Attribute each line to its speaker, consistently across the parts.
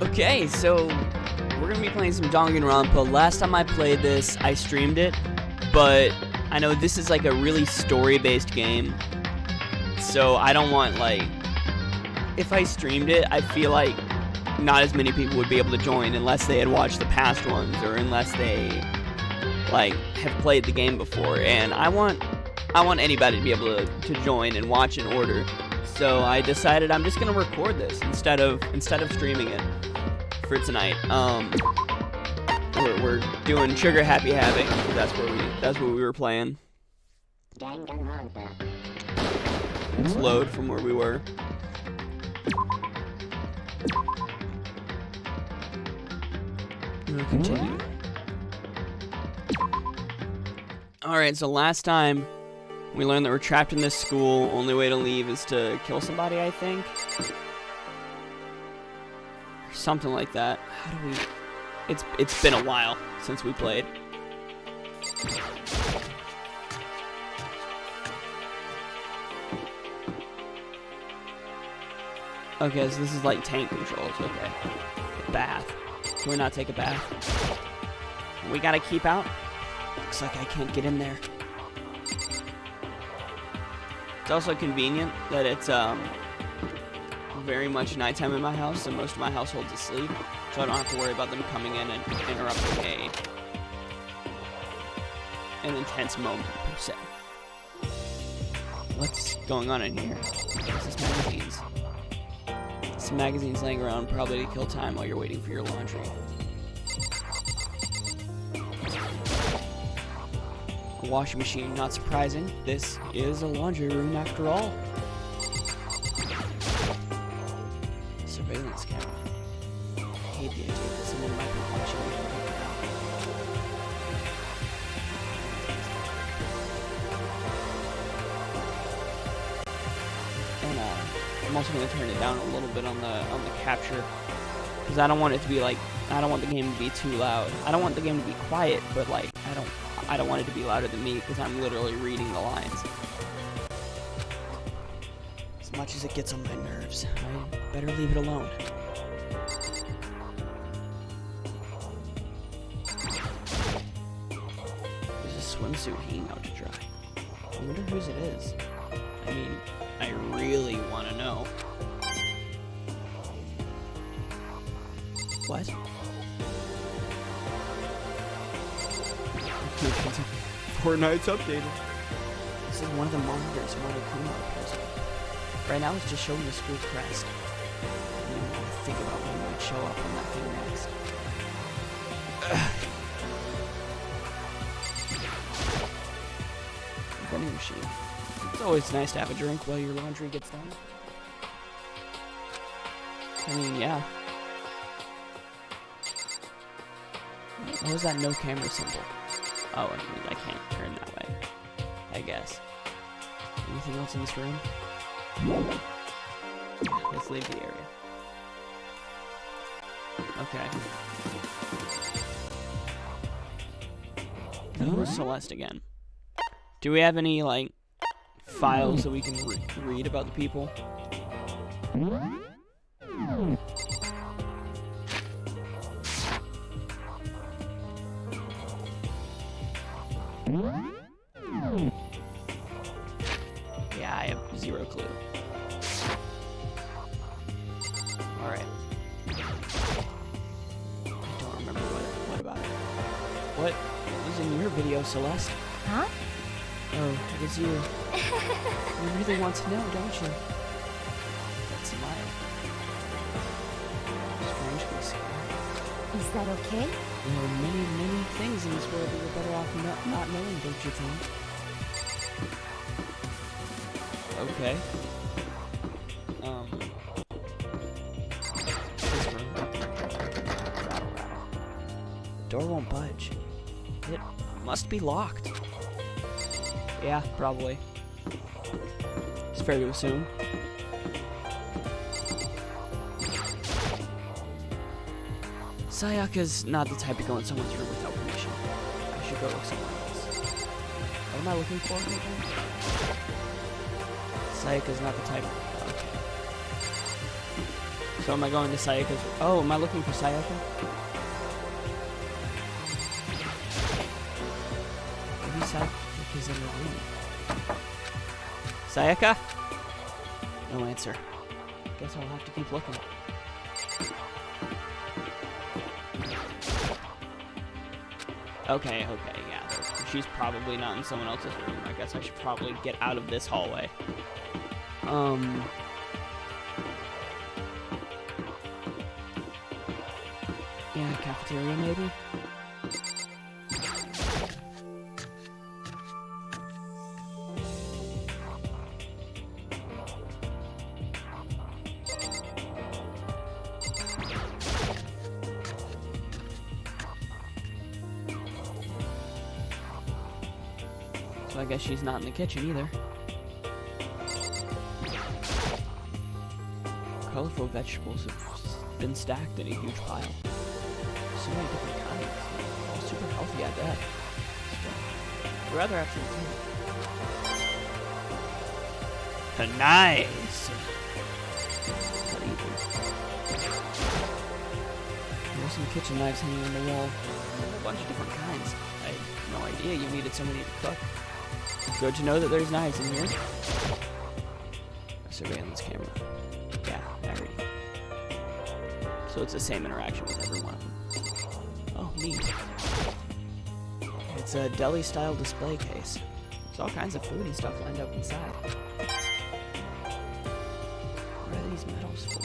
Speaker 1: Okay, so we're gonna be playing some Danganronpa. Last time I played this, I streamed it, but I know this is like a really story-based game, so I don't want, like, if I streamed it, I feel like not as many people would be able to join unless they had watched the past ones or unless they, like, have played the game before. And I want anybody to be able to join and watch in order. So I decided I'm just gonna record this instead of streaming it for tonight. We're doing Sugar Happy Havoc. That's what we were playing.
Speaker 2: Danganronpa.
Speaker 1: Let's load from where we were. We'll continue. Alright, so last time we learned that we're trapped in this school. Only way to leave is to kill somebody, I think. Or something like that. How do we... It's been a while since we played. Okay, so this is like tank controls. Okay. Bath. Can we not take a bath? We gotta keep out? Looks like I can't get in there. It's also convenient that it's very much nighttime in my house, and most of my household's asleep, so I don't have to worry about them coming in and interrupting an intense moment, per se. What's going on in here? What's this magazines? Some magazines laying around, probably to kill time while you're waiting for your laundry. A washing machine, not surprising. This is a laundry room after all. Surveillance camera. I hate the idea that someone might be watching me right now. And I'm also going to turn it down a little bit on the capture, because I don't want it to be like, I don't want the game to be too loud. I don't want the game to be quiet, but like I don't want it to be louder than me, because I'm literally reading the lines. As much as it gets on my nerves, I better leave it alone. There's a swimsuit hanging out to dry. I wonder whose it is. I mean, I really want to know. What? Fortnite's updated. This is one of the monitors Monokuma posted. Right now it's just showing the school crest. I don't even want to think about what might show up on that thing next. Vending machine. It's always nice to have a drink while your laundry gets done. I mean, yeah. What was that no camera symbol? Oh, I mean, I can't turn that way, I guess. Anything else in this room? Yeah, let's leave the area. Okay. Who's Celeste again? Do we have any, like, files that we can read about the people? Yeah, I have zero clue. Alright. I don't remember what about it. What was in your video, Celeste?
Speaker 2: Huh?
Speaker 1: Oh, it is you. You really want to know, don't you? That smile. Strangely scary.
Speaker 2: Is that okay?
Speaker 1: There are many, many things in this world that you're better off not knowing, don't you think? Okay. This room. Rattle, rattle. The door won't budge. It must be locked. Yeah, probably. It's fair to assume. Sayaka's not the type to go in someone's room without permission. I should go look somewhere else. What am I looking for again? Sayaka's not the type. Okay. So am I going to Sayaka's? Oh, am I looking for Sayaka? Maybe Sayaka's in the room. Sayaka? No answer. Guess I'll have to keep looking. Okay, yeah. She's probably not in someone else's room. I guess I should probably get out of this hallway. Yeah, cafeteria maybe? So I guess she's not in the kitchen either. Colorful vegetables have been stacked in a huge pile. So many different kinds. All super healthy, I bet. I'd rather have some tea. Nice! Not even. There's some kitchen knives hanging on the wall. A bunch of different kinds. I had no idea you needed so many to cook. Good to know that there's knives in here. A surveillance camera. Yeah, I already. So it's the same interaction with every one of them. Oh, neat. It's a deli-style display case. There's all kinds of food and stuff lined up inside. What are these medals for?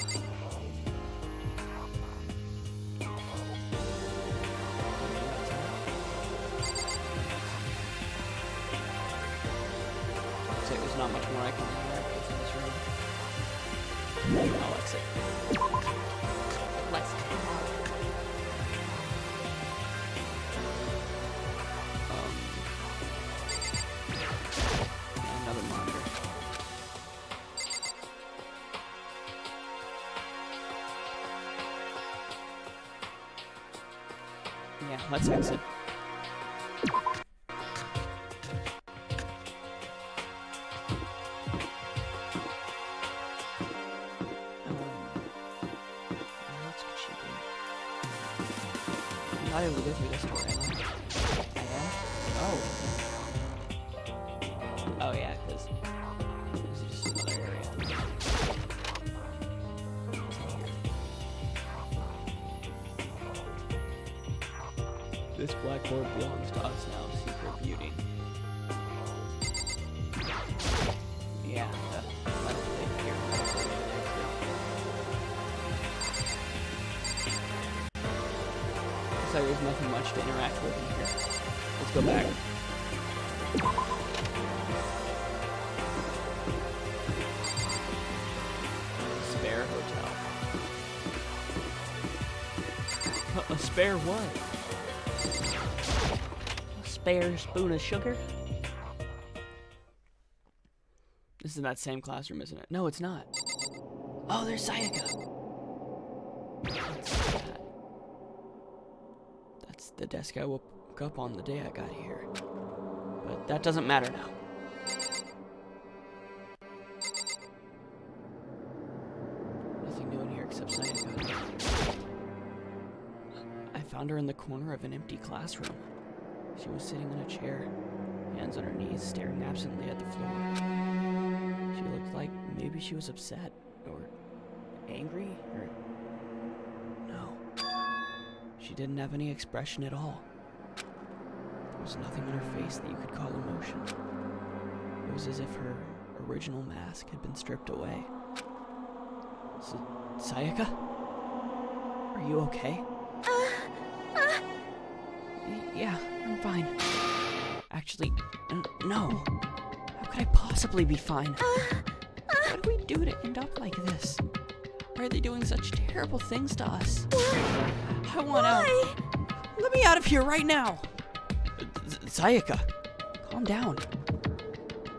Speaker 1: Looks like there's not much more I can interact with in this room. I'll exit.
Speaker 2: Let's go.
Speaker 1: Another monitor. Yeah, let's exit. What else could she do? I'm not able to go through this door, am I? I am? Oh. Oh yeah, because this is just another area. This blackboard belongs to us now, Secret Beauty. Yeah, the metal plate here. Looks like there's nothing much to interact with in here. Let's go back. Spare hotel. A spare what? A spare spoon of sugar? This is that same classroom, isn't it? No, it's not. Oh, there's Sayaka. What's that? That's the desk I woke up on the day I got here. But that doesn't matter now. Nothing new in here except Sayaka. I found her in the corner of an empty classroom. She was sitting in a chair, hands on her knees, staring absently at the floor. She looked like maybe she was upset, or angry, or... No. She didn't have any expression at all. There was nothing on her face that you could call emotion. It was as if her original mask had been stripped away. Sayaka? Are you okay? Yeah, I'm fine. Actually, no. How could I possibly be fine? What did we do to end up like this? Why are they doing such terrible things to us? I want out. Let me out of here right now. Sayaka, calm down.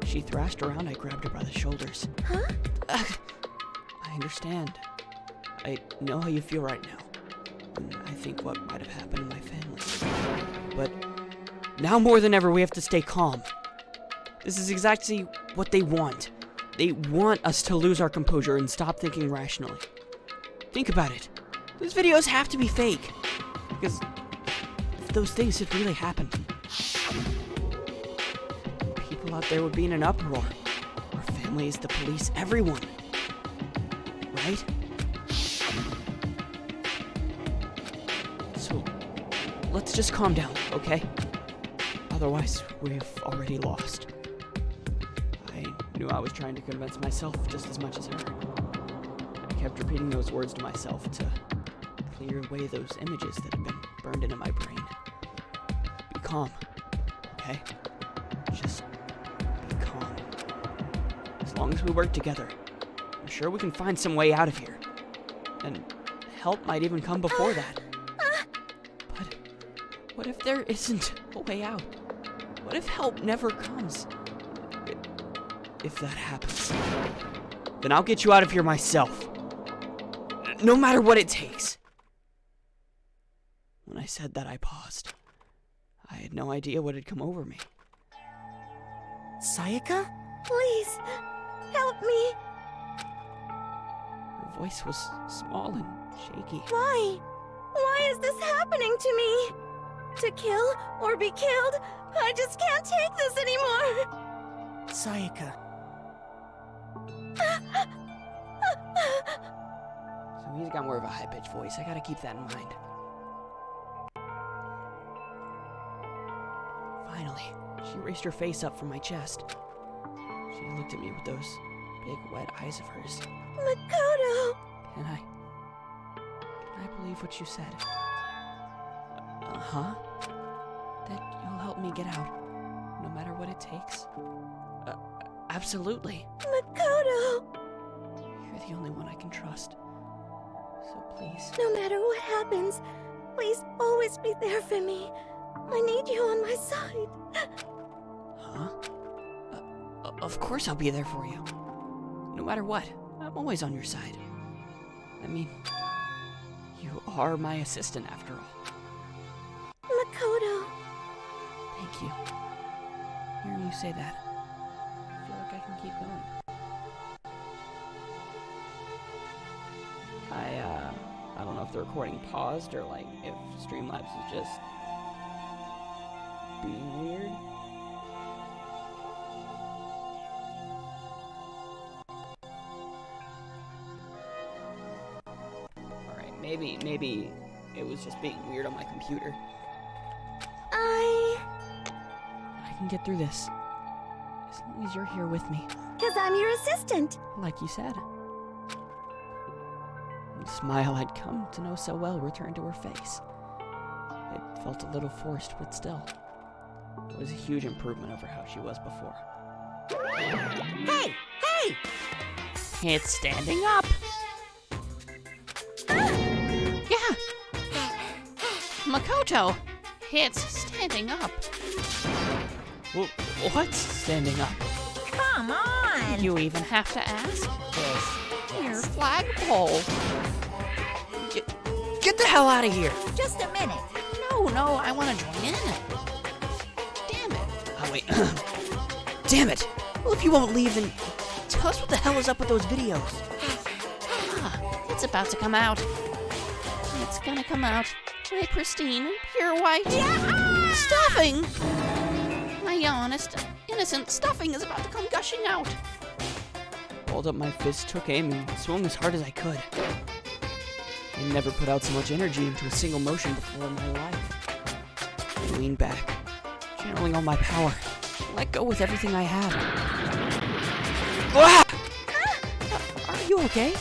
Speaker 1: She thrashed around. I grabbed her by the shoulders.
Speaker 2: Huh?
Speaker 1: I understand. I know how you feel right now. And I think what might have happened in my family. But now more than ever, we have to stay calm. This is exactly what they want. They want us to lose our composure and stop thinking rationally. Think about it. Those videos have to be fake. Because if those things had really happened, people out there would be in an uproar. Our families, the police, everyone. Right? So, let's just calm down, okay? Otherwise, we've already lost. I knew I was trying to convince myself just as much as her. I kept repeating those words to myself to clear away those images that had been burned into my brain. Be calm, okay? Just be calm. As long as we work together, I'm sure we can find some way out of here. And help might even come before that. But what if there isn't a way out? What if help never comes? If that happens, then I'll get you out of here myself. No matter what it takes. When I said that, I paused. I had no idea what had come over me.
Speaker 3: Sayaka?
Speaker 4: Please, help me.
Speaker 1: Her voice was small and shaky.
Speaker 4: Why? Why is this happening to me? To kill or be killed? I just can't take this anymore.
Speaker 3: Sayaka.
Speaker 1: So he's got more of a high-pitched voice. I gotta keep that in mind. Finally, she raised her face up from my chest. She looked at me with those big, wet eyes of hers.
Speaker 4: Makoto!
Speaker 1: Can I believe what you said? Uh-huh? That you'll help me get out, no matter what it takes? Absolutely.
Speaker 4: Makoto!
Speaker 1: You're the only one I can trust. So please.
Speaker 4: No matter what happens, please always be there for me. I need you on my side.
Speaker 1: Huh? Of course I'll be there for you. No matter what, I'm always on your side. I mean, you are my assistant after all.
Speaker 4: Makoto.
Speaker 1: Thank you. Hearing you say that, I feel like I can keep going. I don't know if the recording paused or like if Streamlabs is just being weird. Alright, maybe it was just being weird on my computer. I can get through this. As long as you're here with me.
Speaker 4: 'Cause I'm your assistant.
Speaker 1: Like you said. The smile I'd come to know so well returned to her face. It felt a little forced, but still. It was a huge improvement over how she was before.
Speaker 3: Hey! Hey!
Speaker 1: It's standing up! Yeah! Makoto! It's standing up! What's standing up?
Speaker 3: Come on!
Speaker 1: You even have to ask? Your flagpole! Get the hell out of here!
Speaker 3: Just a minute.
Speaker 1: No, I want to join in. Damn it. Oh, wait. Damn it. Well, if you won't leave, then tell us what the hell is up with those videos. It's about to come out. It's gonna come out. My pristine, pure white.
Speaker 3: Yeah!
Speaker 1: Stuffing! My honest, innocent stuffing is about to come gushing out. Pulled up my fist, took aim, and swung as hard as I could. I never put out so much energy into a single motion before in my life. I leaned back, channeling all my power. Let go with everything I had. Ah! Are you okay?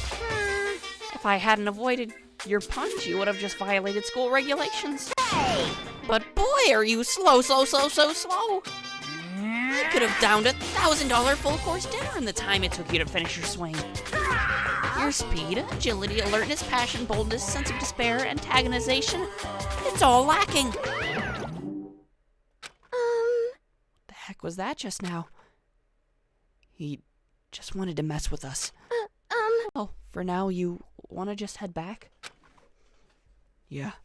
Speaker 1: If I hadn't avoided your punch, you would have just violated school regulations.
Speaker 3: Hey!
Speaker 1: But boy, are you slow. I could have downed $1,000 full-course dinner in the time it took you to finish your swing. Your speed, agility, alertness, passion, boldness, sense of despair, antagonization, it's all lacking. The heck was that just now? He just wanted to mess with us. Oh, for now, you want to just head back? Yeah.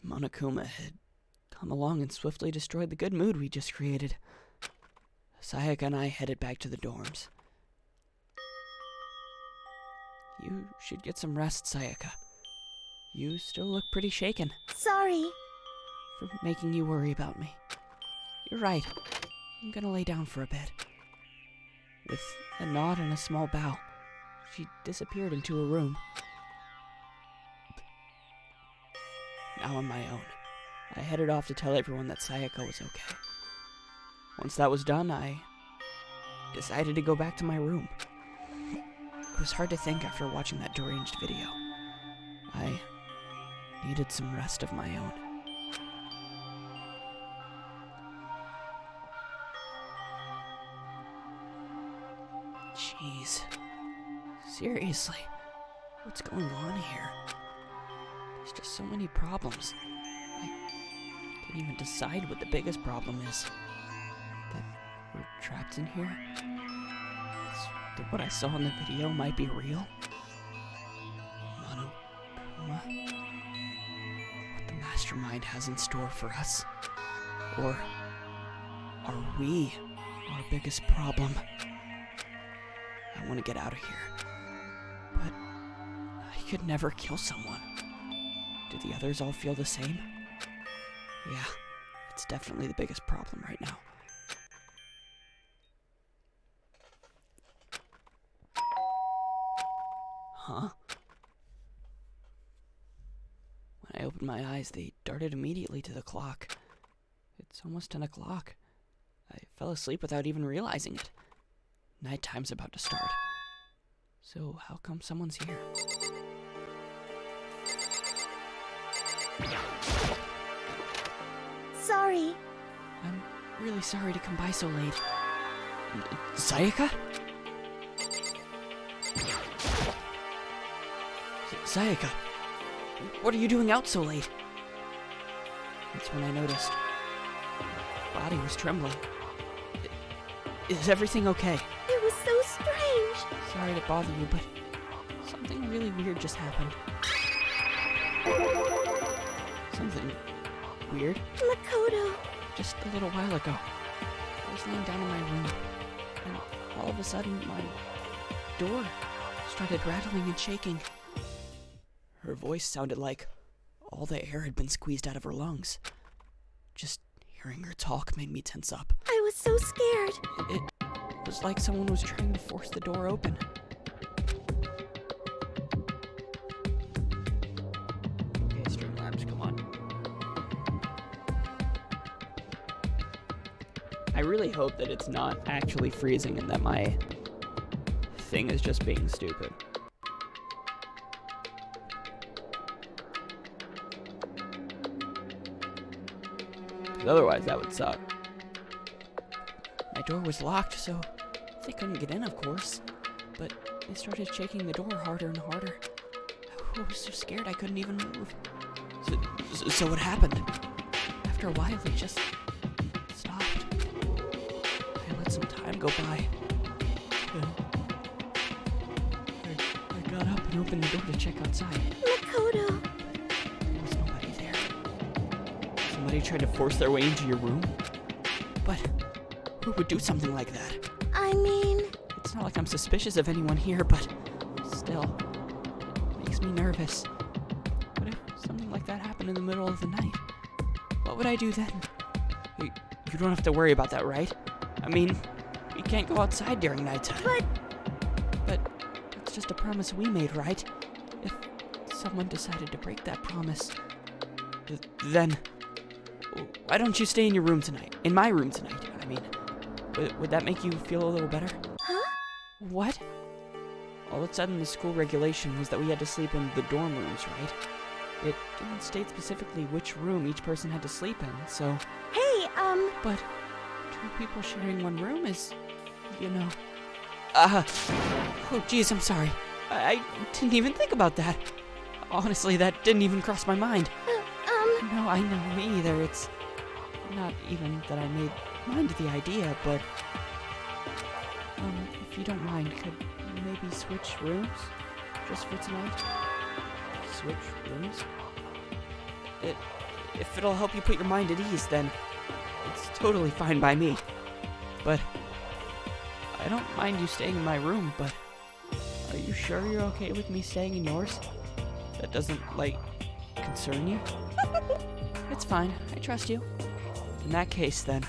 Speaker 1: Monokuma had come along and swiftly destroyed the good mood we just created. Sayaka and I headed back to the dorms. You should get some rest, Sayaka. You still look pretty shaken
Speaker 4: Sorry.
Speaker 1: for making you worry about me. You're right. I'm gonna lay down for a bit. With a nod and a small bow, she disappeared into a room. Now on my own, I headed off to tell everyone that Sayaka was okay. Once that was done, I decided to go back to my room. It was hard to think after watching that deranged video. I needed some rest of my own. Jeez. Seriously, what's going on here? There's just so many problems. I can't even decide what the biggest problem is. That we're trapped in here? That what I saw in the video might be real? Monokuma? What the mastermind has in store for us? Or are we our biggest problem? I want to get out of here, but I could never kill someone. Do the others all feel the same? Yeah, it's definitely the biggest problem right now. Huh? When I opened my eyes, they darted immediately to the clock. It's almost 10 o'clock. I fell asleep without even realizing it. Nighttime's about to start. So how come someone's here?
Speaker 4: Sorry.
Speaker 1: I'm really sorry to come by so late. Sayaka? Sayaka, what are you doing out so late? That's when I noticed. My body was trembling. Is everything okay?
Speaker 4: It was so strange.
Speaker 1: Sorry to bother you, but something really weird just happened. Something weird?
Speaker 4: Makoto.
Speaker 1: Just a little while ago, I was laying down in my room, and all of a sudden, my door started rattling and shaking. Her voice sounded like all the air had been squeezed out of her lungs. Just hearing her talk made me tense up.
Speaker 4: I was so scared.
Speaker 1: It was like someone was trying to force the door open. Okay, Streamlabs, come on. I really hope that it's not actually freezing and that my thing is just being stupid. 'Cause otherwise, that would suck. My door was locked, so they couldn't get in, of course. But they started shaking the door harder and harder. I was so scared I couldn't even move. So what happened? After a while, it just stopped. I let some time go by. I got up and opened the door to check outside.
Speaker 4: Makoto.
Speaker 1: There was nobody there. Somebody tried to force their way into your room? But who would do something like that?
Speaker 4: I mean...
Speaker 1: It's not like I'm suspicious of anyone here, but still, it makes me nervous. What if something like that happened in the middle of the night? What would I do then? You don't have to worry about that, right? I mean, we can't go outside during nighttime. But that's just a promise we made, right? If someone decided to break that promise, then why don't you stay in your room tonight? In my room tonight, I mean. Would that make you feel a little better?
Speaker 4: Huh?
Speaker 1: What? All of a sudden, the school regulation was that we had to sleep in the dorm rooms, right? It didn't state specifically which room each person had to sleep in, so...
Speaker 4: Hey,
Speaker 1: But two people sharing one room is, you know... Oh, jeez, I'm sorry. I didn't even think about that. Honestly, that didn't even cross my mind. No, I know, me either. It's not even that I made mind the idea, but... if you don't mind, could we maybe switch rooms? Just for tonight? Switch rooms? If it'll help you put your mind at ease, then it's totally fine by me. But I don't mind you staying in my room, but Are you sure you're okay with me staying in yours? That doesn't, like, concern you? It's fine. I trust you. In that case, then.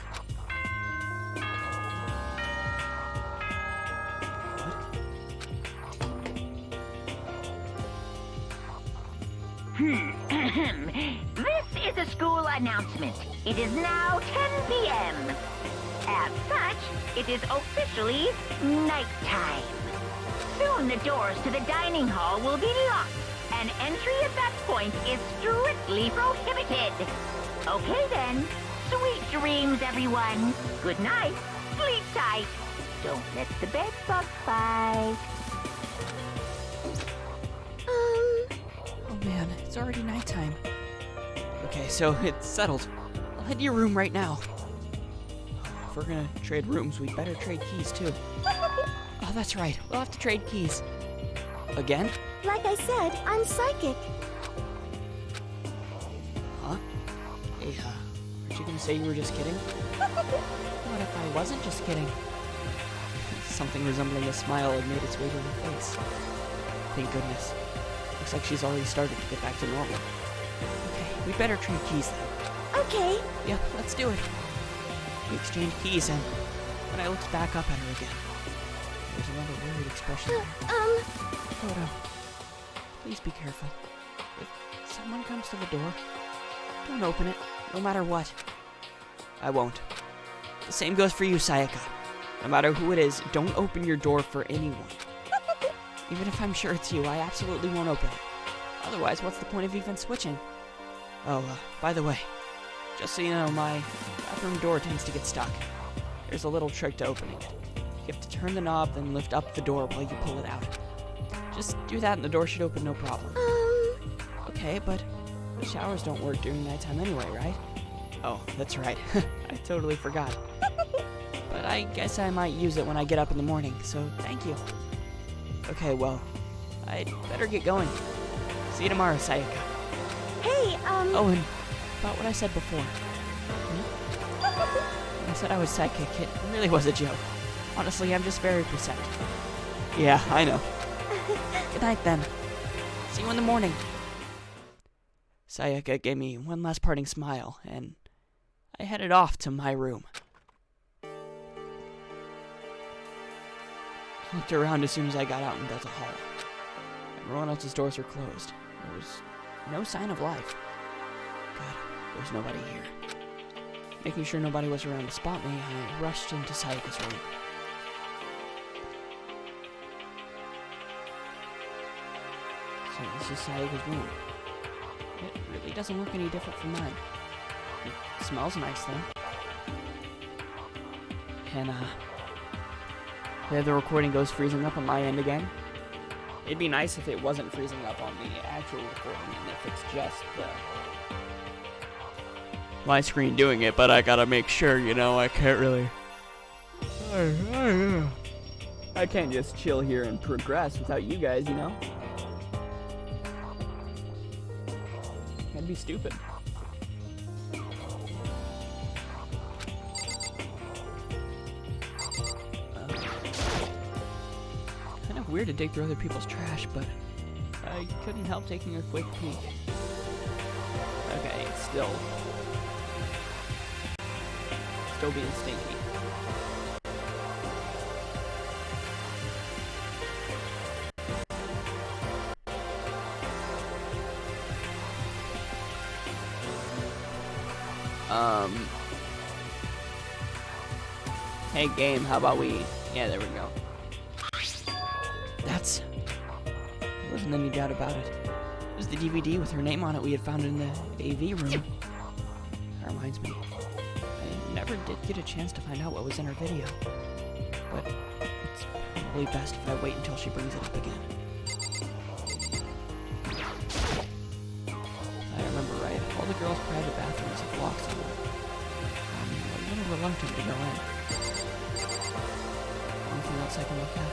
Speaker 3: This is a school announcement. It is now 10 p.m. As such, it is officially nighttime. Soon the doors to the dining hall will be locked, and entry at that point is strictly prohibited. Okay then. Sweet dreams, everyone. Good night. Sleep tight. Don't let the bed bug bite.
Speaker 1: Oh man, it's already nighttime. Okay, so it's settled. I'll head to your room right now. If we're gonna trade rooms, we'd better trade keys too. Oh, that's right. We'll have to trade keys. Again?
Speaker 4: Like I said, I'm psychic.
Speaker 1: Huh? Hey, aren't you gonna say you were just kidding? What if I wasn't just kidding? Something resembling a smile had made its way to her face. Thank goodness. Looks like she's already started to get back to normal. Okay, we better trade keys then.
Speaker 4: Okay.
Speaker 1: Yeah, let's do it. We exchange keys, and when I looked back up at her again, there's another worried expression there. Toto, please be careful. If someone comes to the door, don't open it, no matter what. I won't. The same goes for you, Sayaka. No matter who it is, don't open your door for anyone. Even if I'm sure it's you, I absolutely won't open it. Otherwise, what's the point of even switching? Oh, by the way, just so you know, my bathroom door tends to get stuck. There's a little trick to opening it. You have to turn the knob, then lift up the door while you pull it out. Just do that and the door should open no problem. Okay, but the showers don't work during nighttime anyway, right? Oh, that's right. I totally forgot. But I guess I might use it when I get up in the morning, so thank you. Okay, well, I'd better get going. See you tomorrow, Sayaka.
Speaker 4: Hey,
Speaker 1: Oh, and about what I said before. When I said I was psychic, it really was a joke. Honestly, I'm just very perceptive. Yeah, I know. Good night, then. See you in the morning. Sayaka gave me one last parting smile, and I headed off to my room. I looked around as soon as I got out into the hall. Everyone else's doors were closed. There was no sign of life. God, there's nobody here. Making sure nobody was around to spot me, I rushed into Sayaka's room. So this is Sayaka's room. It really doesn't look any different from mine. It smells nice, though. And, there the recording goes freezing up on my end again. It'd be nice if it wasn't freezing up on the actual recording and if it's just my screen doing it, but I gotta make sure, you know, I can't really... I can't just chill here and progress without you guys, you know? That'd be stupid. Kind of weird to dig through other people's trash, but I couldn't help taking a quick peek. Okay, it's still being stinky. Hey game, how about we... Yeah, there we go. There wasn't any doubt about it. It was the DVD with her name on it we had found in the AV room. That reminds me. I never did get a chance to find out what was in her video. But it's probably best if I wait until she brings it up again. If I remember right, all the girls' private bathrooms have locks on them. I'm a little reluctant to go in. Anything else I can look at?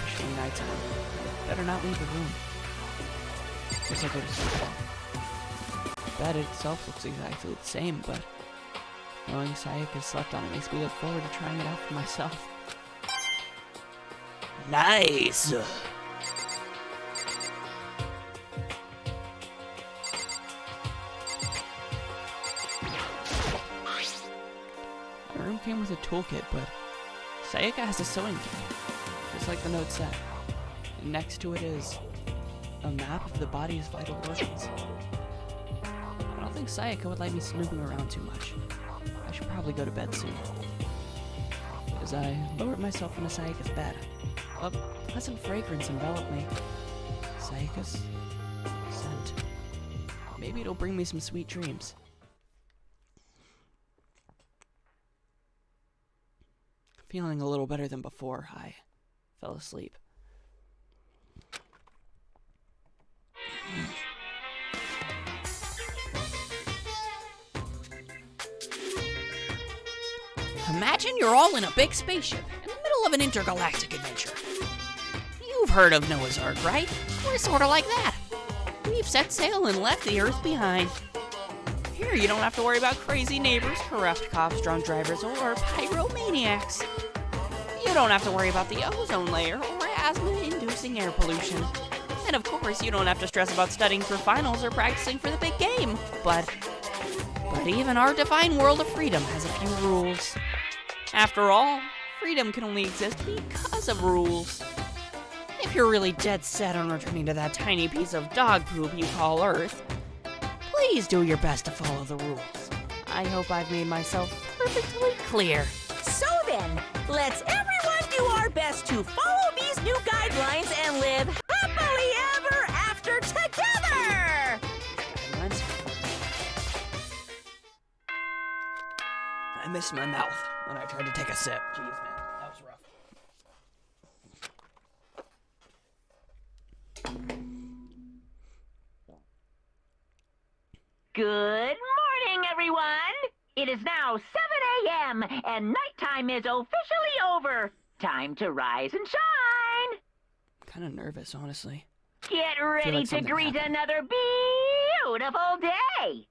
Speaker 1: Officially nighttime. Better not leave the room. Guess I'll go to sleep. The bed itself looks exactly the same, but Knowing Sayaka slept on it makes me look forward to trying it out for myself. Nice! My room came with a toolkit, but Sayaka has a sewing kit, just like the note said. And next to it is a map of the body's vital organs. I don't think Sayaka would like me snooping around too much. I should probably go to bed soon. As I lowered myself into Sayaka's bed, a pleasant fragrance enveloped me. Sayaka's scent. Maybe it'll bring me some sweet dreams. Feeling a little better than before, I fell asleep. Imagine you're all in a big spaceship in the middle of an intergalactic adventure. You've heard of Noah's Ark, right? We're sort of like that. We've set sail and left the Earth behind. Here, you don't have to worry about crazy neighbors, corrupt cops, drunk drivers, or pyromaniacs. You don't have to worry about the ozone layer or asthma-inducing air pollution. And of course, you don't have to stress about studying for finals or practicing for the big game. But even our divine world of freedom has a few rules. After all, freedom can only exist because of rules. If you're really dead set on returning to that tiny piece of dog poop you call Earth, please do your best to follow the rules. I hope I've made myself perfectly clear.
Speaker 2: So then, let's everyone do our best to follow these new guidelines and live happily ever after together!
Speaker 1: Guidelines? I missed my mouth when I tried to take a sip. Jeez, man, that was rough.
Speaker 3: Good morning, everyone! It is now 7 a.m. and nighttime is officially over. Time to rise and shine!
Speaker 1: I'm kind of nervous, honestly.
Speaker 3: Get ready
Speaker 1: like
Speaker 3: to
Speaker 1: something
Speaker 3: greet
Speaker 1: happened.
Speaker 3: another beautiful day!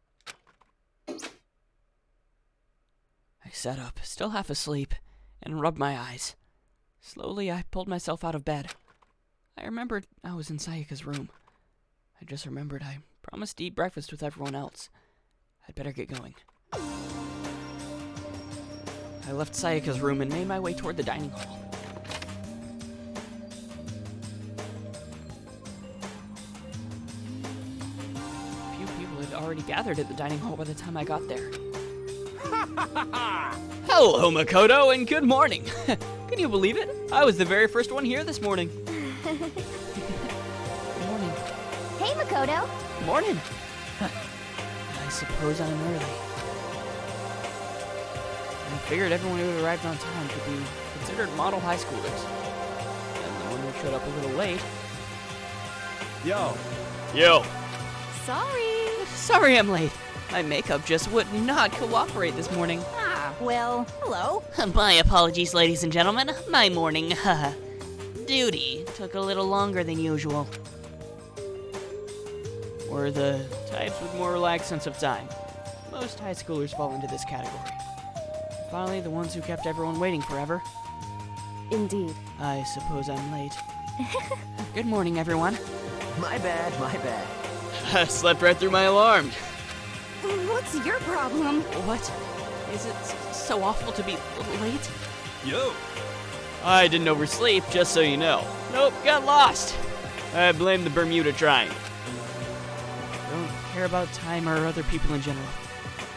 Speaker 1: I sat up, still half asleep, and rubbed my eyes. Slowly, I pulled myself out of bed. I remembered I was in Sayaka's room. I just remembered I promised to eat breakfast with everyone else. I'd better get going. I left Sayaka's room and made my way toward the dining hall. A few people had already gathered at the dining hall by the time I got there. Hello, Makoto, and good morning. Can you believe it? I was the very first one here this morning. Good morning.
Speaker 4: Hey, Makoto.
Speaker 1: Morning. I suppose I'm early. I figured everyone who arrived on time could be considered model high schoolers. And the one who showed up a little late. Yo. Sorry I'm late. My makeup just would not cooperate this morning.
Speaker 2: Well, hello.
Speaker 1: My apologies, ladies and gentlemen. My morning duty took a little longer than usual. Or the types with more relaxed sense of time. Most high schoolers fall into this category. Finally, the ones who kept everyone waiting forever.
Speaker 5: Indeed.
Speaker 1: I suppose I'm late. Good morning, everyone.
Speaker 6: My bad.
Speaker 1: I slept right through my alarm.
Speaker 4: What's your problem?
Speaker 1: What? Is it so awful to be late?
Speaker 6: Yo.
Speaker 1: I didn't oversleep, just so you know. Nope, got lost. I blame the Bermuda Triangle. Don't care about time or other people in general.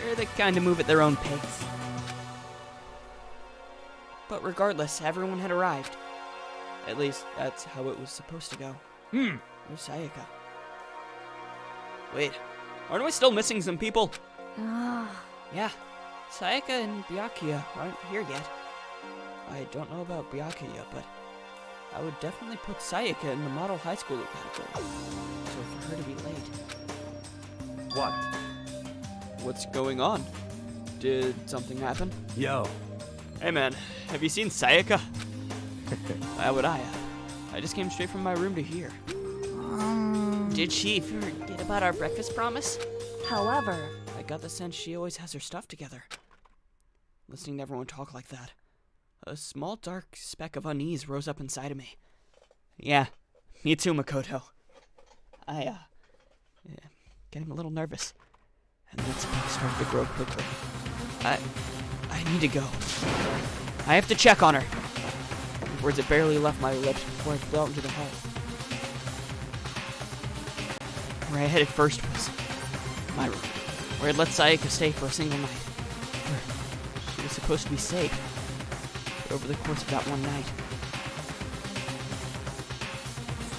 Speaker 1: They're the kind to move at their own pace. But regardless, everyone had arrived. At least, that's how it was supposed to go. Where's Sayaka? Wait, aren't we still missing some people? Yeah, Sayaka and Byakuya aren't here yet. I don't know about Byakuya, but I would definitely put Sayaka in the model high schooler category. So for her to be late...
Speaker 6: What?
Speaker 1: What's going on? Did something happen?
Speaker 6: Yo.
Speaker 1: Hey man, have you seen Sayaka? Why would I have? I just came straight from my room to here. Did she forget about our breakfast promise?
Speaker 5: However,
Speaker 1: I got the sense she always has her stuff together. listening to everyone talk like that. A small dark speck of unease rose up inside of me. Yeah, me too, Makoto. Getting a little nervous. And that speck started to grow quickly. I need to go. I have to check on her. The words had barely left my lips before I fell into the hall. Where I headed first was my room, where I'd let Sayaka stay for a single night. Where she was supposed to be safe. But over the course of that one night,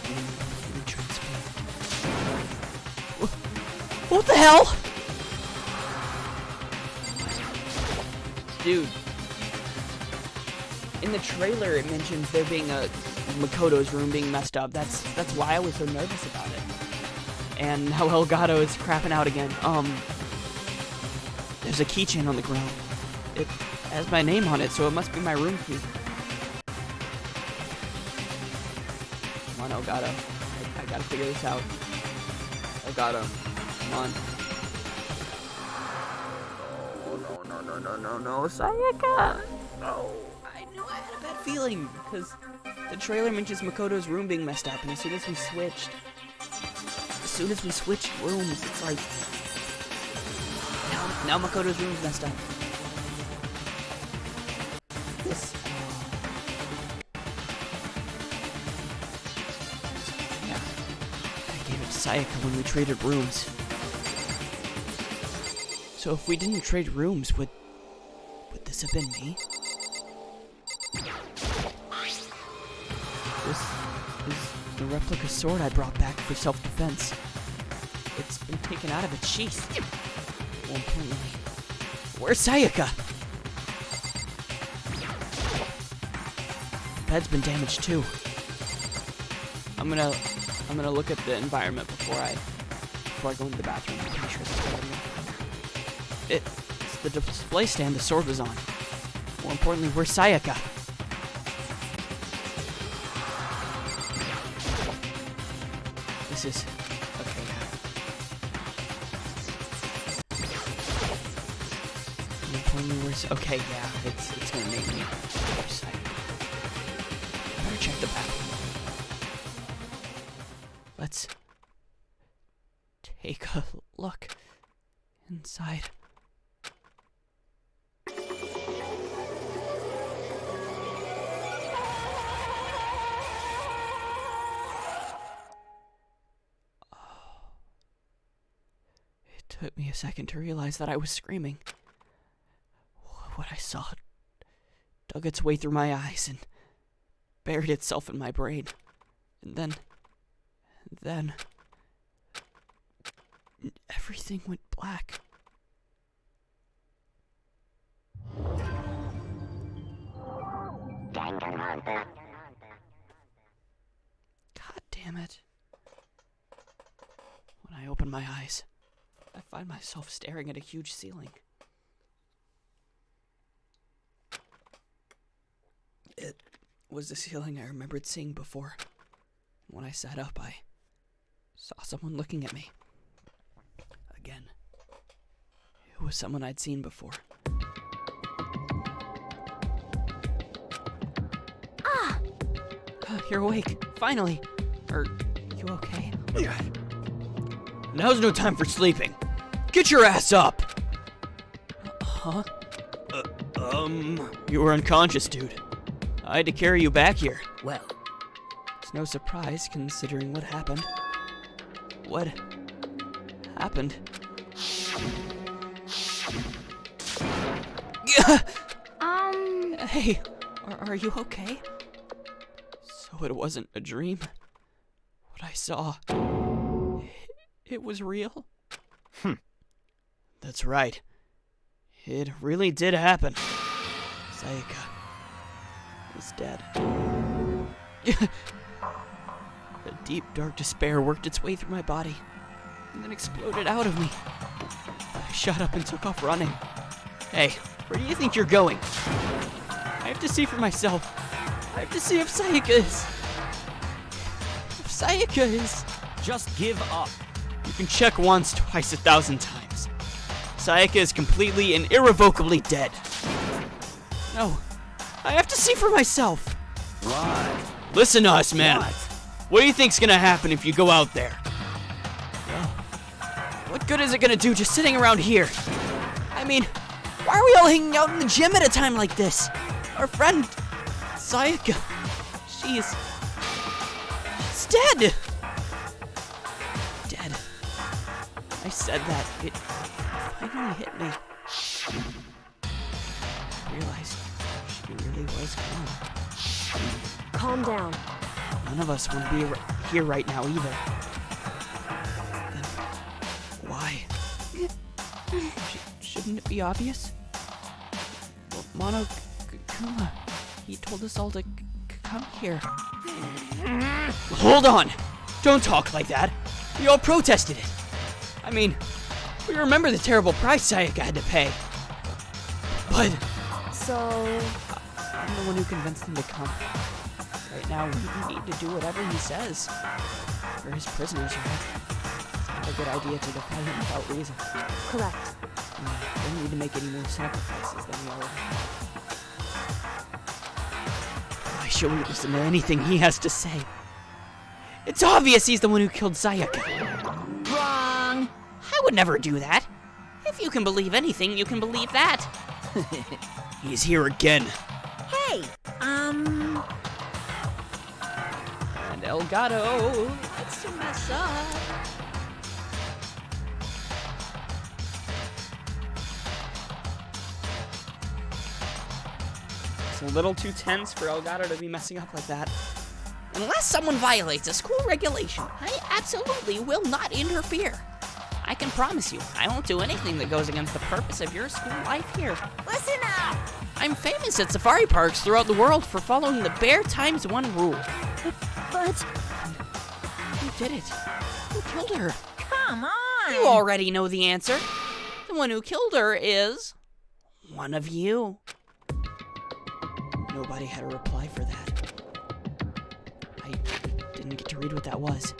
Speaker 1: I transformed. What the hell? Dude. In the trailer, it mentions there being Makoto's room being messed up. That's why I was so nervous about it. And now Elgato is crapping out again. There's a keychain on the ground. It has my name on it, so it must be my room key. Come on, Elgato. I gotta figure this out. Elgato, come on. No, Sayaka! No. I knew I had a bad feeling, because the trailer mentions Makoto's room being messed up, and as soon as we switched rooms, it's like, now Makoto's room's messed up. This, yeah, I gave it to Sayaka when we traded rooms. So if we didn't trade rooms, would this have been me? This is the replica sword I brought back for self-defense. It's been taken out of its sheath. More importantly, where's Sayaka? The bed's been damaged too. I'm gonna look at the environment before I go into the bathroom. I'm pretty sure that's what I'm gonna find. It's the display stand the sword was on. More importantly, where's Sayaka? This is okay. More importantly, where's okay? Yeah, it's gonna make me. Where's Sayaka? I better check the bathroom. Let's take a look inside. It took me a second to realize that I was screaming. What I saw dug its way through my eyes and buried itself in my brain. And then everything went black.
Speaker 3: Danganronpa.
Speaker 1: God damn it. When I open my eyes, I find myself staring at a huge ceiling. It was the ceiling I remembered seeing before. When I sat up, I saw someone looking at me. Again. It was someone I'd seen before. You're awake, finally. Are you okay? Now's no time for sleeping. Get your ass up! Huh? You were unconscious, dude. I had to carry you back here. Well, it's no surprise considering what happened. What happened? Hey, are you okay? So it wasn't a dream. What I saw, it was real? That's right. It really did happen. Sayaka is dead. A deep, dark despair worked its way through my body, and then exploded out of me. I shot up and took off running. Hey, where do you think you're going? I have to see for myself. I have to see if Sayaka is... Just give up. You can check once, twice, 1,000 times. Sayaka is completely and irrevocably dead. No. I have to see for myself.
Speaker 6: Why?
Speaker 1: Listen to us, man.
Speaker 6: What?
Speaker 1: What do you think's gonna happen if you go out there? Well, what good is it gonna do just sitting around here? I mean, why are we all hanging out in the gym at a time like this? Our friend, Sayaka, she's dead. Dead. I said that. It finally hit me. I realized she really was gone.
Speaker 5: Calm down.
Speaker 1: None of us would be here right now either. Then why? Shouldn't it be obvious? Well, Monokuma, he told us all to come here. Hold on! Don't talk like that. We all protested it. I mean, we remember the terrible price Sayaka had to pay. But
Speaker 5: So,
Speaker 1: I'm the one who convinced him to come. Right now, we need to do whatever he says. We're his prisoners, right? It's not a good idea to defy him without reason.
Speaker 5: correct.
Speaker 1: We don't need to make any more sacrifices than we already have. Why should we listen to anything he has to say? It's obvious he's the one who killed Sayaka.
Speaker 2: Wrong.
Speaker 1: I would never do that. If you can believe anything, you can believe that. He's here again.
Speaker 2: Hey,
Speaker 1: And Elgato likes to mess up. It's a little too tense for Elgato to be messing up like that. Unless someone violates a school regulation, I absolutely will not interfere. I can promise you, I won't do anything that goes against the purpose of your school life here.
Speaker 2: listen up.
Speaker 1: I'm famous at safari parks throughout the world for following the bare times one rule.
Speaker 5: But
Speaker 1: Who did it? Who killed her?
Speaker 2: Come on.
Speaker 1: You already know the answer. The one who killed her is one of you. Nobody had a reply for that. I didn't get to read what that was.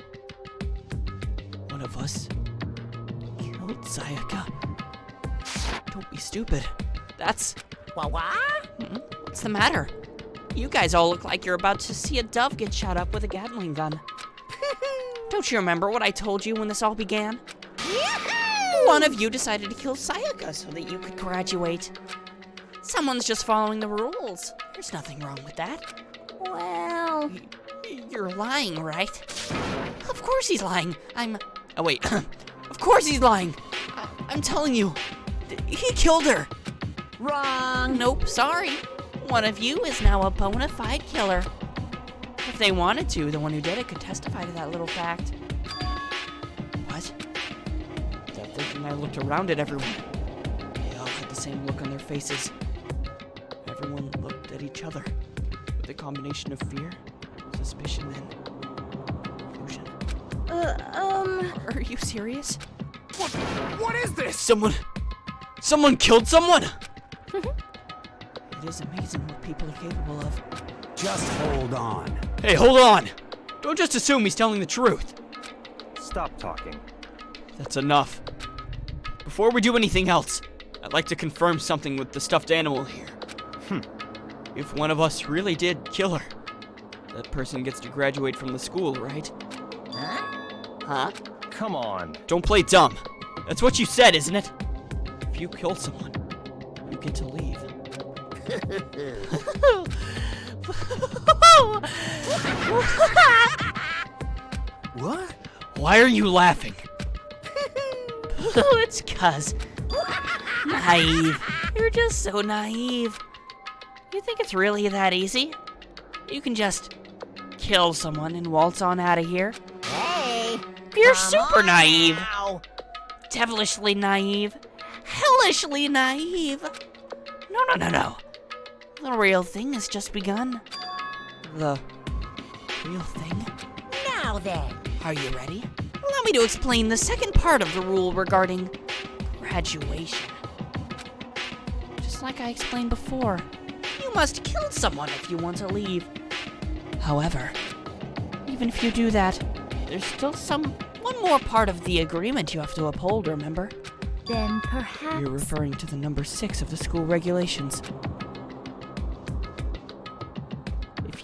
Speaker 1: One of us killed Sayaka. Don't be stupid. That's...
Speaker 2: What?
Speaker 1: What's the matter? You guys all look like you're about to see a dove get shot up with a Gatling gun. Don't you remember what I told you when this all began? One of you decided to kill Sayaka so that you could graduate. Someone's just following the rules. There's nothing wrong with that.
Speaker 2: Well,
Speaker 1: You're lying, right? Of course he's lying. Oh, wait. Of course he's lying. I'm telling you. He killed her.
Speaker 2: wrong.
Speaker 1: Nope, sorry. One of you is now a bona fide killer. If they wanted to, the one who did it could testify to that little fact. What? Without thinking, I looked around at everyone. They all had the same look on their faces. Everyone looked at each other with a combination of fear, suspicion, and confusion. Are you serious?
Speaker 6: What is this?
Speaker 1: Someone killed someone? It is amazing what people are capable of.
Speaker 6: Just hold on.
Speaker 1: Hey, hold on! Don't just assume he's telling the truth.
Speaker 7: Stop talking.
Speaker 1: That's enough. Before we do anything else, I'd like to confirm something with the stuffed animal here. If one of us really did kill her, that person gets to graduate from the school, right? Huh?
Speaker 7: Come on.
Speaker 1: Don't play dumb. That's what you said, isn't it? If you kill someone, you get to leave.
Speaker 6: What?
Speaker 1: Why are you laughing? It's 'cause naive. You're just so naive. You think it's really that easy? You can just kill someone and waltz on out of here?
Speaker 2: Hey.
Speaker 1: You're
Speaker 2: come
Speaker 1: super
Speaker 2: on
Speaker 1: naive.
Speaker 2: now.
Speaker 1: Devilishly naive. Hellishly naive. No. The real thing has just begun. The real thing?
Speaker 2: Now then.
Speaker 1: Are you ready? Allow me to explain the second part of the rule regarding graduation. Just like I explained before, you must kill someone if you want to leave. However, even if you do that, there's still one more part of the agreement you have to uphold, remember?
Speaker 3: Then perhaps...
Speaker 1: You're referring to the number 6 of the school regulations.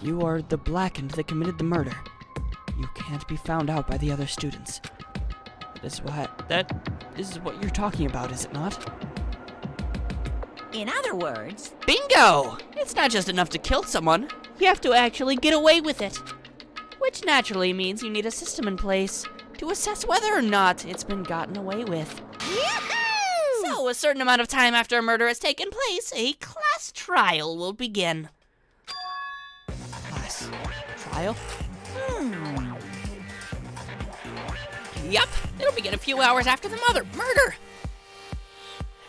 Speaker 1: You are the blackened that committed the murder. You can't be found out by the other students. That is what you're talking about, is it not?
Speaker 2: In other words,
Speaker 1: Bingo! It's not just enough to kill someone. You have to actually get away with it. Which naturally means you need a system in place to assess whether or not it's been gotten away with. So, a certain amount of time after a murder has taken place, a class trial will begin. Class trial? Yup, it'll begin a few hours after the murder.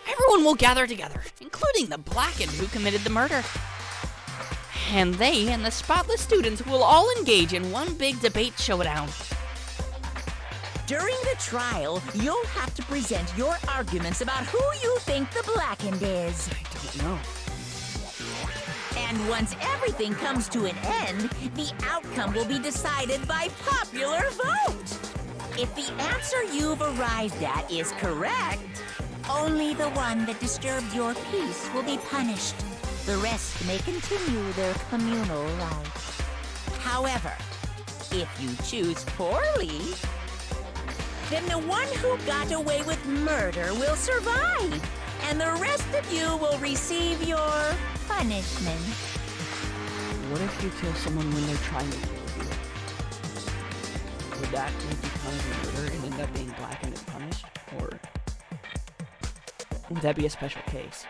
Speaker 1: Everyone will gather together, including the blackened who committed the murder. And they and the spotless students will all engage in one big debate showdown.
Speaker 2: during the trial, you'll have to present your arguments about who you think the blackened is.
Speaker 1: I don't know.
Speaker 2: And once everything comes to an end, the outcome will be decided by popular vote. If the answer you've arrived at is correct, only the one that disturbed your peace will be punished. The rest may continue their communal life. However, if you choose poorly, then the one who got away with murder will survive, and the rest of you will receive your punishment.
Speaker 1: What if you kill someone when they're trying to kill you? Would that make you count as a murder and end up being blackened and punished? Or would that be a special case?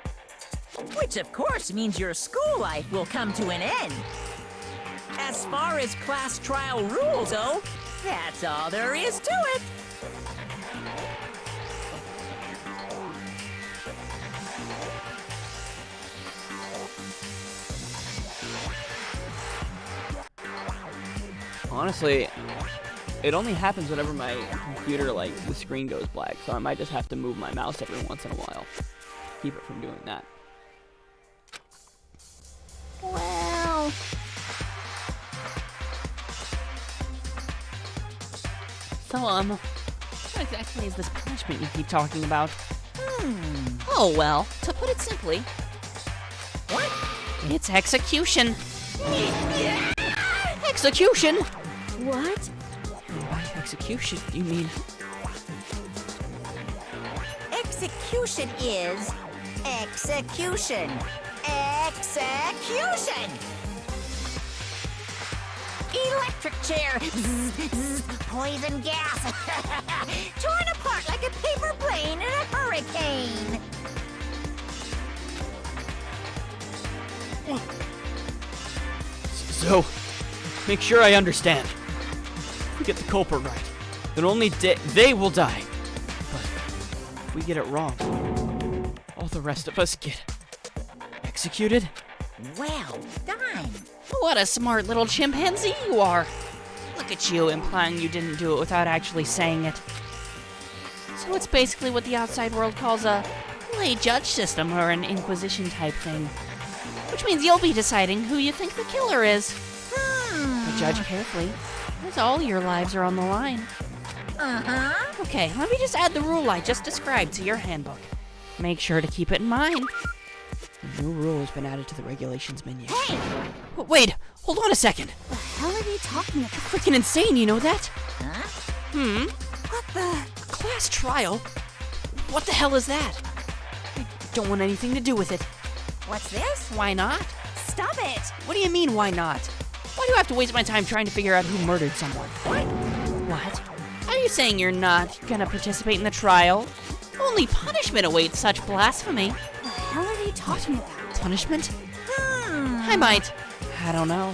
Speaker 2: Which of course means your school life will come to an end. As far as class trial rules, though, that's all there is to it.
Speaker 1: Honestly, it only happens whenever my computer, like, the screen goes black, so I might just have to move my mouse every once in a while. Keep it from doing that.
Speaker 2: Well,
Speaker 1: So, what exactly is this punishment you keep talking about? Oh, well, to put it simply,
Speaker 2: what?
Speaker 1: it's execution. Execution?
Speaker 5: What?
Speaker 1: By execution, you mean...
Speaker 2: Execution is execution. Execution! Electric chair. Poison gas. Torn apart like a paper plane in a hurricane.
Speaker 1: So, make sure I understand. If we get the culprit right, then only they will die. But if we get it wrong, all the rest of us get executed?
Speaker 2: Well done.
Speaker 1: What a smart little chimpanzee you are. Look at you, implying you didn't do it without actually saying it. So it's basically what the outside world calls a lay judge system or an inquisition type thing. Which means you'll be deciding who you think the killer is. But judge carefully, as all your lives are on the line.
Speaker 2: Uh-huh.
Speaker 1: Okay, let me just add the rule I just described to your handbook. Make sure to keep it in mind. A new rule has been added to the regulations menu.
Speaker 2: Hey!
Speaker 1: Wait, hold on a second.
Speaker 5: The hell are you talking about?
Speaker 1: You're freaking insane, you know that?
Speaker 2: Huh?
Speaker 5: What the?
Speaker 1: Class trial? What the hell is that? I don't want anything to do with it.
Speaker 2: What's this?
Speaker 1: Why not?
Speaker 5: Stop it!
Speaker 1: What do you mean, why not? Why do I have to waste my time trying to figure out who murdered someone? What? Are you saying you're not gonna participate in the trial? Only punishment awaits such blasphemy.
Speaker 5: The hell are you talking about?
Speaker 1: Punishment? I might, I don't know,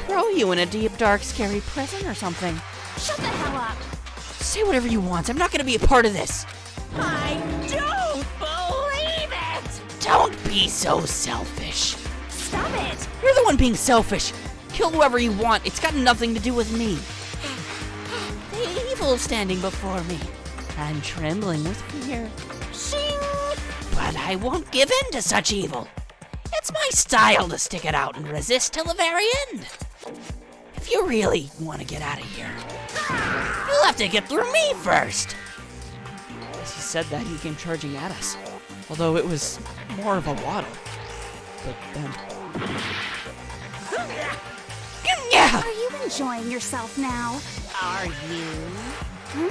Speaker 1: throw you in a deep, dark, scary prison or something.
Speaker 2: Shut the hell up!
Speaker 1: Say whatever you want, I'm not gonna be a part of this.
Speaker 2: I don't believe it!
Speaker 1: Don't be so selfish.
Speaker 2: Stop it!
Speaker 1: You're the one being selfish. Kill whoever you want, it's got nothing to do with me. The evil standing before me. I'm trembling with fear.
Speaker 2: Shing!
Speaker 1: But I won't give in to such evil. It's my style to stick it out and resist till the very end. If you really want to get out of here, you'll have to get through me first. As he said that, he came charging at us. Although it was more of a waddle. But then...
Speaker 5: Are you enjoying yourself now?
Speaker 2: Are you?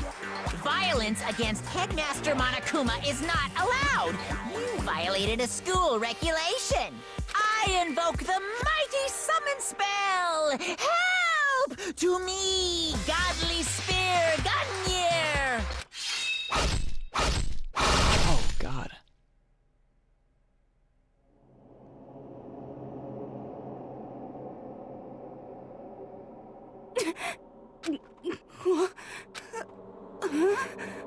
Speaker 2: Violence against Headmaster Monokuma is not allowed. You violated a school regulation. I invoke the mighty summon spell. Help! To me, godly spear, Gunyear!
Speaker 1: Oh, God.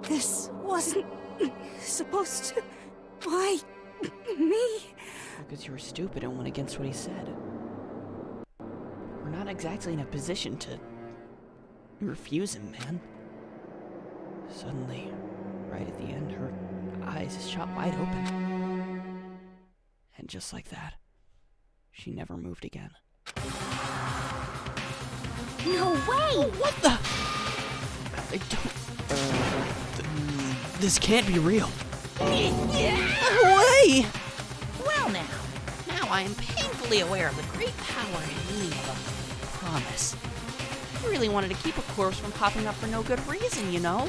Speaker 5: This wasn't supposed to. Why me?
Speaker 1: Because you were stupid and went against what he said. We're not exactly in a position to refuse him, man. Suddenly, right at the end, her eyes shot wide open. And just like that, she never moved again.
Speaker 5: No way!
Speaker 1: What the? I don't... This can't be real. Away!
Speaker 2: Well now,
Speaker 1: Now I am painfully aware of the great power and meaning of a promise. I really wanted to keep a corpse from popping up for no good reason, you know?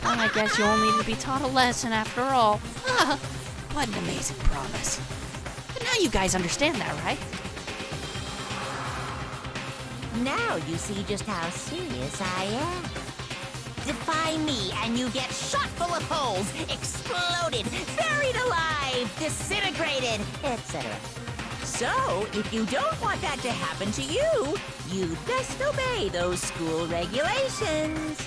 Speaker 1: I guess you all needed to be taught a lesson after all. What an amazing promise. But now you guys understand that, right?
Speaker 2: now you see just how serious I am. Defy me and you get shot full of holes, exploded, buried alive, disintegrated, etc. So, if you don't want that to happen to you, you'd best obey those school regulations.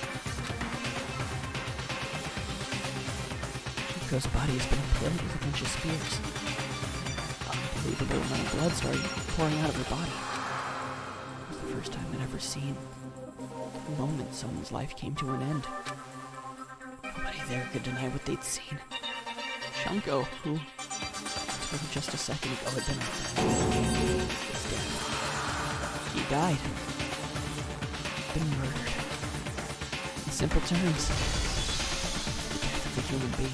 Speaker 1: Chico's body has been plagued with a bunch of spears. Unbelievable amount of blood started pouring out of her body. It was the first time I'd ever seen the moment someone's life came to an end. Nobody there could deny what they'd seen. Shunko, who, until just a second ago had been our friend, was dead. He died. Been murdered. In simple terms, the death of a human being.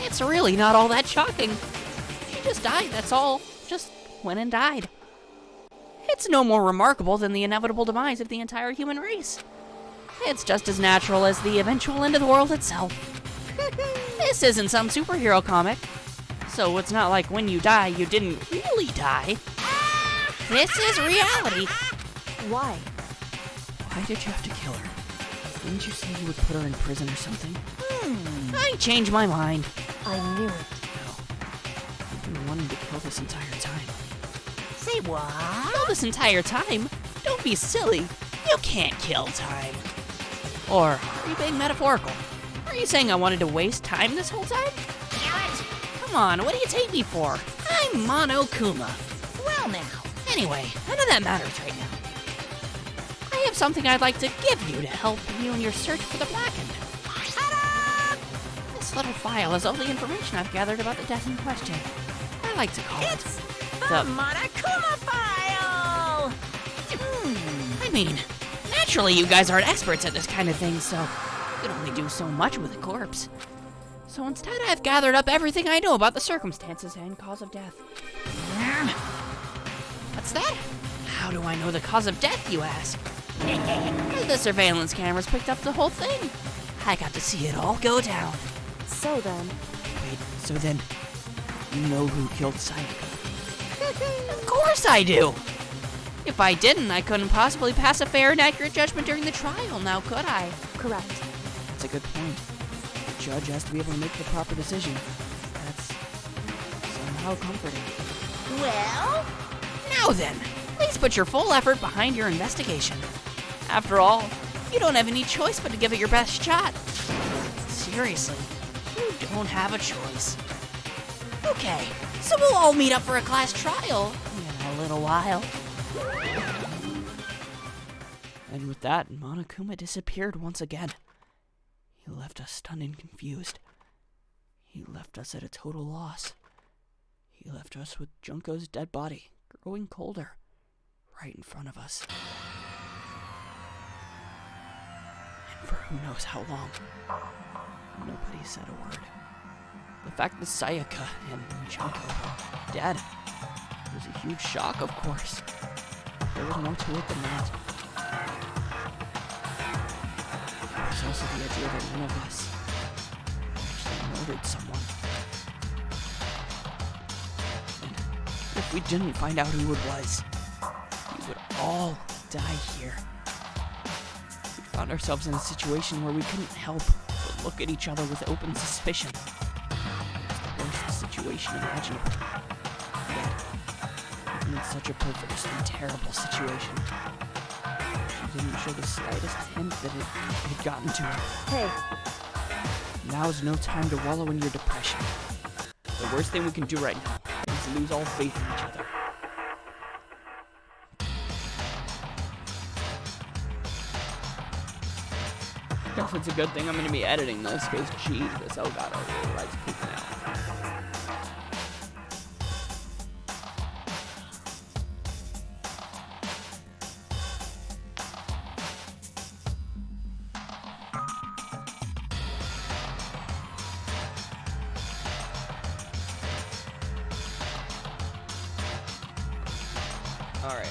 Speaker 1: It's really not all that shocking. She just died, that's all. Just went and died. It's no more remarkable than the inevitable demise of the entire human race. It's just as natural as the eventual end of the world itself. This isn't some superhero comic, so it's not like when you die, you didn't really die. This is reality.
Speaker 5: Why?
Speaker 1: Why did you have to kill her? Didn't you say you would put her in prison or something? I changed my mind.
Speaker 5: I knew it.
Speaker 1: No. I've been wanting to kill this entire time.
Speaker 2: Say what?
Speaker 1: Kill this entire time? Don't be silly. You can't kill time. Or are you being metaphorical? Are you saying I wanted to waste time this whole time?
Speaker 2: Damn it!
Speaker 1: Come on, what do you take me for? I'm Monokuma.
Speaker 2: Well now,
Speaker 1: Anyway, none of that matters right now. I have something I'd like to give you to help you in your search for the Blackened. This little file is all the information I've gathered about the death in question. I like to call
Speaker 2: it's
Speaker 1: it
Speaker 2: the Monokuma file!
Speaker 1: I mean, naturally you guys aren't experts at this kind of thing, so you can only do so much with a corpse. So instead I've gathered up everything I know about the circumstances and cause of death. What's that? How do I know the cause of death, you ask? The surveillance cameras picked up the whole thing. I got to see it all go down.
Speaker 5: So then,
Speaker 1: Wait, so then, you know who killed Sayaka? Of course I do! If I didn't, I couldn't possibly pass a fair and accurate judgment during the trial, now could I?
Speaker 5: correct.
Speaker 1: That's a good point. The judge has to be able to make the proper decision. That's somehow comforting.
Speaker 2: Well,
Speaker 1: Now then, please put your full effort behind your investigation. After all, you don't have any choice but to give it your best shot. Seriously, you don't have a choice. Okay, so we'll all meet up for a class trial in a little while. And with that, Monokuma disappeared once again. He left us stunned and confused. He left us at a total loss. He left us with Junko's dead body, growing colder, right in front of us. And for who knows how long, nobody said a word. The fact that Sayaka and Junko were dead was a huge shock, of course. There was more to it than that. There was also the idea that none of us actually murdered someone. And if we didn't find out who it was, we would all die here. We found ourselves in a situation where we couldn't help but look at each other with open suspicion. It was the worst situation imaginable. Yet, even in such a perversely terrible situation, she didn't show the slightest hint that it had gotten to her.
Speaker 5: Hey,
Speaker 1: Now's no time to wallow in your depression. The worst thing we can do right now is lose all faith in each other. Guess it's a good thing I'm going to be editing this, because Jesus, oh god, I really like pooping out. Alright.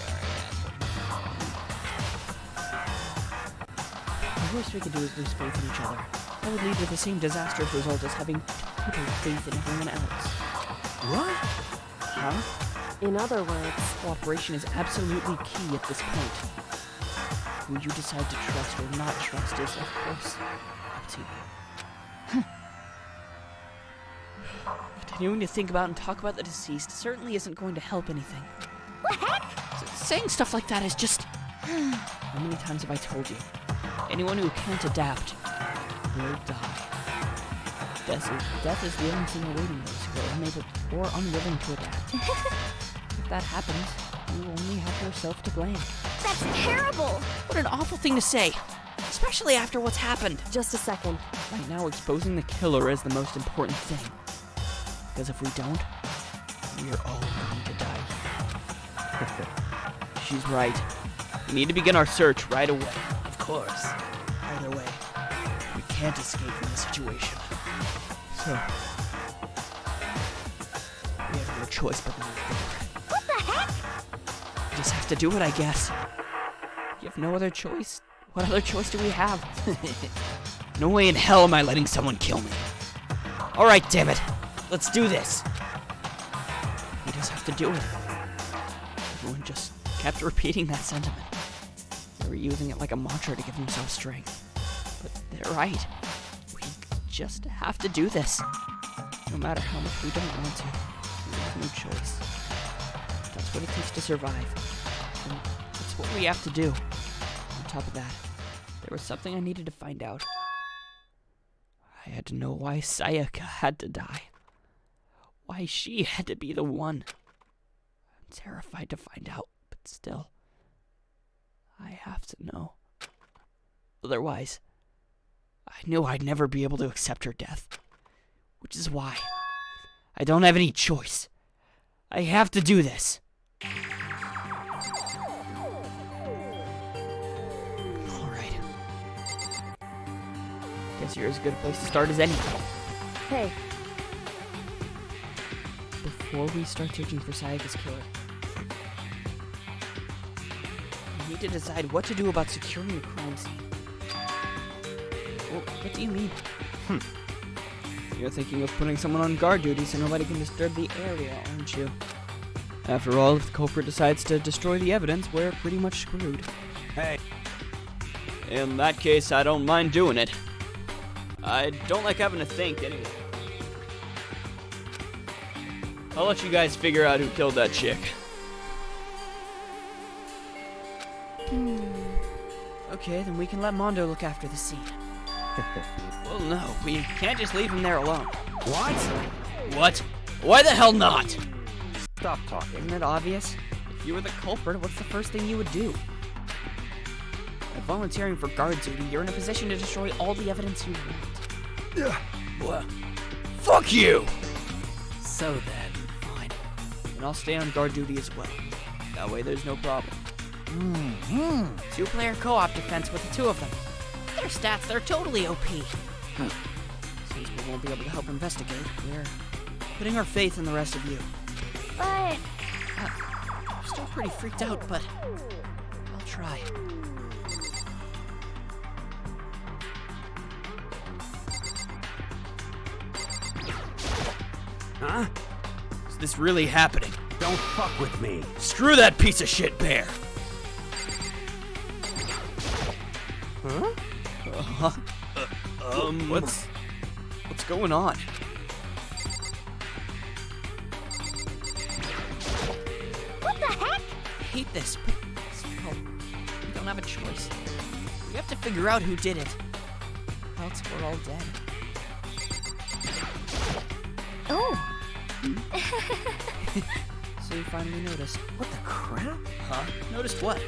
Speaker 1: The worst we could do is lose faith in each other. That would lead to the same disastrous result as having total faith in everyone else.
Speaker 6: What?
Speaker 1: Huh?
Speaker 5: in other words,
Speaker 1: Cooperation is absolutely key at this point. Who you decide to trust or not trust is, of course, up to you. Continuing to think about and talk about the deceased certainly isn't going to help anything.
Speaker 3: What the heck?
Speaker 1: Saying stuff like that is just... How many times have I told you? Anyone who can't adapt will die. Death is the only thing awaiting those who are unable or unwilling to adapt. If that happens, you only have yourself to blame.
Speaker 3: That's terrible!
Speaker 1: What an awful thing to say, especially after what's happened.
Speaker 5: just a second.
Speaker 1: Right now, exposing the killer is the most important thing. Because if we don't, we're all going to die here. She's right. We need to begin our search right away. Of course. Either way, we can't escape from the situation. So, we have no choice but to move forward.
Speaker 3: What the heck?
Speaker 1: We just have to do it, I guess. You have no other choice. What other choice do we have? No way in hell am I letting someone kill me. Alright, damn it. Let's do this. We just have to do it. Everyone just kept repeating that sentiment. They were using it like a mantra to give themselves strength. But they're right. We just have to do this. No matter how much we don't want to. We have no choice. That's what it takes to survive. And that's what we have to do. On top of that, there was something I needed to find out. I had to know why Sayaka had to die. Why she had to be the one. I'm terrified to find out, but still, I have to know. Otherwise, I knew I'd never be able to accept her death. Which is why I don't have any choice. I have to do this. Alright. Guess you're as good a place to start as any.
Speaker 5: Hey,
Speaker 1: Before we start searching for Sayaka's killer, we need to decide what to do about securing the crime scene. Well, what do you mean? You're thinking of putting someone on guard duty so nobody can disturb the area, aren't you? After all, if the culprit decides to destroy the evidence, we're pretty much screwed.
Speaker 6: Hey,
Speaker 1: In that case, I don't mind doing it. I don't like having to think, anyway. I'll let you guys figure out who killed that chick. Okay, then we can let Mondo look after the scene. Well, no, we can't just leave him there alone.
Speaker 6: what?
Speaker 1: What? Why the hell not?
Speaker 7: Stop talking.
Speaker 1: Isn't it obvious? If you were the culprit, what's the first thing you would do? By volunteering for guard duty, you're in a position to destroy all the evidence you want. Well, fuck you! So then, fine. Then I'll stay on guard duty as well. That way there's no problem. Two-player co-op defense with the two of them. Their stats, they're totally OP. Since we won't be able to help investigate, we're putting our faith in the rest of you.
Speaker 3: But
Speaker 1: I'm still pretty freaked out, but I'll try.
Speaker 6: Huh?
Speaker 1: Is this really happening?
Speaker 6: Don't fuck with me.
Speaker 1: Screw that piece of shit bear! Huh? What's going on?
Speaker 4: What the heck?
Speaker 1: I hate this, but still, we don't have a choice. We have to figure out who did it. Or else we're all dead.
Speaker 4: Oh.
Speaker 1: So you finally noticed.
Speaker 6: What the crap?
Speaker 1: Huh? Noticed what?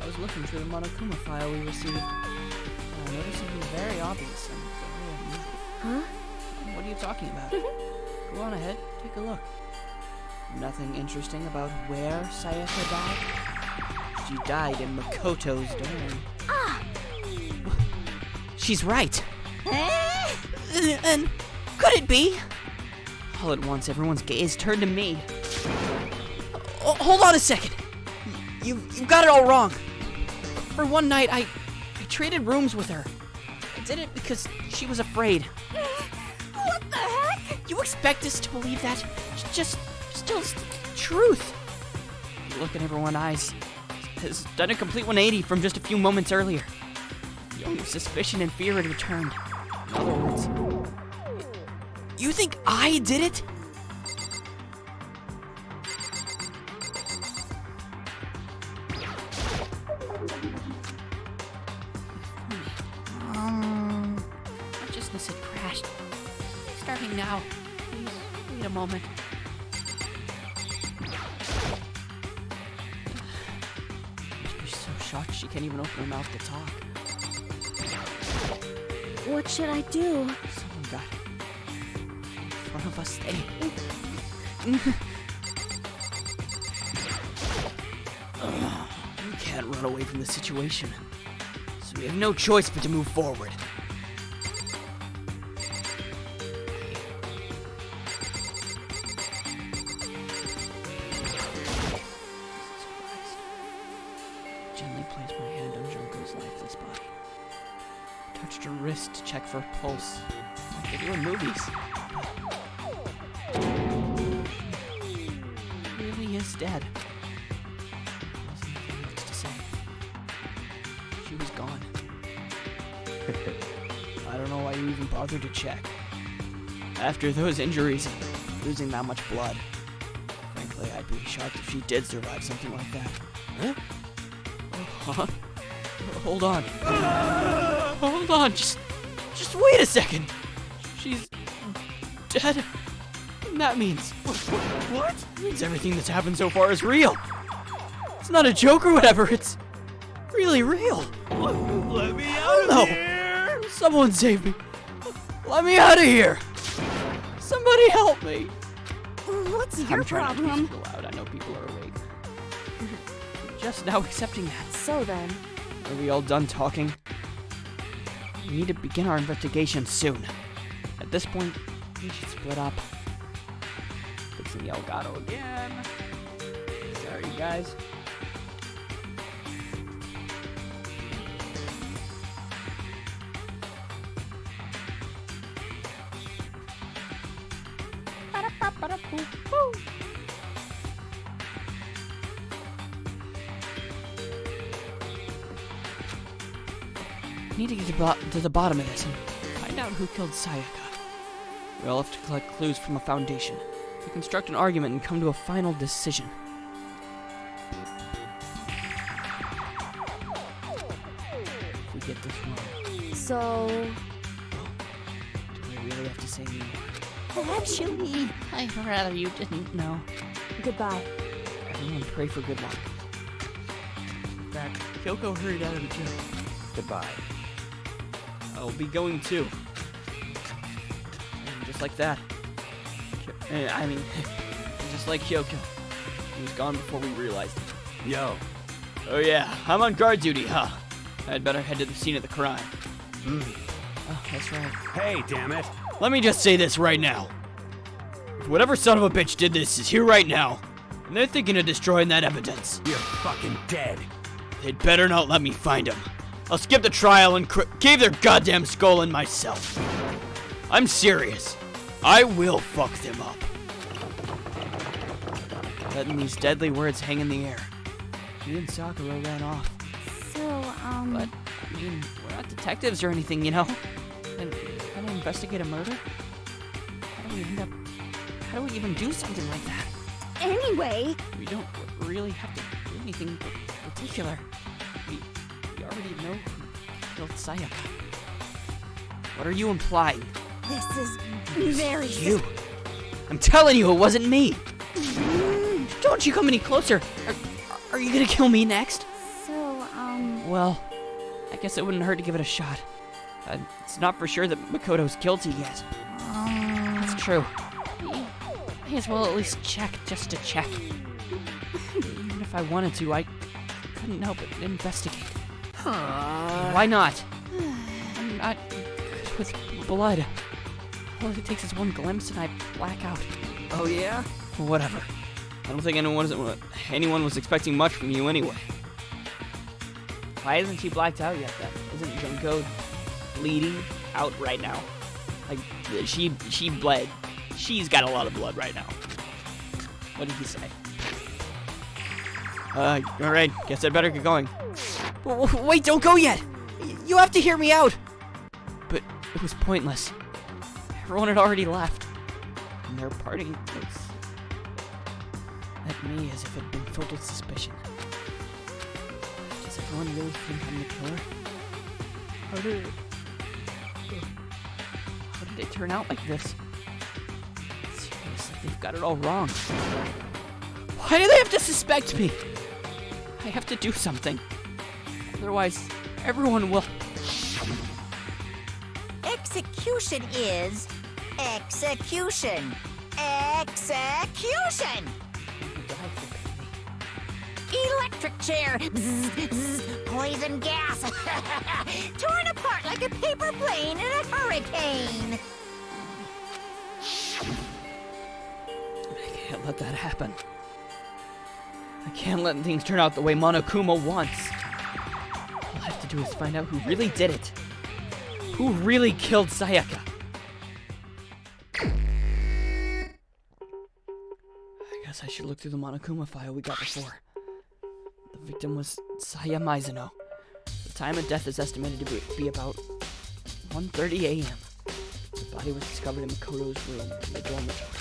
Speaker 1: I was looking through the Monokuma file we received. And I noticed something very obvious and very unusual.
Speaker 4: Huh?
Speaker 1: What are you talking about? Go on ahead, take a look. Nothing interesting about where Sayaka died? She died in Makoto's dorm.
Speaker 4: Ah!
Speaker 1: She's right. And could it be? All at once, everyone's gaze turned to me. Oh, hold on a second. You've got it all wrong. For one night, I traded rooms with her. I did it because she was afraid.
Speaker 4: What the heck?
Speaker 1: You expect us to believe that? Just tell us the truth. You look in everyone's eyes. Has done a complete 180 from just a few moments earlier. The only suspicion and fear had returned. In other words, you think I did it? Consciousness had crashed. Starting now. Please, wait a moment. She's so shocked she can't even open her mouth to talk.
Speaker 4: What should I do?
Speaker 1: Someone got in front of us. We can't run away from the situation. So we have no choice but to move forward. Gently placed my hand on Junko's lifeless body. Touched her wrist to check for a pulse, like they do in movies. He really is dead. Wasn't nothing else to say. She was gone. I don't know why you even bothered to check. After those injuries and losing that much blood. Frankly, I'd be shocked if she did survive something like that. Huh? Huh? Hold on. Hold on, just wait a second. She's dead. And that means... What? It means everything that's happened so far is real. It's not a joke or whatever, it's really real.
Speaker 6: Let me out
Speaker 1: of here! Someone save me. Let me out of here. Somebody help me.
Speaker 4: What's your
Speaker 1: I'm trying
Speaker 4: problem?
Speaker 1: not to be super loud. I know people are awake. Just now accepting that.
Speaker 5: So then,
Speaker 1: Are we all done talking? We need to begin our investigation soon. At this point, we should split up. Fixing the Elgato again. Sorry, you guys. Need to get to the bottom of this and find out who killed Sayaka. We all have to collect clues from a foundation to construct an argument and come to a final decision. If we get this wrong,
Speaker 5: so
Speaker 1: do we really have to say anymore?
Speaker 4: Actually,
Speaker 1: I'd rather you didn't know.
Speaker 5: goodbye.
Speaker 1: Everyone pray for good luck. In fact, Kyoko hurried out of the gym.
Speaker 7: Goodbye.
Speaker 1: I'll be going too. And just like that. Just like Kyoko. He was gone before we realized it.
Speaker 6: Yo.
Speaker 1: Oh yeah, I'm on guard duty, huh? I'd better head to the scene of the crime. Oh, that's right.
Speaker 6: Hey, damn it.
Speaker 1: Let me just say this right now. If whatever son of a bitch did this is here right now, And they're thinking of destroying that evidence.
Speaker 6: You're fucking dead.
Speaker 1: They'd better not let me find them. I'll skip the trial and cave their goddamn skull in myself. I'm serious. I will fuck them up. Letting these deadly words hang in the air. He and Sakura ran off.
Speaker 4: So,
Speaker 1: But, I mean, we're not detectives or anything, you know? And how to investigate a murder? How do we even do something like that?
Speaker 4: Anyway,
Speaker 1: We don't really have to do anything particular. We already know who killed Sayaka. What are you implying?
Speaker 4: this is very...
Speaker 1: You. I'm telling you, it wasn't me. Don't you come any closer. Are you gonna kill me next?
Speaker 4: So,
Speaker 1: Well, I guess it wouldn't hurt to give it a shot. It's not for sure that Makoto's guilty yet. That's true. May as well at least check, just to check. Even if I wanted to, I couldn't help but investigate. Why not? I'm not good with blood. All it takes is one glimpse and I black out.
Speaker 6: Oh, yeah?
Speaker 1: Whatever. I don't think anyone was expecting much from you anyway. Why isn't she blacked out yet then? Isn't Junko bleeding out right now? Like, she bled. She's got a lot of blood right now. What did he say? Alright, guess I better get going. Wait, don't go yet! You have to hear me out! But it was pointless. Everyone had already left. And their parting looks at me as if it had been filled with suspicion. Does everyone really think I'm the killer? How did it turn out like this? Seriously, they've got it all wrong. Why do they have to suspect me? I have to do something. Otherwise, everyone will...
Speaker 2: Execution is execution. Execution! Electric chair. Bzz, bzz, poison gas. Torn apart like a paper plane in a hurricane.
Speaker 1: I can't let that happen. I can't let things turn out the way Monokuma wants. All I have to do is find out who really did it. Who really killed Sayaka? I guess I should look through the Monokuma file we got before. The victim was Saya Mizuno. The time of death is estimated to be about 1:30 a.m. The body was discovered in Makoto's room in the dormitory.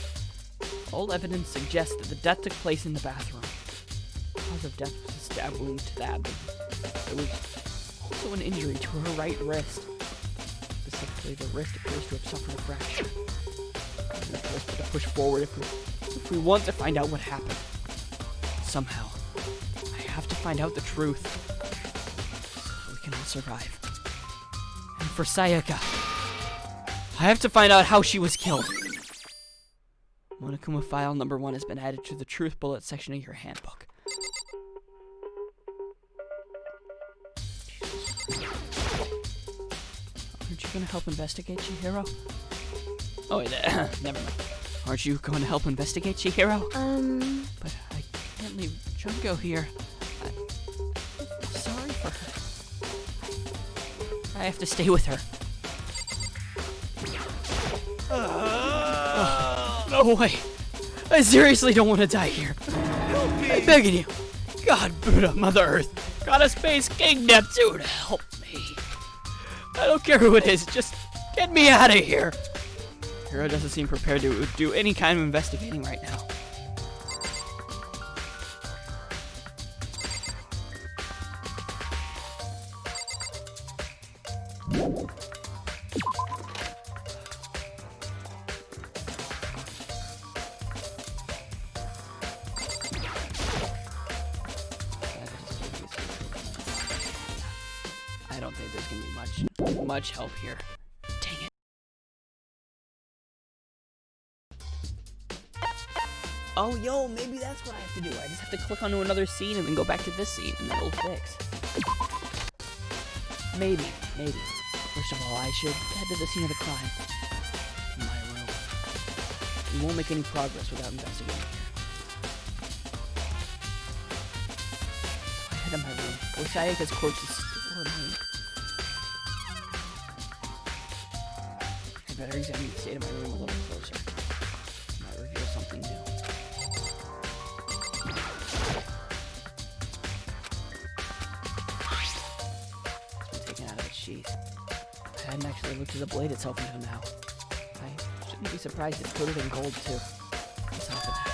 Speaker 1: All evidence suggests that the death took place in the bathroom. The cause of death was a stab wound to the abdomen. There was also an injury to her right wrist. Specifically, the wrist appears to have suffered a fracture. There's no choice but to push forward if we want to find out what happened. Somehow, I have to find out the truth so we can all survive. And for Sayaka, I have to find out how she was killed. Monokuma file number 1 has been added to the truth bullet section of your handbook. Aren't you going to help investigate, Chihiro? Oh, wait, never mind. Aren't you going to help investigate, Chihiro? But I can't leave Junko here. I'm sorry for her. I have to stay with her. Oh, no way. I seriously don't want to die here. I'm begging you. God, Buddha, Mother Earth, Goddess Space, King Neptune, help me. I don't care who it is, just get me out of here. Hiro doesn't seem prepared to do any kind of investigating right now. I don't think there's gonna be much help here. Dang it. Oh, yo, maybe that's what I have to do. I just have to click onto another scene and then go back to this scene and it'll fix. Maybe. First of all, I should head to the scene of the crime. In my room. We won't make any progress without investigating here. head of my room. Sayaka's corpse is still remain. I better examine the state of my room a little closer. Might reveal something new. It's been taken out of its sheath. I hadn't actually looked at the blade itself until now. I shouldn't be surprised it's coated in gold too. On top of that,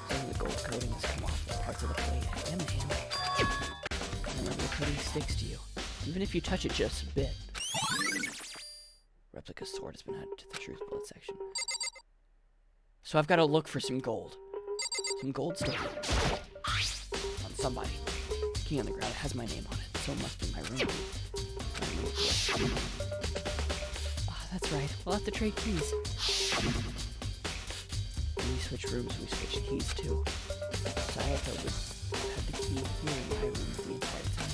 Speaker 1: some of the gold coating has come off the parts of the blade and the handle. Remember, the coating sticks to you, even if you touch it just a bit. Replica sword has been added to the truth bullet section. So I've got to look for some gold. Some gold stuff. On somebody. The key on the ground has my name on it, so it must be my room. Ah, that's right. We'll have to trade keys. When we switch rooms, we switch keys too. Sayaka would have the key here in my room the entire time.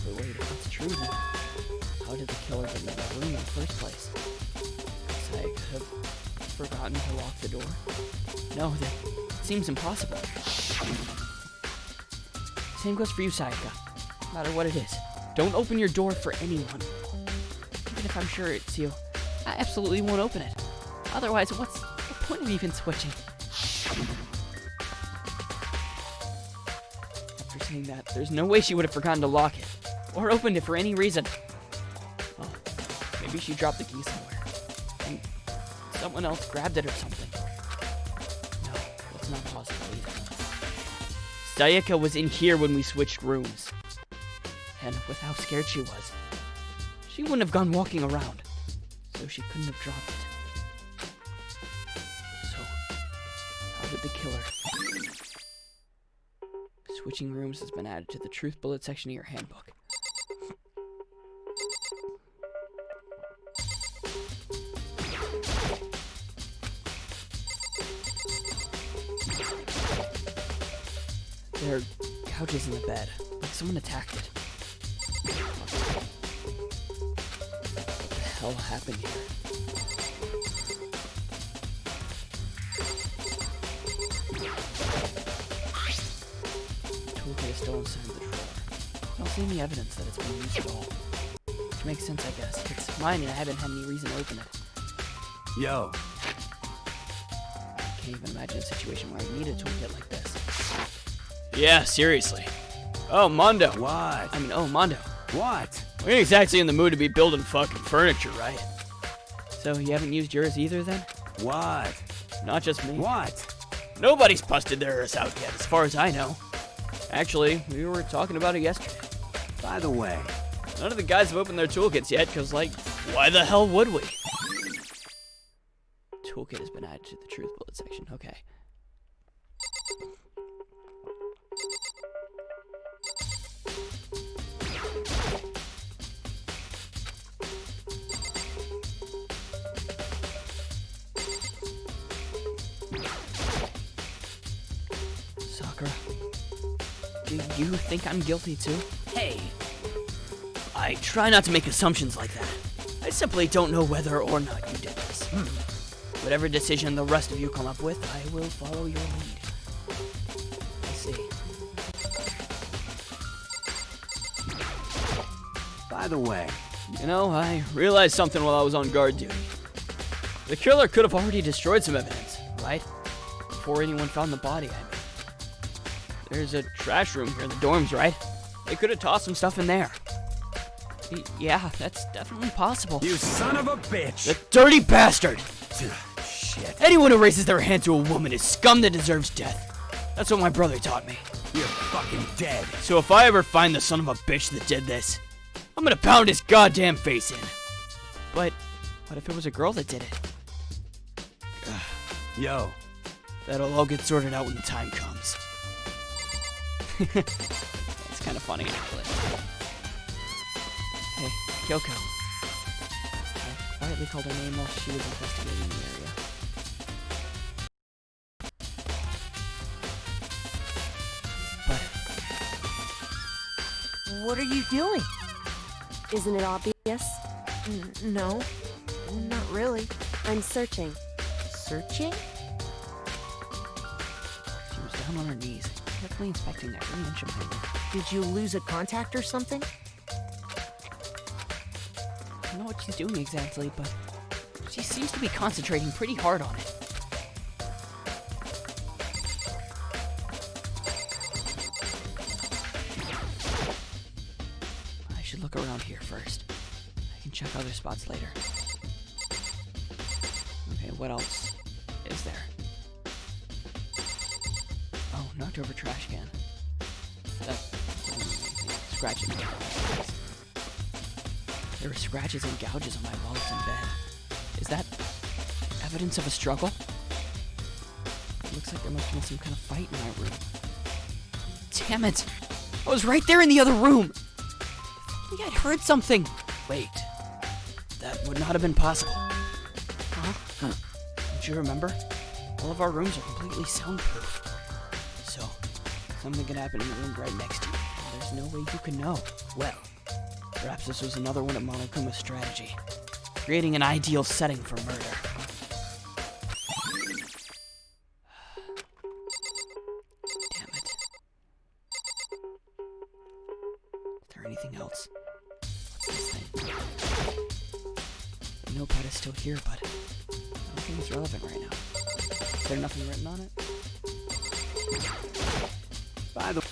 Speaker 1: But wait, if that's true, then how did the killer get into the room in the first place? Sayaka have forgotten to lock the door? No, that seems impossible. Same goes for you, Sayaka. No matter what it is, don't open your door for anyone. Even if I'm sure it's you, I absolutely won't open it. Otherwise, what's the point of even switching? After saying that, there's no way she would have forgotten to lock it. Or opened it for any reason. Oh, maybe she dropped the key somewhere. And someone else grabbed it or something. No, that's not possible either. Sayaka was in here when we switched rooms. And with how scared she was, she wouldn't have gone walking around. So she couldn't have dropped it. So, how did the killer... Switching rooms has been added to the truth bullet section of your handbook. There are couches in the bed, like someone attacked it. What the hell happened here? The toolkit is still inside the drawer. I don't see any evidence that it's been used at all. Which makes sense, I guess. It's mine and I haven't had any reason to open it.
Speaker 6: Yo.
Speaker 1: I can't even imagine a situation where I need a toolkit like this. Yeah, seriously. Oh, Mondo.
Speaker 6: What?
Speaker 1: Mondo.
Speaker 6: What?
Speaker 1: We ain't exactly in the mood to be building fucking furniture, right? So, you haven't used yours either, then?
Speaker 6: What?
Speaker 1: Not just me.
Speaker 6: What?
Speaker 1: Nobody's busted theirs out yet, as far as I know. Actually, we were talking about it yesterday.
Speaker 6: By the way,
Speaker 1: None of the guys have opened their toolkits yet, because, like, why the hell would we? Toolkit has been added to the truth bullet section. Okay. Sakura, do you think I'm guilty too?
Speaker 6: hey,
Speaker 1: I try not to make assumptions like that. I simply don't know whether or not you did this. Whatever decision the rest of you come up with, I will follow your lead. I see.
Speaker 6: by the way,
Speaker 1: You know, I realized something while I was on guard duty. The killer could have already destroyed some evidence, right? Before anyone found the body, I mean. There's a trash room here in the dorms, right? They could have tossed some stuff in there. Yeah, that's definitely possible.
Speaker 6: you son of a bitch!
Speaker 1: The dirty bastard!
Speaker 6: Shit.
Speaker 1: Anyone who raises their hand to a woman is scum that deserves death. That's what my brother taught me.
Speaker 6: You're fucking dead.
Speaker 1: So if I ever find the son of a bitch that did this, I'm gonna pound his goddamn face in. But what if it was a girl that did it?
Speaker 6: Yo.
Speaker 1: That'll all get sorted out when the time comes. It's kind of funny, actually. Hey, Kyoko. I quietly called her name while she was investigating the area. But
Speaker 2: What are you doing?
Speaker 5: Isn't it obvious?
Speaker 2: No, not really.
Speaker 5: I'm searching.
Speaker 2: Searching?
Speaker 1: she was down on her knees, carefully inspecting every inch of my room.
Speaker 2: Did you lose a contact or something?
Speaker 1: I don't know what she's doing exactly, but she seems to be concentrating pretty hard on it. I should look around here first. I can check other spots later. Okay, what else is there? Oh, knocked over trash can. That scratches. There were scratches and gouges on my walls and bed. Is that evidence of a struggle? It looks like there must have been some kind of fight in my room. Damn it! I was right there in the other room! I think I'd heard something. Wait. That would not have been possible. Huh? Don't you remember? All of our rooms are completely soundproof. So, something could happen in the room right next to you. And there's no way you can know. Well, perhaps this was another one of Monokuma's strategy. Creating an ideal setting for murder. Damn it. Is there anything else? What's this thing? The notepad is still here, but nothing is relevant right now. Is there nothing written on it?
Speaker 6: By the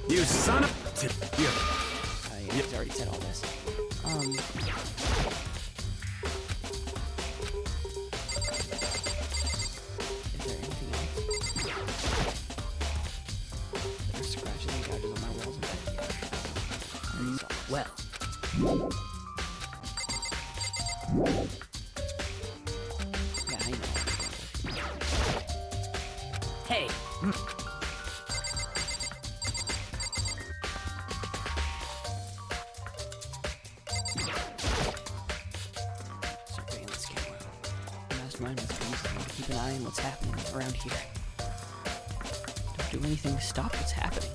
Speaker 6: you son of you.
Speaker 1: Yeah, he's already said all this. Is there anything else? There's scratches and gouges on my walls and bed. Well. Yeah, I know.
Speaker 2: Hey,
Speaker 1: Surveillance camera. The mastermind must be using them to keep an eye on what's happening around here. Don't do anything to stop what's happening.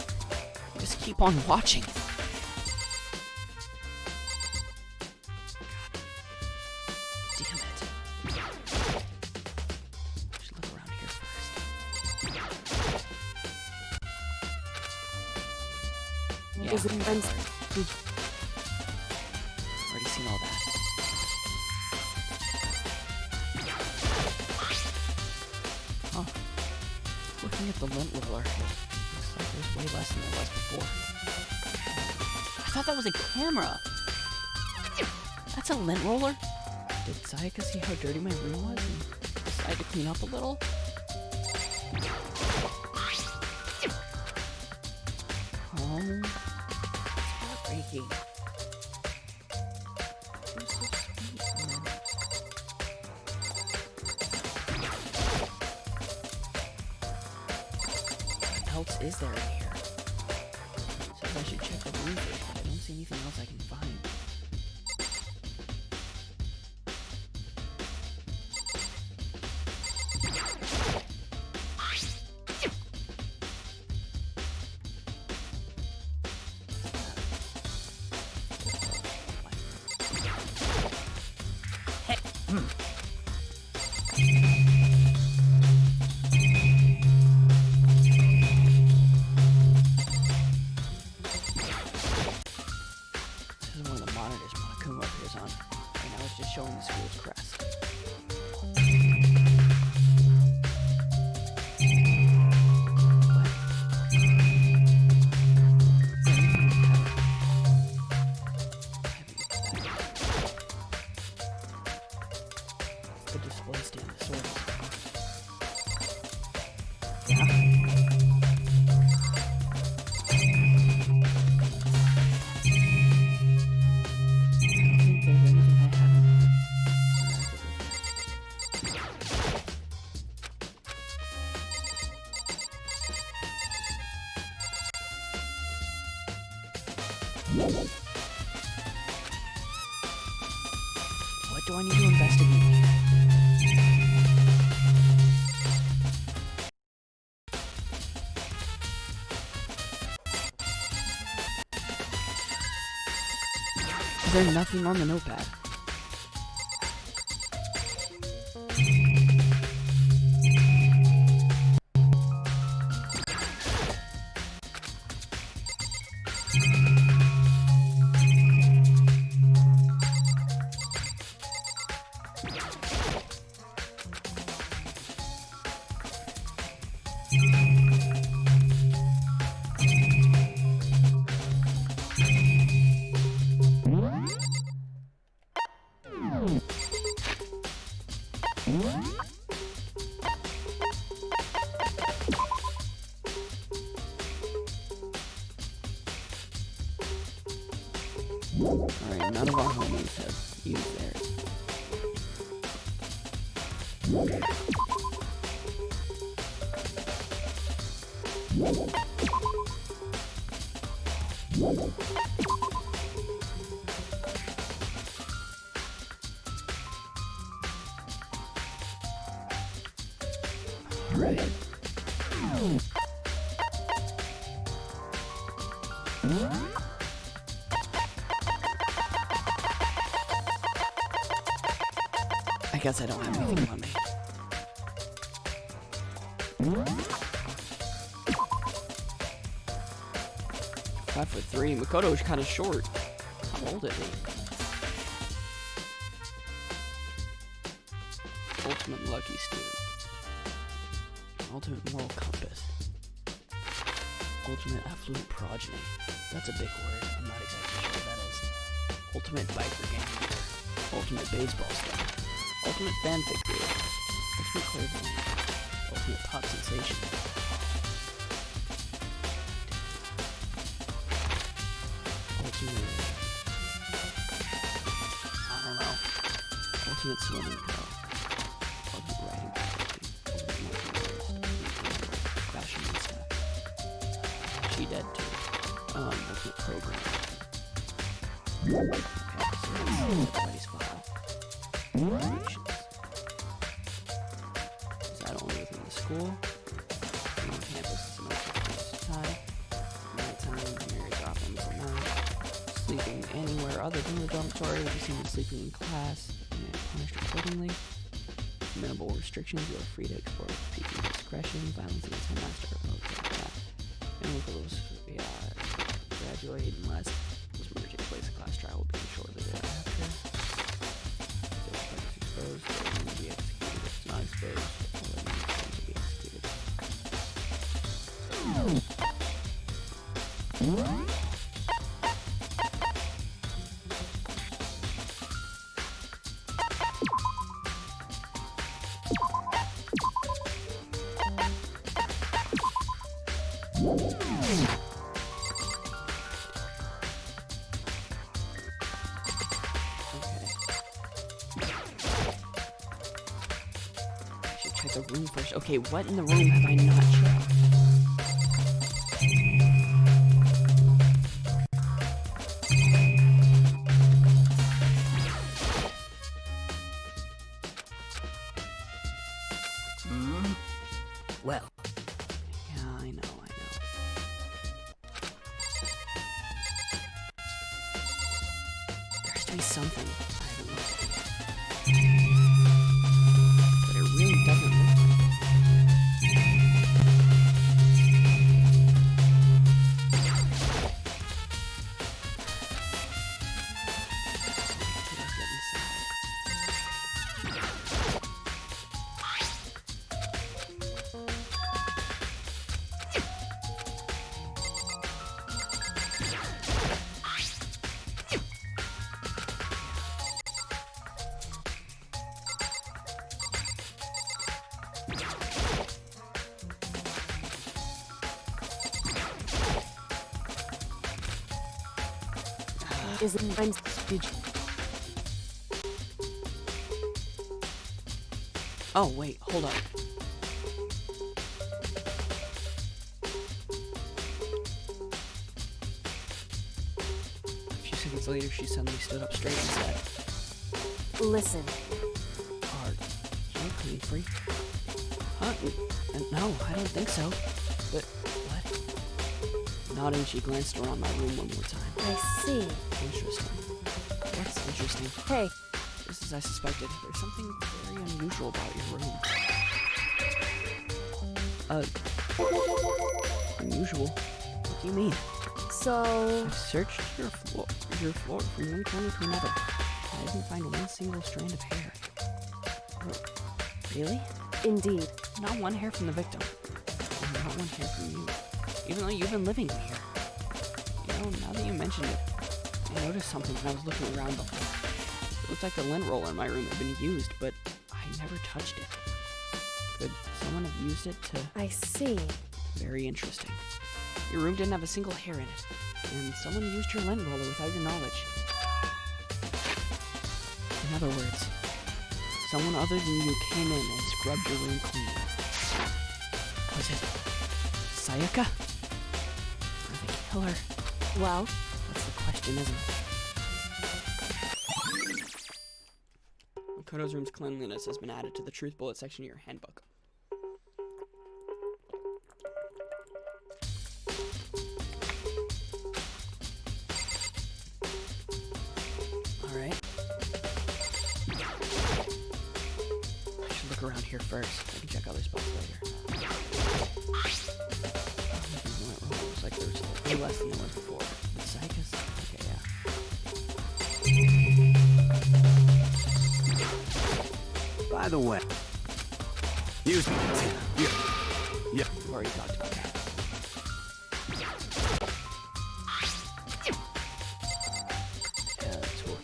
Speaker 1: Just keep on watching. Damn it. Should look around here first. Yeah,
Speaker 5: Is it friends?
Speaker 1: already seen all that. Huh. Looking at the lint roller, looks like there's way less than there was before. I thought that was a camera. That's a lint roller? Did Sayaka see how dirty my room was and decide to clean up a little? Oh, it's heartbreaking. She was so sweet, and then... What else is there in here? Says I should check the room first, but I don't see anything else I can find. This is one of the monitors Monokuma appears on. Right now it's just showing the school's crest. What? Is there anything in the cabinet? The display stand is sort of... Yeah? What do I need to investigate here? Is there nothing on the notepad? Alright, none of our homies have used theirs. Alright. I guess I don't have anything on me. Five foot 3. Makoto's kind of short. How old is he? Ultimate lucky student. Ultimate moral compass. Ultimate affluent progeny. That's a big word. I'm not exactly sure what that is. Ultimate biker gang leader. Ultimate baseball star. Ultimate fanfic creator. Ultimate clairvoyant. Ultimate pop sensation. Ultimate... I don't know. Ultimate swimming pro. Ultimate writing faculty. Ultimate multi-artist. Fashionista. She dead too. Ultimate programmer. Okay, so that's everybody's file. Operations. Is that only within the school? On campus is most of the time. Nighttime, Mary's off until 9. Sleeping anywhere other than the dormitory will be seen as sleeping in class and punished accordingly. Minimal restrictions, you are free to explore with people's discretion. Violence against headmaster. Okay, yeah. And look at those, graduate unless this murder takes place. A class trial will be shortly thereafter. Exposed, so it will be executed. If it's not exposed, all that means it's to be executed. Check the room first. Okay, what in the room have I not checked?
Speaker 2: Well,
Speaker 1: Yeah, I know. There has to be something I haven't looked at. But it really doesn't look like Let's get inside.
Speaker 5: Is it mine? Did you?
Speaker 1: Oh, wait, hold up. A few seconds later, she suddenly stood up straight and said,
Speaker 5: Listen,
Speaker 1: "Are you a clean freak?" Huh? No, I don't think so. But, what? Nodding, she glanced around my room one more time.
Speaker 5: I see.
Speaker 1: Interesting. What's interesting?
Speaker 5: Hey,
Speaker 1: Just as I suspected, there's something very unusual about your room. Unusual? What do you mean?
Speaker 5: so
Speaker 1: I've searched your floor from one corner to another. I didn't find one single strand of hair. Really?
Speaker 5: Indeed.
Speaker 1: Not one hair from the victim. And not one hair from you. Even though you've been living in here. You know, now that you mentioned it, I noticed something when I was looking around before. It looked like the lint roller in my room had been used, but I never touched it. Could someone have used it to...
Speaker 5: I see.
Speaker 1: Very interesting. Your room didn't have a single hair in it, and someone used your lint roller without your knowledge. In other words, someone other than you came in and scrubbed your room clean. Was it Sayaka? Or the killer?
Speaker 5: Well,
Speaker 1: That's the question, isn't it? Makoto's room's cleanliness has been added to the truth bullet section of your handbook. Alright. I should look around here first. I can check other spots later. Looks like there's way less than there was before. Psychus? Okay, yeah.
Speaker 6: By the way. Use me. Yeah.
Speaker 1: We've already talked about that. Yeah, that's cool.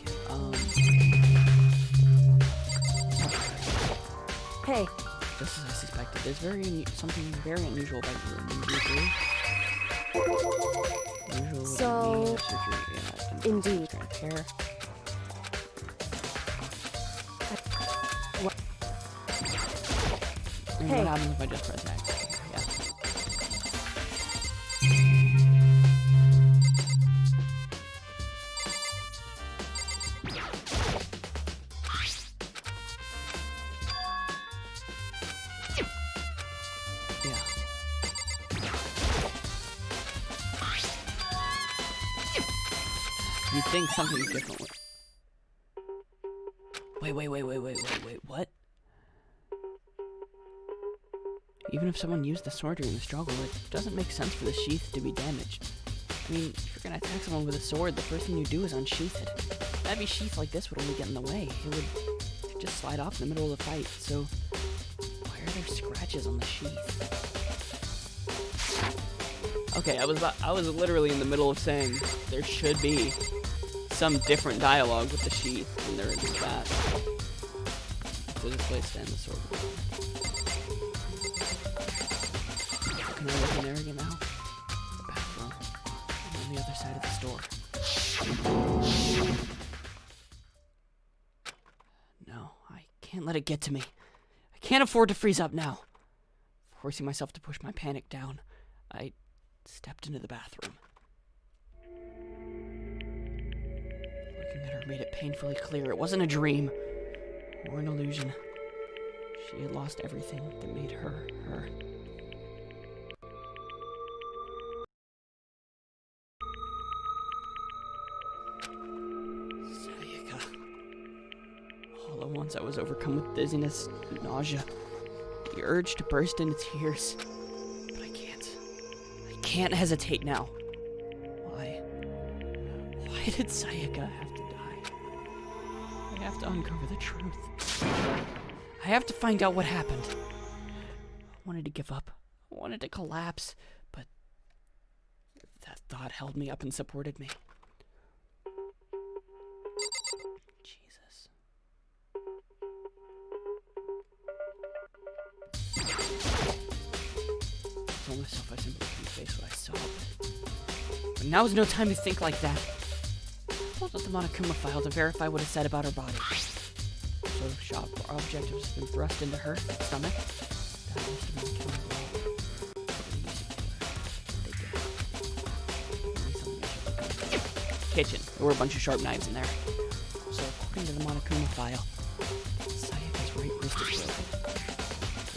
Speaker 5: hey,
Speaker 1: Just as I suspected, there's something very unusual about your room. Would you agree? Unusual would
Speaker 5: So,
Speaker 1: mean surgery, yeah,
Speaker 5: indeed.
Speaker 1: kind of hair.
Speaker 5: What?
Speaker 1: And
Speaker 5: Hey.
Speaker 1: what happens if I just press X? Yeah. Yeah. You'd think something different would... Wait, what? Even if someone used the sword during the struggle, it doesn't make sense for the sheath to be damaged. I mean, if you're gonna attack someone with a sword, the first thing you do is unsheath it. An heavy sheath like this would only get in the way. It would just slide off in the middle of the fight, so... Why are there scratches on the sheath? Okay, I was literally in the middle of saying there should be some different dialogue with the sheath when there is that. So this place stand the sword. Can I look in there again now? The bathroom. I'm on the other side of the store. No, I can't let it get to me. I can't afford to freeze up now. Forcing myself to push my panic down, I stepped into the bathroom. Looking at her made it painfully clear it wasn't a dream or an illusion. She had lost everything that made her, her. Sayaka. All at once I was overcome with dizziness, nausea, the urge to burst into tears. But I can't hesitate now. Why did Sayaka have to die? I have to uncover the truth. I have to find out what happened. I wanted to give up. I wanted to collapse, but that thought held me up and supported me. Jesus. I told myself I simply couldn't face what I saw, but now's no time to think like that. I pulled out the Monokuma file to verify what it said about her body. Some sort of sharp object has been thrust into her stomach. That must have been a killer blow. They did. Maybe something I should look into. Kitchen. There were a bunch of sharp knives in there. So, according to the Monokuma file, Sayaka's right wrist is broken.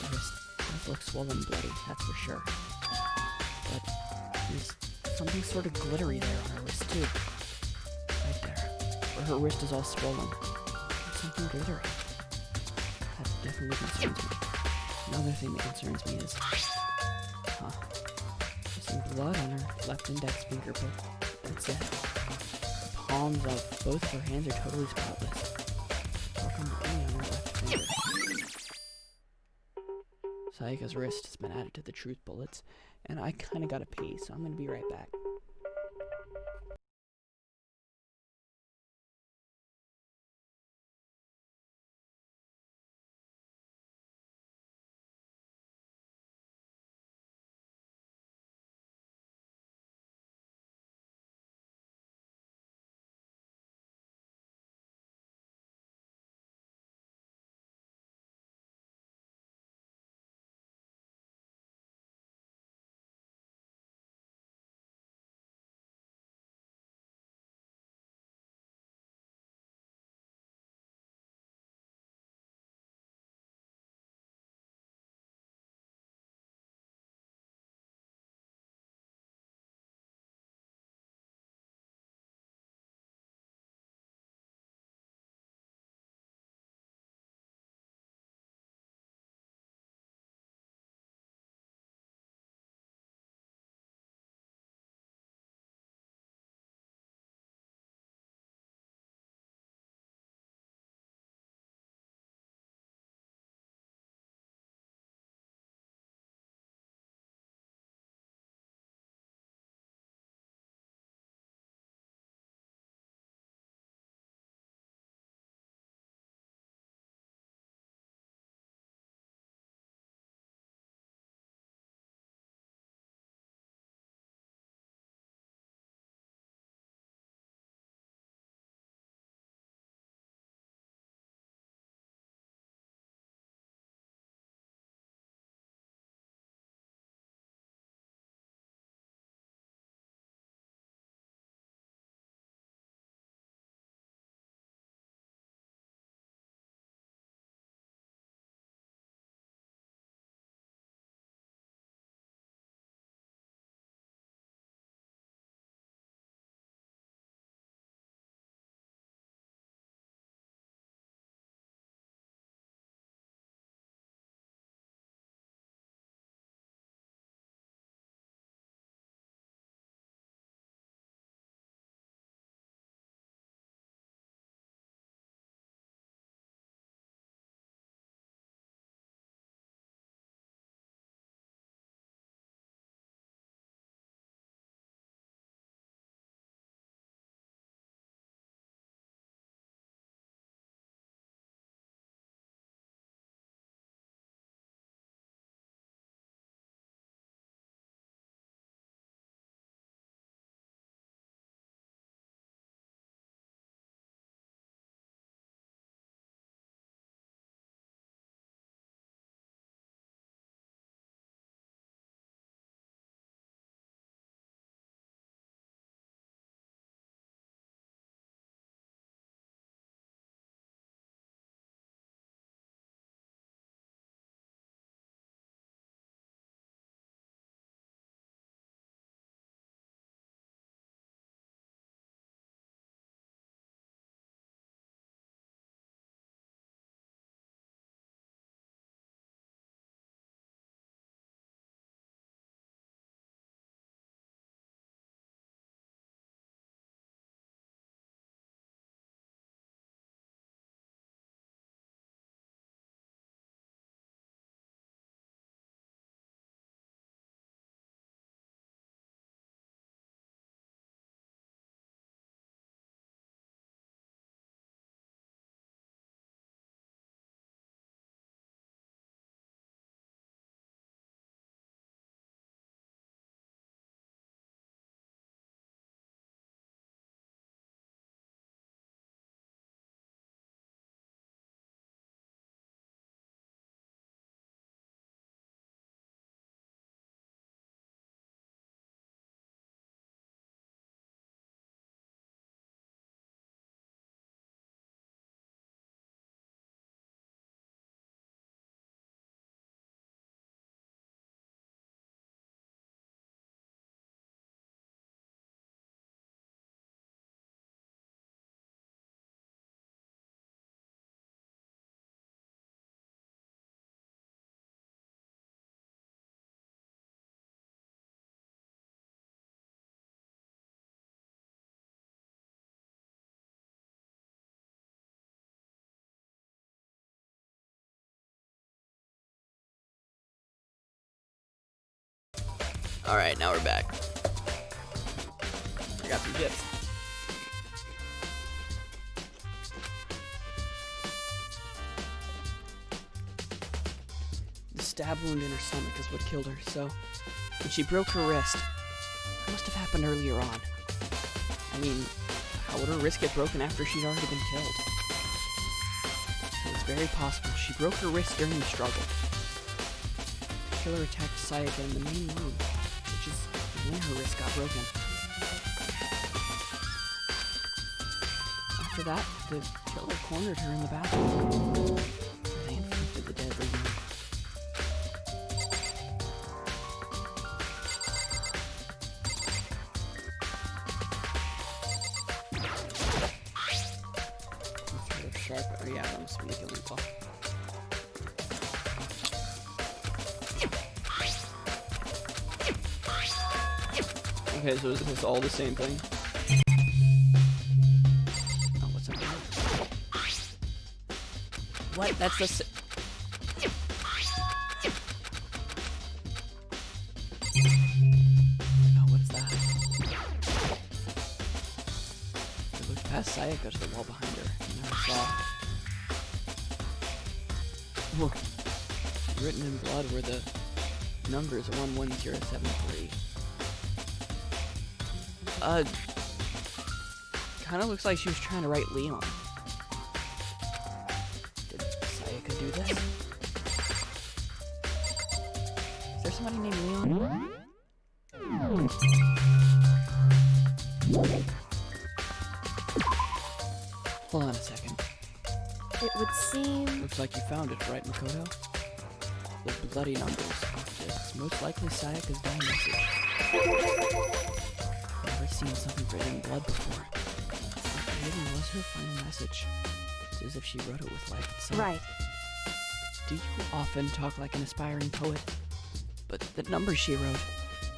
Speaker 1: Her wrist does look swollen and bloody, that's for sure. But there's something sort of glittery there on her wrist, too. Right there. Where her wrist is all swollen. There's something glittery. That definitely concerns me. Another thing that concerns me is... There's some blood on her left index finger, but that's it. The palms of both of her hands are totally spotless. Broken only on her left finger. Sayaka's wrist has been added to the truth bullets, and I kind of gotta pee, so I'm gonna be right back. Alright, now we're back. I got some chips. The stab wound in her stomach is what killed her, so when she broke her wrist, that must have happened earlier on. I mean, how would her wrist get broken after she'd already been killed? So it's very possible she broke her wrist during the struggle. The killer attacked Sayaka in the main room, which is when her wrist got broken. After that, the killer cornered her in the bathroom. They inflicted the deadly wound. Sharp. Oh yeah, that must be the killing claw. Okay, so is this all the same thing? Oh, what's up here? What? That's the oh, what's that? It looked past Sayaka to the wall behind her. I saw. Whoa. Written in blood were the numbers 11073. Kinda looks like she was trying to write Leon. Did Sayaka do this? Is there somebody named Leon? Hold on a second.
Speaker 5: It would seem...
Speaker 1: Looks like you found it, right, Makoto? The bloody numbers. It's most likely Sayaka's dying message. Never seen something written in blood before. It really was her final message. It's as if she wrote it with life itself.
Speaker 5: Right.
Speaker 1: Do you often talk like an aspiring poet? But the numbers she wrote,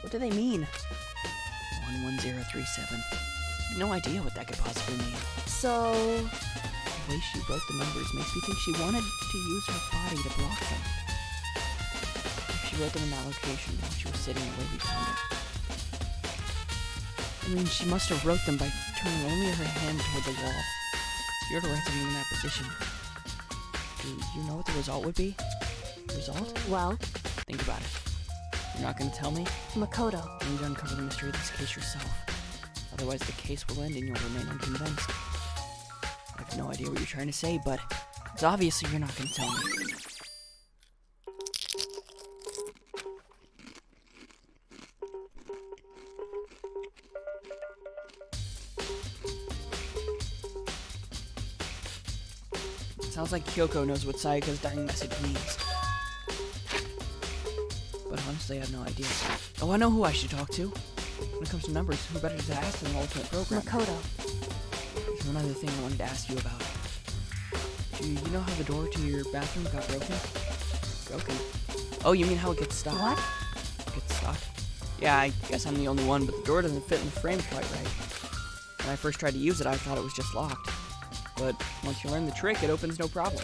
Speaker 1: what do they mean? 11037. No idea what that could possibly mean.
Speaker 5: So...
Speaker 1: The way she wrote the numbers makes me think she wanted to use her body to block them. She wrote them in that location while she was sitting where we found her. I mean, she must have wrote them by turning only her hand toward the wall. If you were to write something in that position, do you know what the result would be? Result?
Speaker 5: Well,
Speaker 1: Think about it. You're not going to tell me?
Speaker 5: Makoto.
Speaker 1: You need to uncover the mystery of this case yourself. Otherwise, the case will end and you'll remain unconvinced. I have no idea what you're trying to say, but it's obvious you're not going to tell me. Sounds like Kyoko knows what Sayaka's dying message means. But honestly, I have no idea. Oh, I know who I should talk to. When it comes to numbers, who better to ask than an ultimate program?
Speaker 5: Makoto.
Speaker 1: There's one other thing I wanted to ask you about. Do you know how the door to your bathroom got broken? Broken? Oh, you mean how it gets stuck?
Speaker 5: What?
Speaker 1: It gets stuck? Yeah, I guess I'm the only one, but the door doesn't fit in the frame quite right. When I first tried to use it, I thought it was just locked. But once you learn the trick, it opens no problem.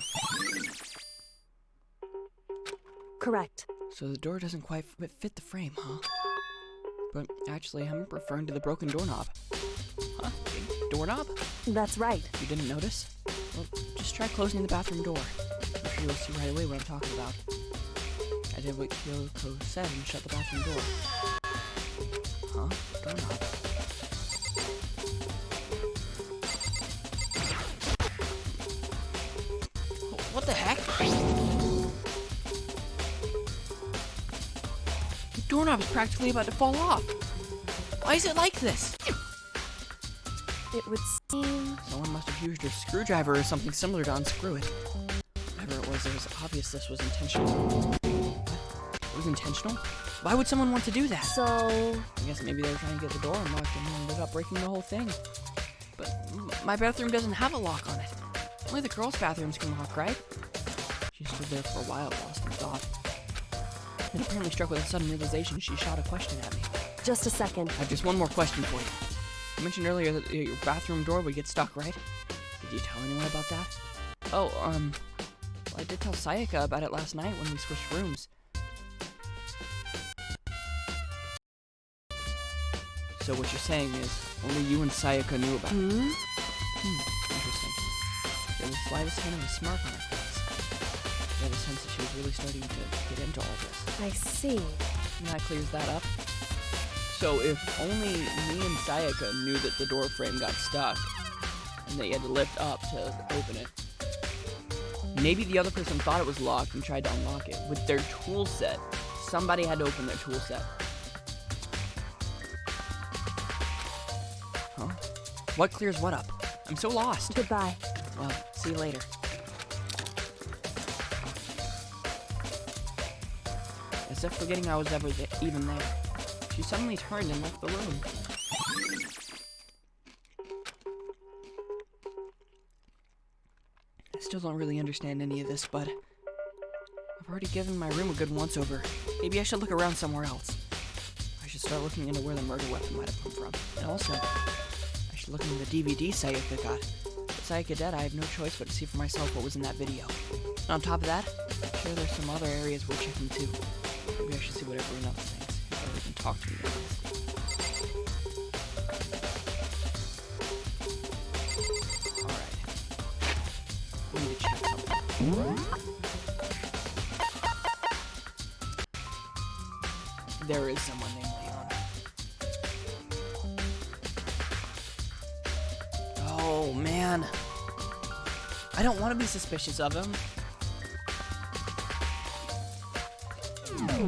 Speaker 5: Correct.
Speaker 1: So the door doesn't quite fit the frame, huh? But actually, I'm referring to the broken doorknob. Huh? Big doorknob?
Speaker 5: That's right.
Speaker 1: You didn't notice? Well, just try closing the bathroom door. I'm sure you'll see right away what I'm talking about. I did what Kyoko said and shut the bathroom door. Huh? Doorknob. What the heck? The doorknob is practically about to fall off. Why is it like this?
Speaker 5: It would seem...
Speaker 1: Someone must have used a screwdriver or something similar to unscrew it. Whatever it was obvious this was intentional. What? It was intentional? Why would someone want to do that?
Speaker 5: So...
Speaker 1: I guess maybe they were trying to get the door unlocked and ended up breaking the whole thing. But my bathroom doesn't have a lock on it. Only the girls' bathrooms can lock, right? She stood there for a while, lost in thought. Then apparently struck with a sudden realization, she shot a question at me.
Speaker 5: Just a second.
Speaker 1: I have just one more question for you. You mentioned earlier that your bathroom door would get stuck, right? Did you tell anyone about that? Oh, well, I did tell Sayaka about it last night when we switched rooms. So what you're saying is, only you and Sayaka knew about it. Interesting. She had the slightest hint of a smirk on her face. I had a sense that she was really starting to get into all this.
Speaker 5: I see.
Speaker 1: And that clears that up. So if only me and Sayaka knew that the door frame got stuck, and that you had to lift up to open it, maybe the other person thought it was locked and tried to unlock it. With their tool set, somebody had to open their tool set. Huh? What clears what up? I'm so lost.
Speaker 5: Goodbye.
Speaker 1: Well, see you later. As if forgetting I was ever even there, she suddenly turned and left the room. I still don't really understand any of this, but I've already given my room a good once-over. Maybe I should look around somewhere else. I should start looking into where the murder weapon might have come from. And also, I should look into the DVD Sayaka got. With Sayaka dead, I have no choice but to see for myself what was in that video. And on top of that, I'm sure there's some other areas worth checking too. Maybe I should see what everyone else thinks, before they can talk to me about this. Alright. We need to check something. There is someone named Leon. Oh, man. I don't want to be suspicious of him.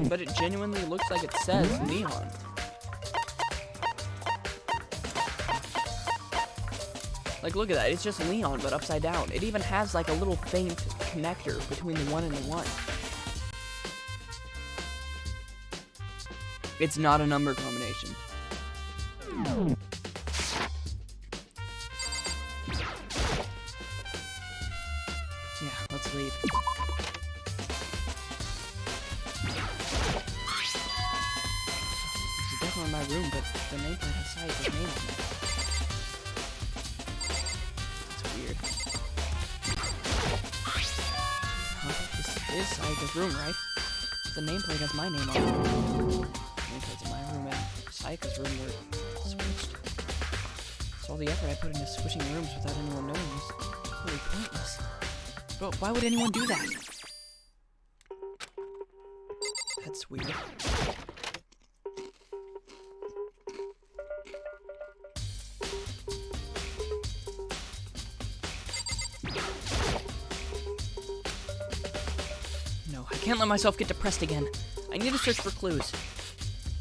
Speaker 1: But it genuinely looks like it says Leon. Like, look at that. It's just Leon, but upside down. It even has, like, a little faint connector between the 1 and the 1. It's not a number combination. Yeah, let's leave. This is definitely my room, but the nameplate has Sayaka's name on it. That's weird. Huh? This is Sayaka's room, right? The nameplate has my name on it. Nameplates in my room and Sayaka's room were switched. So all the effort I put into switching rooms without anyone knowing was totally pointless. But why would anyone do that? That's weird. No, I can't let myself get depressed again. I need to search for clues.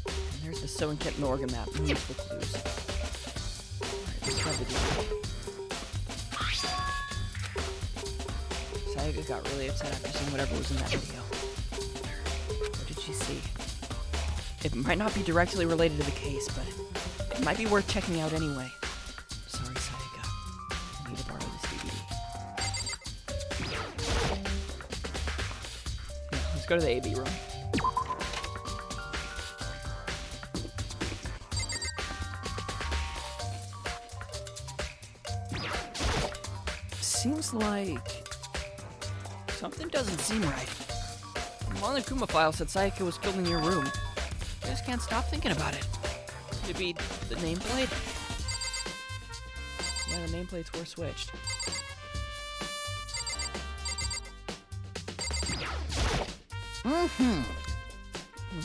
Speaker 1: And there's the sewing kit and organ map. No use for clues. Alright, let's grab the DVD. Sayaka got really upset after seeing whatever was in that video. What did she see? It might not be directly related to the case, but it might be worth checking out anyway. Sorry, Sayaka. I need to borrow this DVD. Yeah, let's go to the AB room.
Speaker 6: Seems like...
Speaker 1: Something doesn't seem right. The Monokuma file said Sayaka was killed in your room. I just can't stop thinking about it. Could it be the nameplate? Yeah, the nameplates were switched.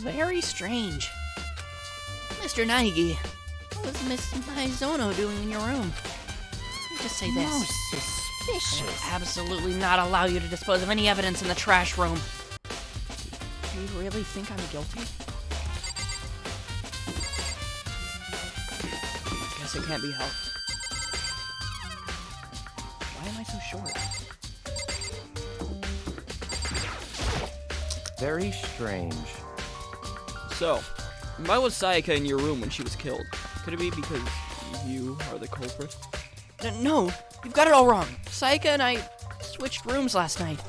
Speaker 1: Very strange. Mr. Naigi, what was Miss Maizono doing in your room? Let me just say this.
Speaker 6: Most suspicious.
Speaker 1: I'll absolutely not allow you to dispose of any evidence in the trash room. Do you really think I'm guilty? Guess it can't be helped. Why am I so short?
Speaker 7: Very strange.
Speaker 1: So, why was Sayaka in your room when she was killed? Could it be because you are the culprit? No, you've got it all wrong. Sayaka and I switched rooms last night.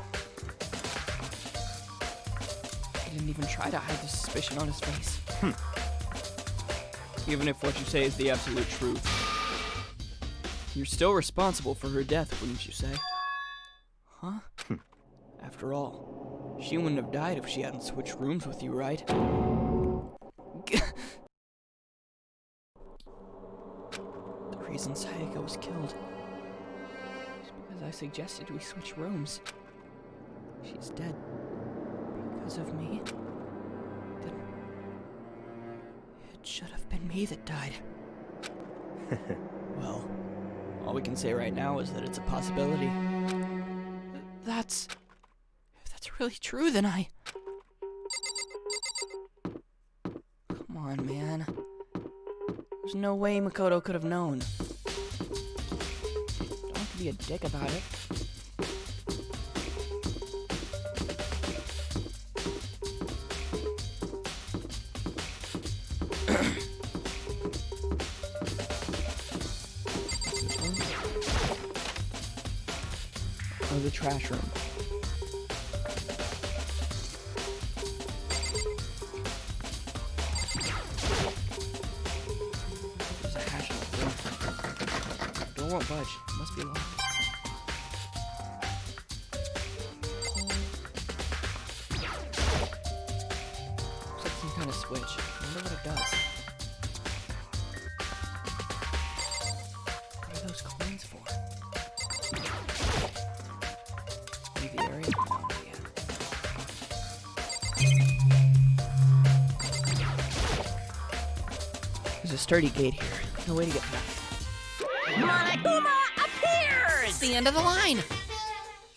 Speaker 1: He didn't even try to hide the suspicion on his face. Even if what you say is the absolute truth. You're still responsible for her death, wouldn't you say? Huh? After all, she wouldn't have died if she hadn't switched rooms with you, right? reason Sayaka was killed. It's because I suggested we switch rooms. She's dead because of me. Then it should have been me that died. Well, all we can say right now is that it's a possibility. If that's really true, then Come on, man. There's no way Makoto could have known. Don't have to be a dick about it. Oh, the trash room. There's a hash on the floor. Door won't budge. It must be locked. Looks like some kind of switch. I wonder what it does. What are those coins for? Leave the area? No idea. There's a sturdy gate here. No way to get past.
Speaker 2: Monokuma appears!
Speaker 1: It's the end of the line!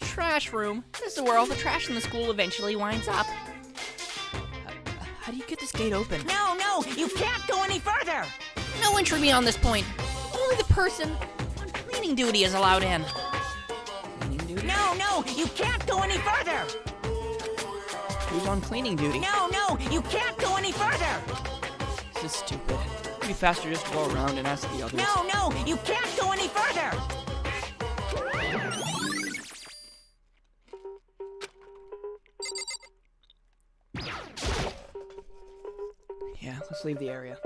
Speaker 1: Trash room. This is where all the trash in the school eventually winds up. How do you get this gate open?
Speaker 2: No, you can't go any further!
Speaker 1: No entry beyond this point. Only the person on cleaning duty is allowed in. Cleaning duty?
Speaker 2: No, you can't go any further!
Speaker 1: Who's on cleaning duty?
Speaker 2: No, you can't go any further!
Speaker 1: This is stupid. It'd be faster just to go around and ask the others.
Speaker 2: No, you can't go any further!
Speaker 1: Yeah, let's leave the area.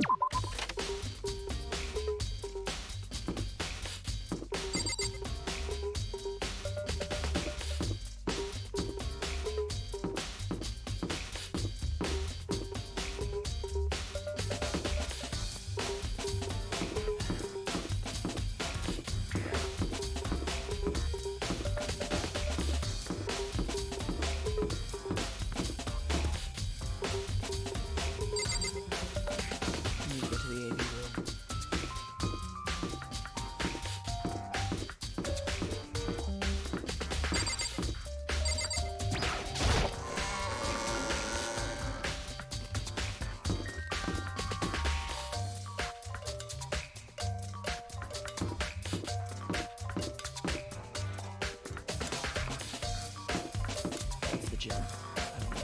Speaker 1: I need to get to the AV room. That's the gym. I don't know.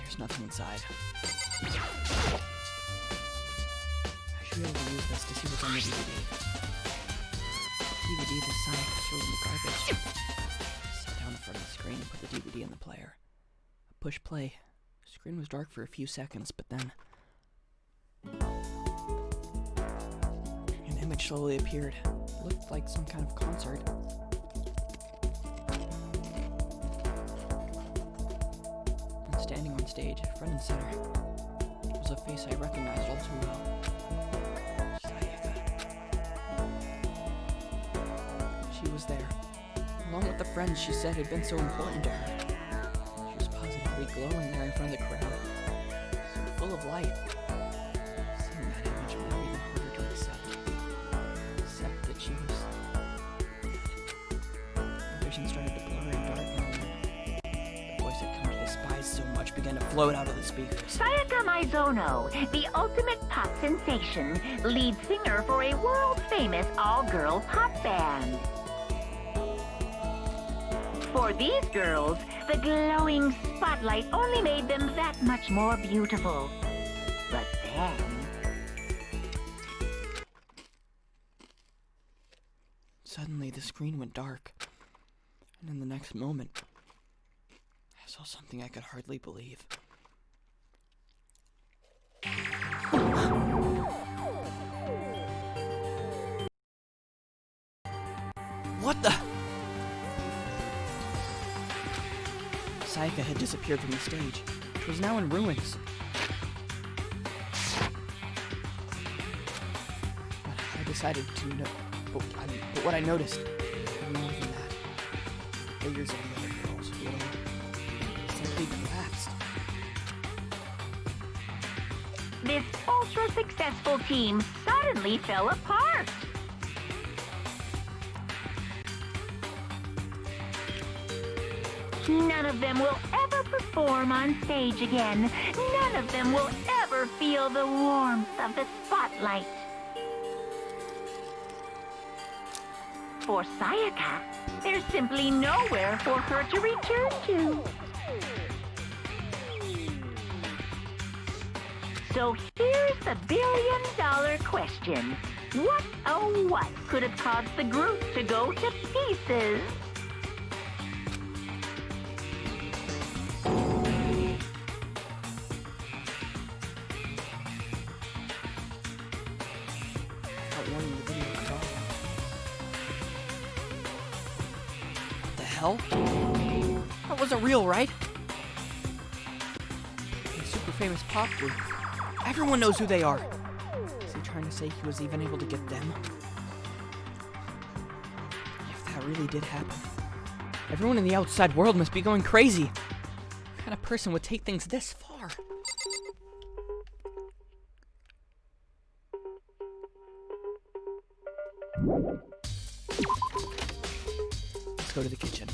Speaker 1: There's nothing inside. I should be able to use this to see what's on the DVD. DVD the Sonic threw in the garbage. Sit down in front of the screen and put the DVD in the player. I push play. The screen was dark for a few seconds, but then an image slowly appeared. It looked like some kind of concert. And standing on stage, front and center, was a face I recognized all too well. Sayaka. She was there, along with the friends she said had been so important to her. She was positively glowing there in front of the crowd, so full of light. Seeing that image made it even harder to accept. Accept that she was dead. My vision started to blur and darken, and the voice I'd come to despise so much began to float out of the speakers.
Speaker 3: Sayaka Maizono, the ultimate pop sensation, lead singer for a world-famous all-girl pop band. For these girls, the glowing spotlight only made them that much more beautiful. But then...
Speaker 1: Suddenly, the screen went dark, and in the next moment, I saw something I could hardly believe. What the? Sayaka had disappeared from the stage. It was now in ruins. But I decided to know. But what I noticed was more than that. The figures of the other girls simply collapsed.
Speaker 3: This ultra-successful team suddenly fell apart. None of them will ever perform on stage again. None of them will ever feel the warmth of the spotlight. For Sayaka, there's simply nowhere for her to return to. So here's the billion-dollar question. What, oh what, could have caused the group to go to pieces?
Speaker 1: What the hell? That wasn't real, right? A super famous pop group. Everyone knows who they are. Is he trying to say he was even able to get them? If that really did happen, everyone in the outside world must be going crazy. What kind of person would take things this far? Let's go to the kitchen.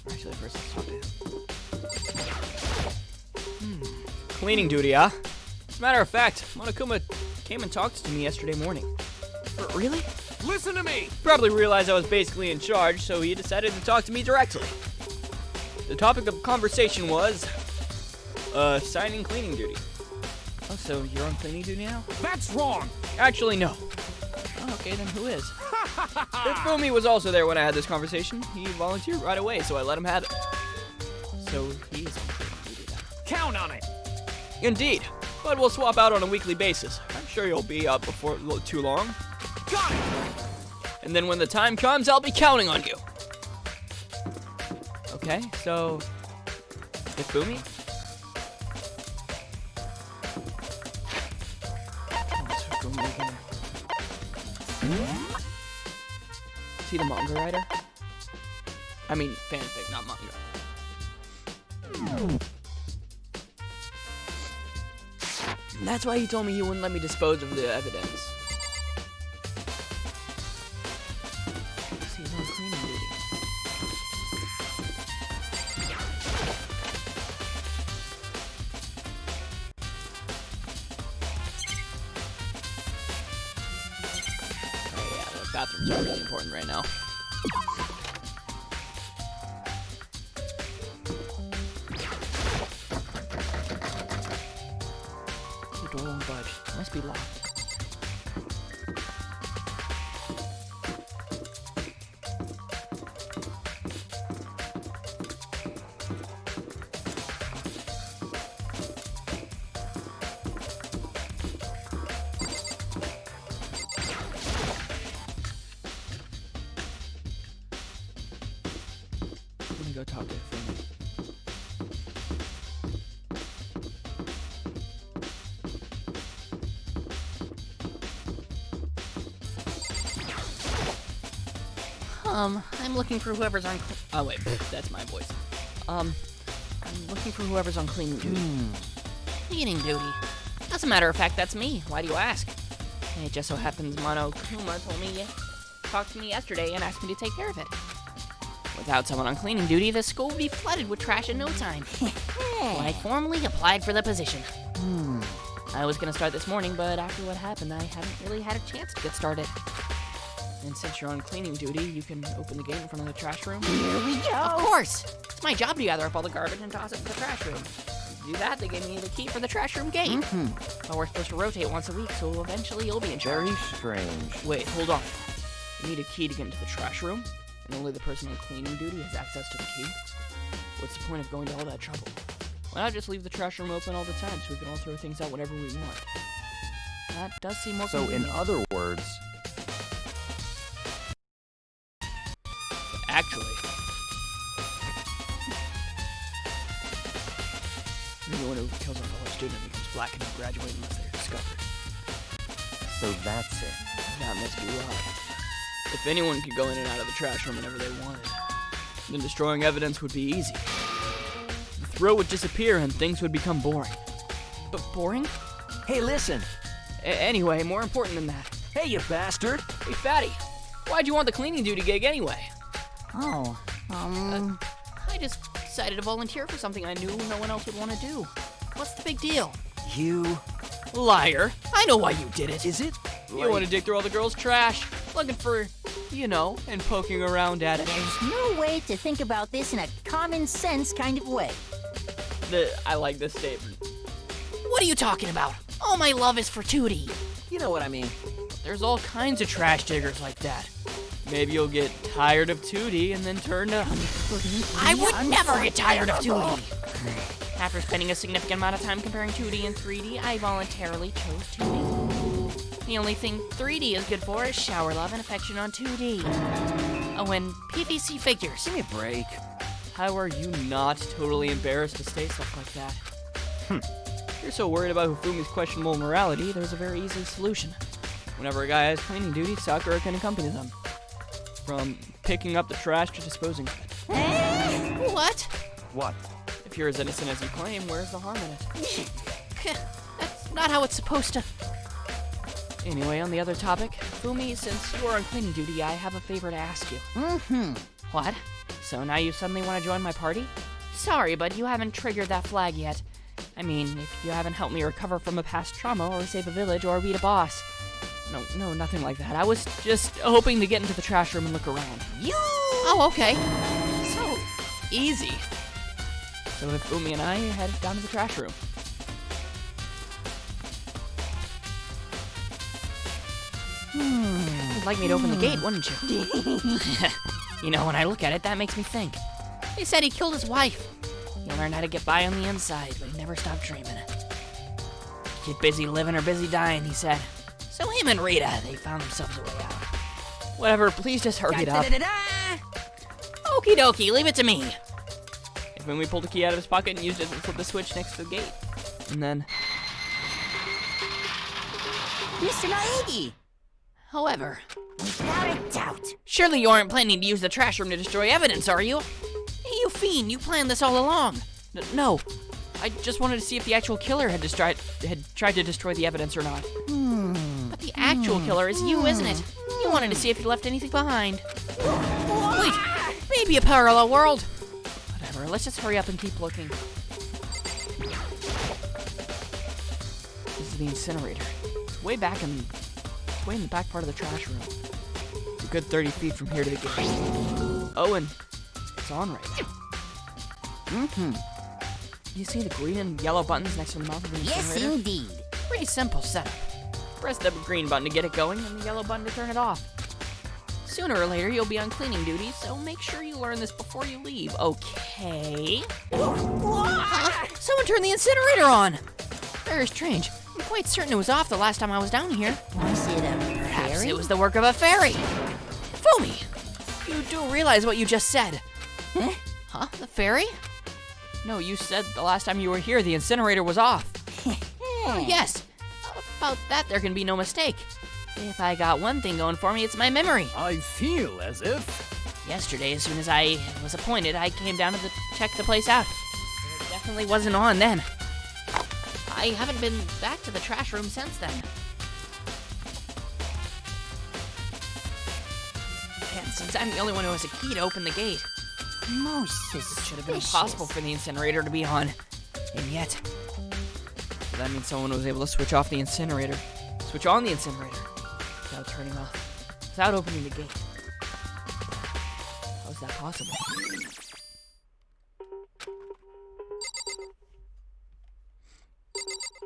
Speaker 1: Actually, first let's talk to him. Cleaning duty, huh? As a matter of fact, Monokuma came and talked to me yesterday morning. Really?
Speaker 6: Listen to me!
Speaker 1: Probably realized I was basically in charge, so he decided to talk to me directly. The topic of conversation was, signing cleaning duty. Oh, so you're on cleaning duty now?
Speaker 6: That's wrong!
Speaker 1: Actually, no. Oh, okay, then who is? Fumi was also there when I had this conversation. He volunteered right away, so I let him have it. So he is on cleaning duty now.
Speaker 6: Count on it!
Speaker 1: Indeed, but we'll swap out on a weekly basis. I'm sure you'll be up before too long.
Speaker 6: Got it!
Speaker 1: And then when the time comes, I'll be counting on you. Okay, so... Ifumi? What's Ifumi again? Is he the manga writer? I mean, fanfic, not manga. That's why he told me he wouldn't let me dispose of the evidence. He's on cleaning duty. Oh yeah, the bathrooms are really important right now. The door won't budge. It must be locked. I'm gonna go talk to Ifumi. I'm looking for whoever's on. Oh wait, that's my voice. I'm looking for whoever's on cleaning duty. Cleaning duty. As a matter of fact, that's me. Why do you ask? It just so happens Monokuma talked to me yesterday and asked me to take care of it. Without someone on cleaning duty, the school would be flooded with trash in no time. So I formally applied for the position. I was gonna start this morning, but after what happened, I haven't really had a chance to get started. And since you're on cleaning duty, you can open the gate in front of the trash room.
Speaker 2: Here we go.
Speaker 1: Of course! It's my job to gather up all the garbage and toss it in the trash room. To do that, they gave me the key for the trash room gate. But we're supposed to rotate once a week, so eventually you'll be in charge.
Speaker 7: Very strange.
Speaker 1: Wait, hold on. You need a key to get into the trash room, and only the person on cleaning duty has access to the key? What's the point of going to all that trouble? Why not just leave the trash room open all the time so we can all throw things out whenever we want? That does seem more
Speaker 7: So in
Speaker 1: convenient.
Speaker 7: other words,
Speaker 1: actually. Anyone who kills a fellow student becomes black and will graduate unless they're discovered.
Speaker 7: So that's it.
Speaker 1: That must be why. If anyone could go in and out of the trash room whenever they wanted, then destroying evidence would be easy. The thrill would disappear and things would become boring. But boring?
Speaker 6: Hey, listen.
Speaker 1: Anyway, more important than that.
Speaker 6: Hey, you bastard.
Speaker 1: Hey, Fatty, why'd you want the cleaning duty gig anyway?
Speaker 8: I just decided to volunteer for something I knew no one else would want to do. What's the big deal?
Speaker 6: You...
Speaker 1: Liar. I know why you did it.
Speaker 6: Is it?
Speaker 1: You want to dig through all the girls' trash, looking for, and poking around at it.
Speaker 2: There's no way to think about this in a common sense kind of way.
Speaker 1: I like this statement.
Speaker 8: What are you talking about? All my love is for Tootie.
Speaker 6: You know what I mean.
Speaker 1: There's all kinds of trash diggers like that. Maybe you'll get tired of Tootie and then turn to...
Speaker 8: I would never get tired of Tootie. After spending a significant amount of time comparing 2D and 3D, I voluntarily chose 2D. The only thing 3D is good for is shower love and affection on 2D. Oh, and PVC figures.
Speaker 6: Give me a break.
Speaker 1: How are you not totally embarrassed to say stuff like that? If you're so worried about Hufumi's questionable morality, there's a very easy solution. Whenever a guy has cleaning duty, Sakura can accompany them. From picking up the trash to disposing of it.
Speaker 8: What?
Speaker 7: What?
Speaker 1: If you're as innocent as you claim, where's the harm in it?
Speaker 8: That's not how it's supposed to...
Speaker 1: Anyway, on the other topic, Fumi, since you are on cleaning duty, I have a favor to ask you.
Speaker 8: What?
Speaker 1: So now you suddenly want to join my party?
Speaker 8: Sorry, but you haven't triggered that flag yet.
Speaker 1: I mean, if you haven't helped me recover from a past trauma, or save a village, or beat a boss. No, nothing like that. I was just hoping to get into the trash room and look around.
Speaker 8: Oh, okay.
Speaker 1: So easy. So if Fumi and I head down to the trash room.
Speaker 8: You'd like me to open the gate, wouldn't you? When I look at it, that makes me think. He said he killed his wife. He learned how to get by on the inside, but he never stopped dreaming. Get busy living or busy dying, he said. So him and Rita, they found themselves a way out.
Speaker 1: Whatever, please just hurry it up.
Speaker 8: Okie dokie, leave it to me.
Speaker 1: If Fumi pulled a key out of his pocket and used it to flip the switch next to the gate. And then...
Speaker 2: Mr. Naegi!
Speaker 8: However,
Speaker 2: Without a doubt.
Speaker 8: surely you aren't planning to use the trash room to destroy evidence, are you? Hey, you fiend, you planned this all along.
Speaker 1: No. I just wanted to see if the actual killer had tried to destroy the evidence or not.
Speaker 8: But the actual killer is you, isn't it? You wanted to see if you left anything behind. Wait, maybe a parallel world.
Speaker 1: Whatever, let's just hurry up and keep looking. This is the incinerator. It's way in the back part of the trash room. It's a good 30 feet from here to the gate. Oh, and it's on right now. Do you see the green and yellow buttons next to the mouth of the
Speaker 2: Yes,
Speaker 1: incinerator?
Speaker 2: indeed.
Speaker 1: Pretty simple setup. Press the green button to get it going and the yellow button to turn it off. Sooner or later, you'll be on cleaning duty, so make sure you learn this before you leave, okay? Someone turned the incinerator on! Very strange. I'm quite certain it was off the last time I was down here.
Speaker 2: Was it a
Speaker 8: Perhaps
Speaker 2: fairy?
Speaker 8: it was the work of a fairy. Fumi, you do realize what you just said.
Speaker 2: Huh?
Speaker 8: Huh? The fairy?
Speaker 1: No, you said the last time you were here, the incinerator was off.
Speaker 8: Oh, yes. About that, there can be no mistake. If I got one thing going for me, it's my memory.
Speaker 6: I feel as if...
Speaker 8: Yesterday, as soon as I was appointed, I came down to check the place out. It definitely wasn't on then. I haven't been back to the trash room since then. And since I'm the only one who has a key to open the gate,
Speaker 2: Most
Speaker 8: it
Speaker 2: suspicious.
Speaker 8: should have been impossible for the incinerator to be on. And yet,
Speaker 1: So that means someone was able to switch on the incinerator, without turning off, without opening the gate. How is that possible?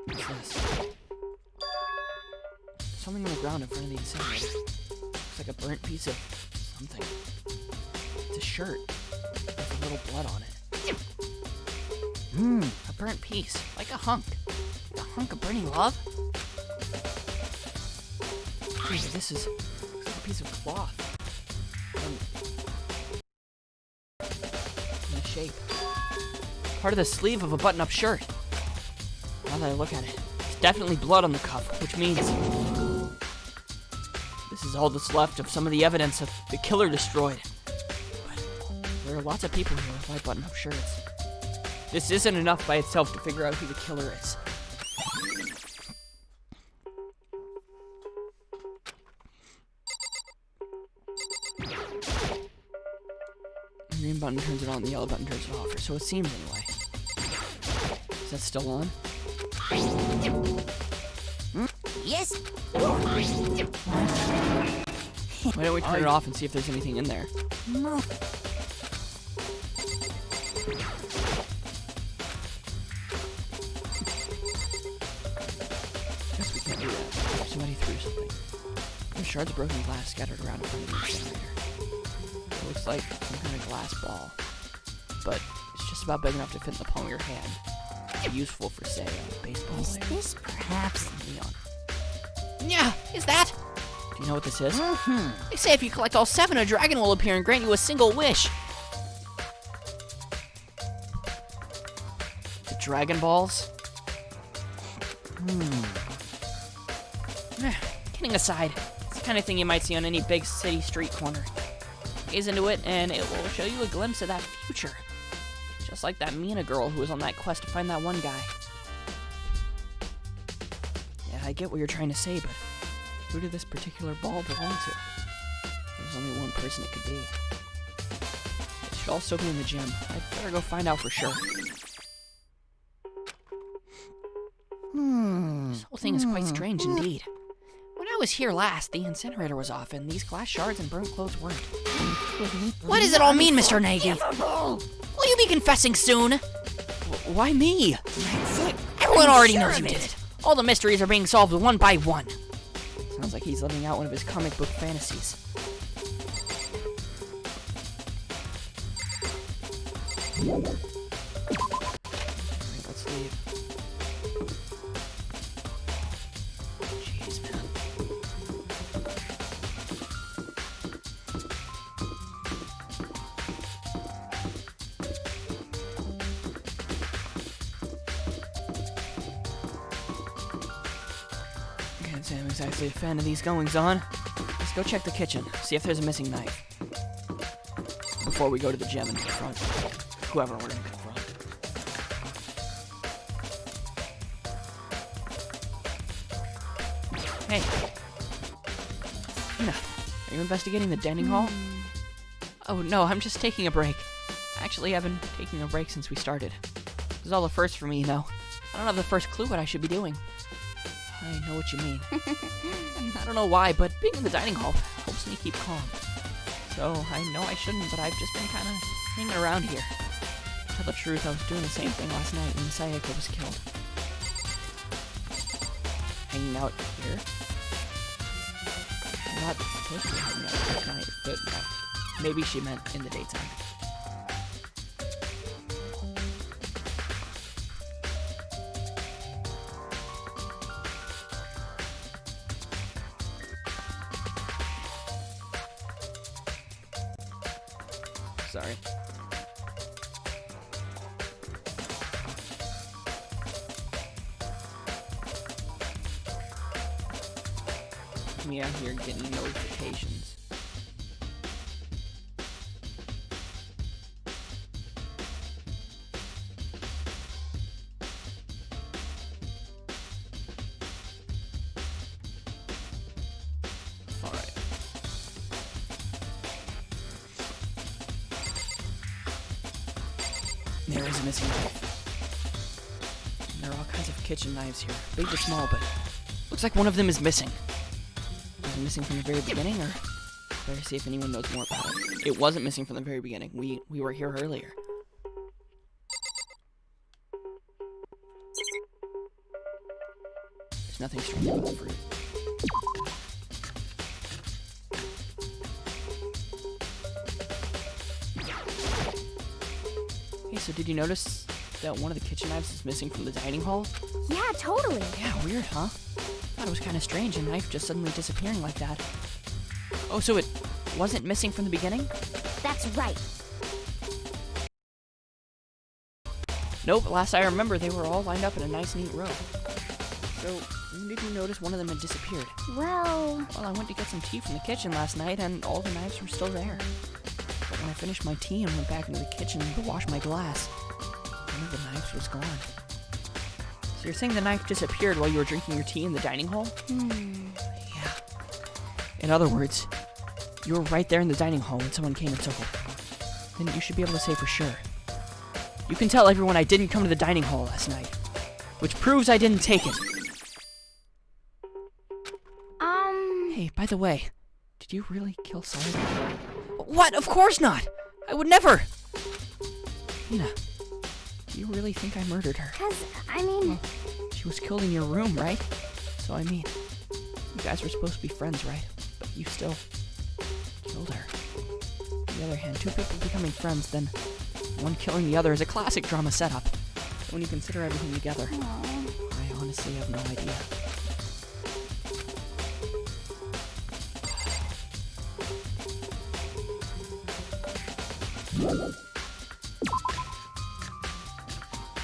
Speaker 1: What's this? Something on the ground in front of the incinerator. Looks like a burnt piece of something. It's a shirt with a little blood on it.
Speaker 8: a burnt piece, like a hunk. Like a hunk of burning love?
Speaker 1: This is a piece of cloth.
Speaker 8: part of the sleeve of a button-up shirt. Now that I look at it, there's definitely blood on the cuff, which means this is all that's left of some of the evidence that the killer destroyed. But there are lots of people here with white button-up shirts. This isn't enough by itself to figure out who the killer is. The green button turns it on, the yellow button turns it off, or so it seems anyway. Is that still on?
Speaker 2: Yes.
Speaker 8: Why don't we turn it off and see if there's anything in there? Guess we can't do that. Somebody threw something. There's shards of broken glass scattered around in front of the incinerator. It looks like some kind of glass ball, but it's just about big enough to fit in the palm of your hand. Useful for, say, a baseball
Speaker 2: Is
Speaker 8: player.
Speaker 2: this perhaps
Speaker 8: Neon. Yeah, is that? Do you know what this is?
Speaker 2: Mm-hmm.
Speaker 8: They say if you collect all 7, a dragon will appear and grant you a single wish. The Dragon Balls? Kidding aside, it's the kind of thing you might see on any big city street corner. Gaze into it, and it will show you a glimpse of that future. Just like that Mina girl who was on that quest to find that one guy. Yeah, I get what you're trying to say, but who did this particular ball belong to? There's only one person it could be. It should also be in the gym. I'd better go find out for sure. This whole thing is quite strange indeed. When I was here last, the incinerator was off, and these glass shards and burnt clothes weren't. What does it all mean, Mr. Nagy? Will you be confessing soon? Why me?
Speaker 2: That's it.
Speaker 8: Everyone already knows you did it. All the mysteries are being solved one by one. Sounds like he's living out one of his comic book fantasies. Alright, let's leave. Jeez, man. Can't say I'm exactly a fan of these goings-on. Let's go check the kitchen, see if there's a missing knife. Before we go to the gym and confront whoever we're gonna confront. Hey. Tina, are you investigating the dining hall? Oh no, I'm just taking a break. Actually, I've been taking a break since we started. This is all a first for me, you know. I don't have the first clue what I should be doing. I know what you mean. I don't know why, but being in the dining hall helps me keep calm. So, I know I shouldn't, but I've just been kind of hanging around here. To tell the truth, I was doing the same thing last night when Sayaka was killed. Hanging out here? I'm not supposed to be hanging out here at night, but maybe she meant in the daytime. Sorry. Me out here getting notifications. Alright. There is a missing knife. And there are all kinds of kitchen knives here, big to small, but looks like one of them is missing. Was it missing from the very beginning, or better see if anyone knows more about it? It wasn't missing from the very beginning. We were here earlier. There's nothing strange about the fruit. Hey, so did you notice that one of the kitchen knives is missing from the dining hall?
Speaker 5: Yeah, totally.
Speaker 8: Yeah, weird, huh? Thought it was kind of strange, a knife just suddenly disappearing like that. Oh, so it wasn't missing from the beginning?
Speaker 5: That's right.
Speaker 8: Nope, last I remember, they were all lined up in a nice, neat row. So, when did you notice one of them had disappeared?
Speaker 4: Well,
Speaker 8: Well, I went to get some tea from the kitchen last night, and all the knives were still there. But when I finished my tea and went back into the kitchen to wash my glass, one of the knives was gone. So you're saying the knife disappeared while you were drinking your tea in the dining hall? Yeah. In other words, you were right there in the dining hall when someone came and took it. Then you should be able to say for sure. You can tell everyone I didn't come to the dining hall last night, which proves I didn't take it. Hey, by the way, did you really kill Solid? What? Of course not! I would never! Nina, do you really think I murdered her?
Speaker 4: 'cause, I mean...
Speaker 8: She was killed in your room, right? So I mean, you guys were supposed to be friends, right? But you still killed her. On the other hand, two people becoming friends, then one killing the other is a classic drama setup. When you consider everything together, I honestly have no idea.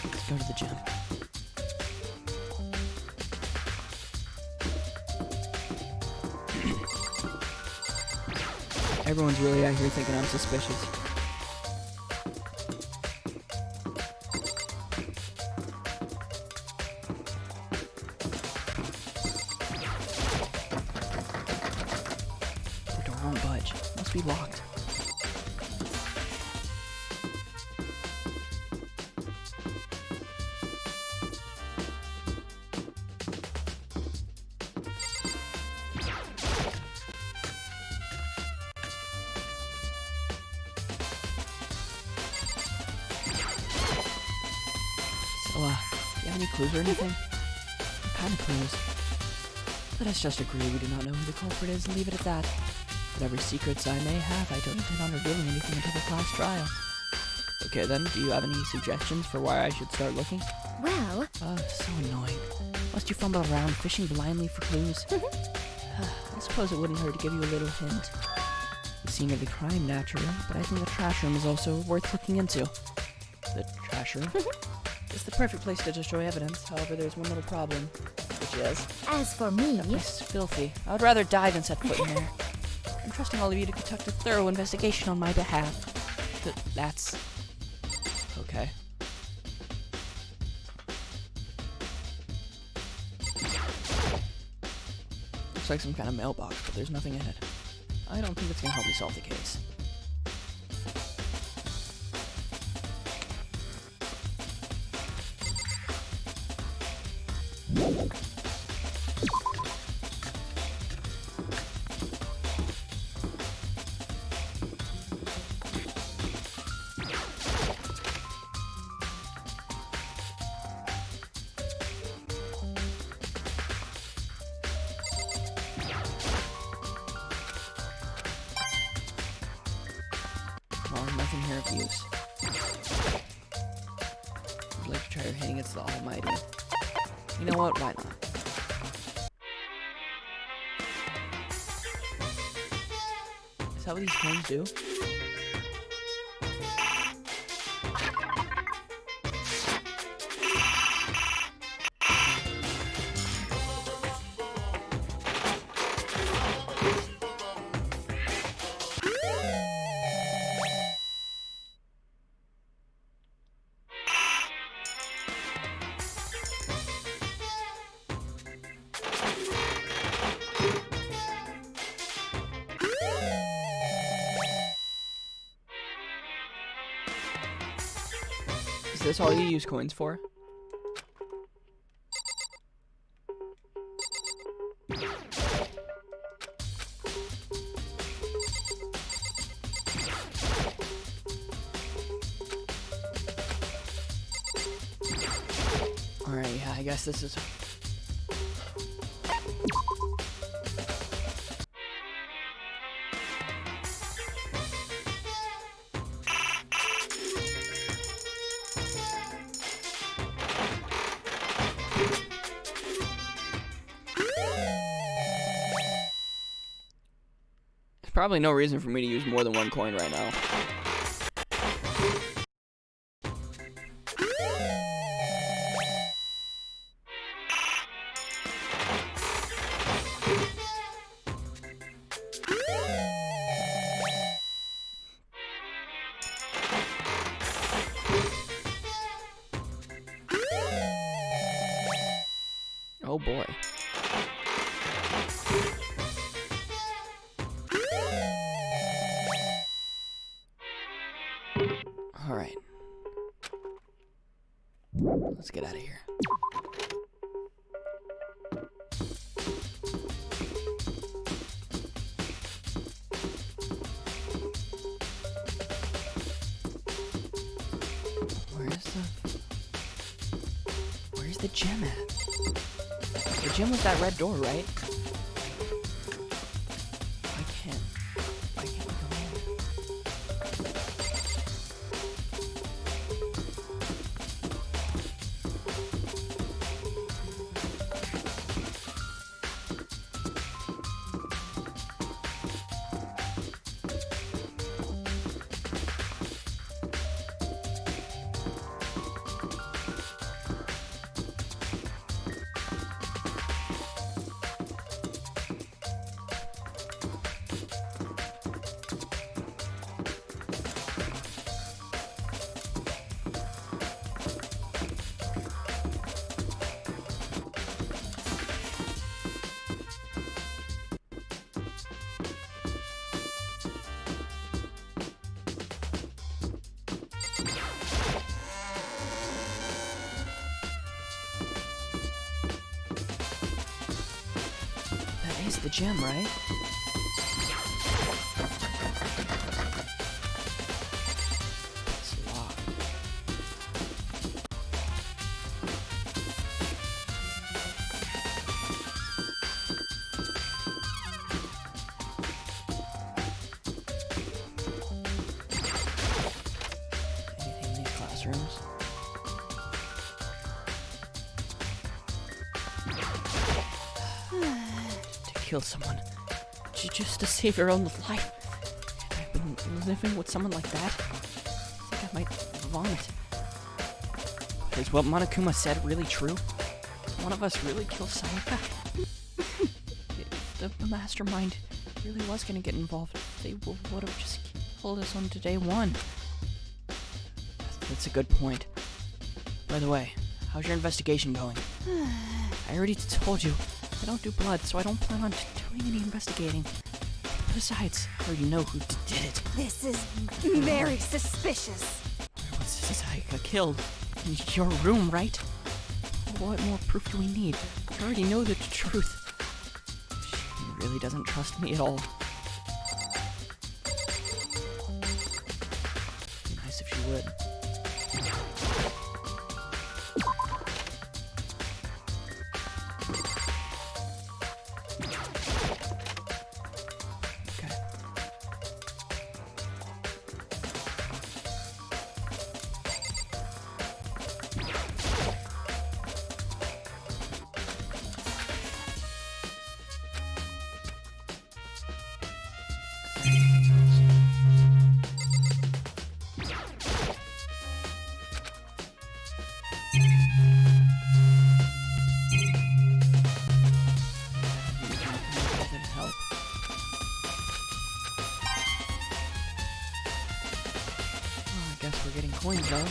Speaker 8: Let's go to the gym. Everyone's really out here thinking I'm suspicious. The door won't budge. Must be locked. So, do you have any clues or anything? What kind of clues? Let us just agree we do not know who the culprit is and leave it at that. Whatever secrets I may have, I don't intend on revealing anything until the class trial. Okay then, do you have any suggestions for why I should start looking?
Speaker 4: Well...
Speaker 8: So annoying. Must you fumble around fishing blindly for clues? I suppose it wouldn't hurt to give you a little hint. The scene of the crime, naturally, but I think the trash room is also worth looking into. The trash room? It's the perfect place to destroy evidence, however there's one little problem, which is...
Speaker 4: As for me...
Speaker 8: That place is filthy. I would rather die than set foot in there. I'm trusting all of you to conduct a thorough investigation on my behalf. That's... okay. Looks like some kind of mailbox, but there's nothing in it. I don't think it's gonna help me solve the case. Well, nothing here of use. Would like to try your hand against the Almighty. You know what? Why not? Is that what these coins do? Is this all you use coins for? Alright, yeah, I guess this is... There's probably no reason for me to use more than one coin right now. Oh boy. All right. Let's get out of here. Where's the gym at? The gym was that red door, right? Why can't we go in? That is the gym, right? It's locked. Anything in these classrooms? Kill someone just to save your own life. I've been living with someone like that. I think I might vomit. Is what Monokuma said really true? One of us really killed Sayaka? If the mastermind really was gonna get involved, they would have just killed us on day one. That's a good point. By the way, how's your investigation going? I already told you. I don't do blood, so I don't plan on doing any investigating. Besides, I already know who did it.
Speaker 5: This is very suspicious.
Speaker 8: Where was Sayaka killed? In your room, right? What more proof do we need? I already know the truth. She really doesn't trust me at all. Be nice if she would. Guess we're getting coins though.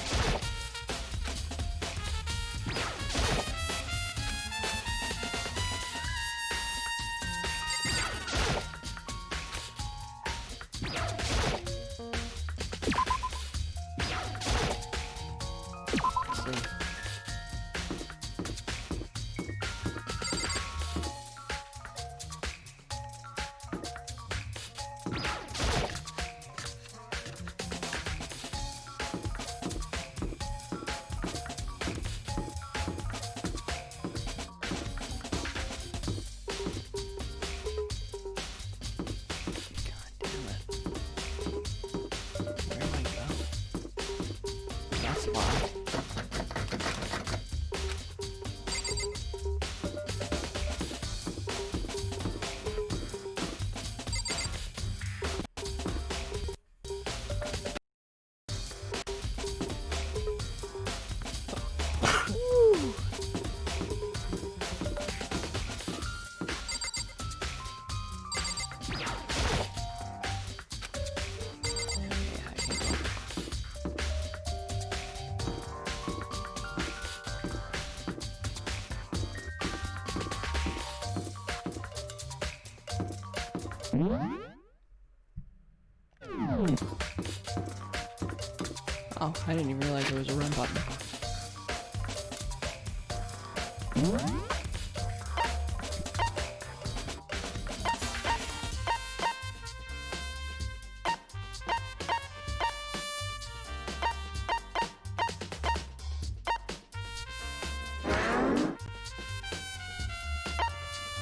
Speaker 1: Oh, I didn't even realize there was a run button.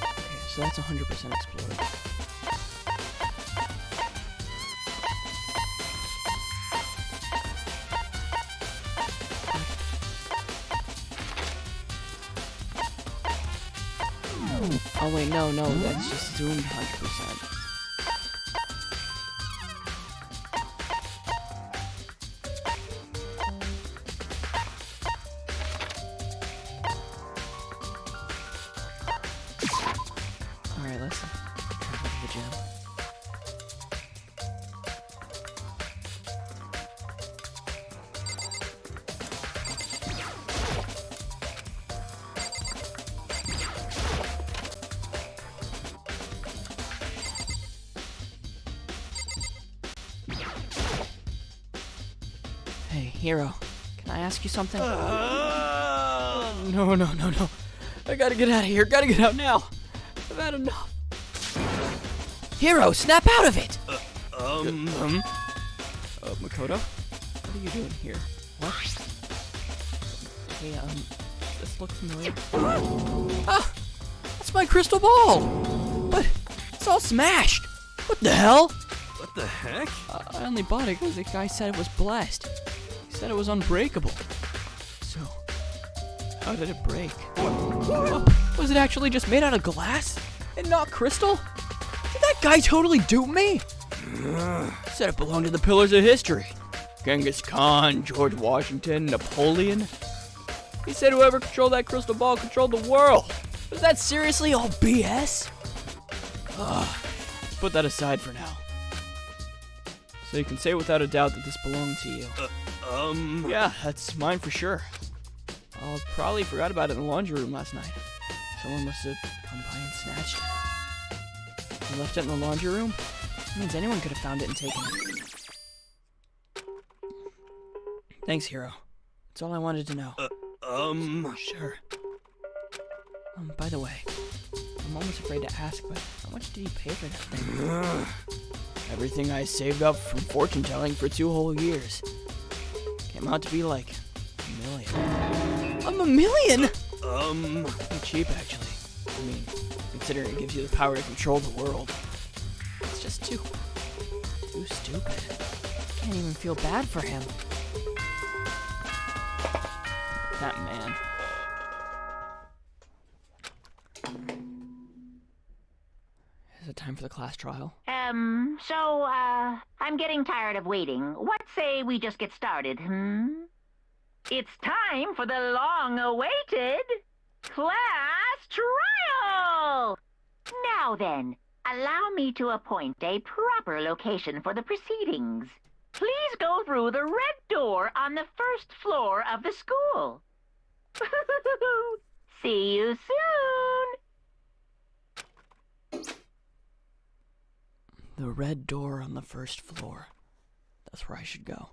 Speaker 1: Okay, so that's 100% explored. Oh wait, no, that's just zoomed 100%. Alright, let's try to go to the gym. Hey, Hero, can I ask you something? No. I gotta get out of here. Gotta get out now. I've had enough. Hero, snap out of it! Makoto? What are you doing here? What? Hey, this looks familiar. Ah! That's my crystal ball! But it's all smashed! What the hell?
Speaker 6: What the heck?
Speaker 1: I only bought it because the guy said it was blessed. He said it was unbreakable. So, how did it break? What? Was it actually just made out of glass? And not crystal? Did that guy totally dupe me? Said it belonged to the pillars of history. Genghis Khan, George Washington, Napoleon. He said whoever controlled that crystal ball controlled the world. Was that seriously all BS? Let's put that aside for now. So you can say without a doubt that this belonged to you. Yeah, that's mine for sure. I probably forgot about it in the laundry room last night. Someone must have come by and snatched it. You left it in the laundry room? That means anyone could have found it and taken it. Thanks, Hero. That's all I wanted to know. Sure. By the way, I'm almost afraid to ask, but how much did you pay for that thing? Everything I saved up from fortune telling for 2 whole years. Came out to be like $1 million. $1 million? Pretty cheap, actually. I mean, considering it gives you the power to control the world. It's just too stupid. Can't even feel bad for him. That man. Is it time for the class trial?
Speaker 3: I'm getting tired of waiting. What say we just get started, It's time for the long-awaited class trial! Now then, allow me to appoint a proper location for the proceedings. Please go through the red door on the first floor of the school. See you soon!
Speaker 1: The red door on the first floor. That's where I should go.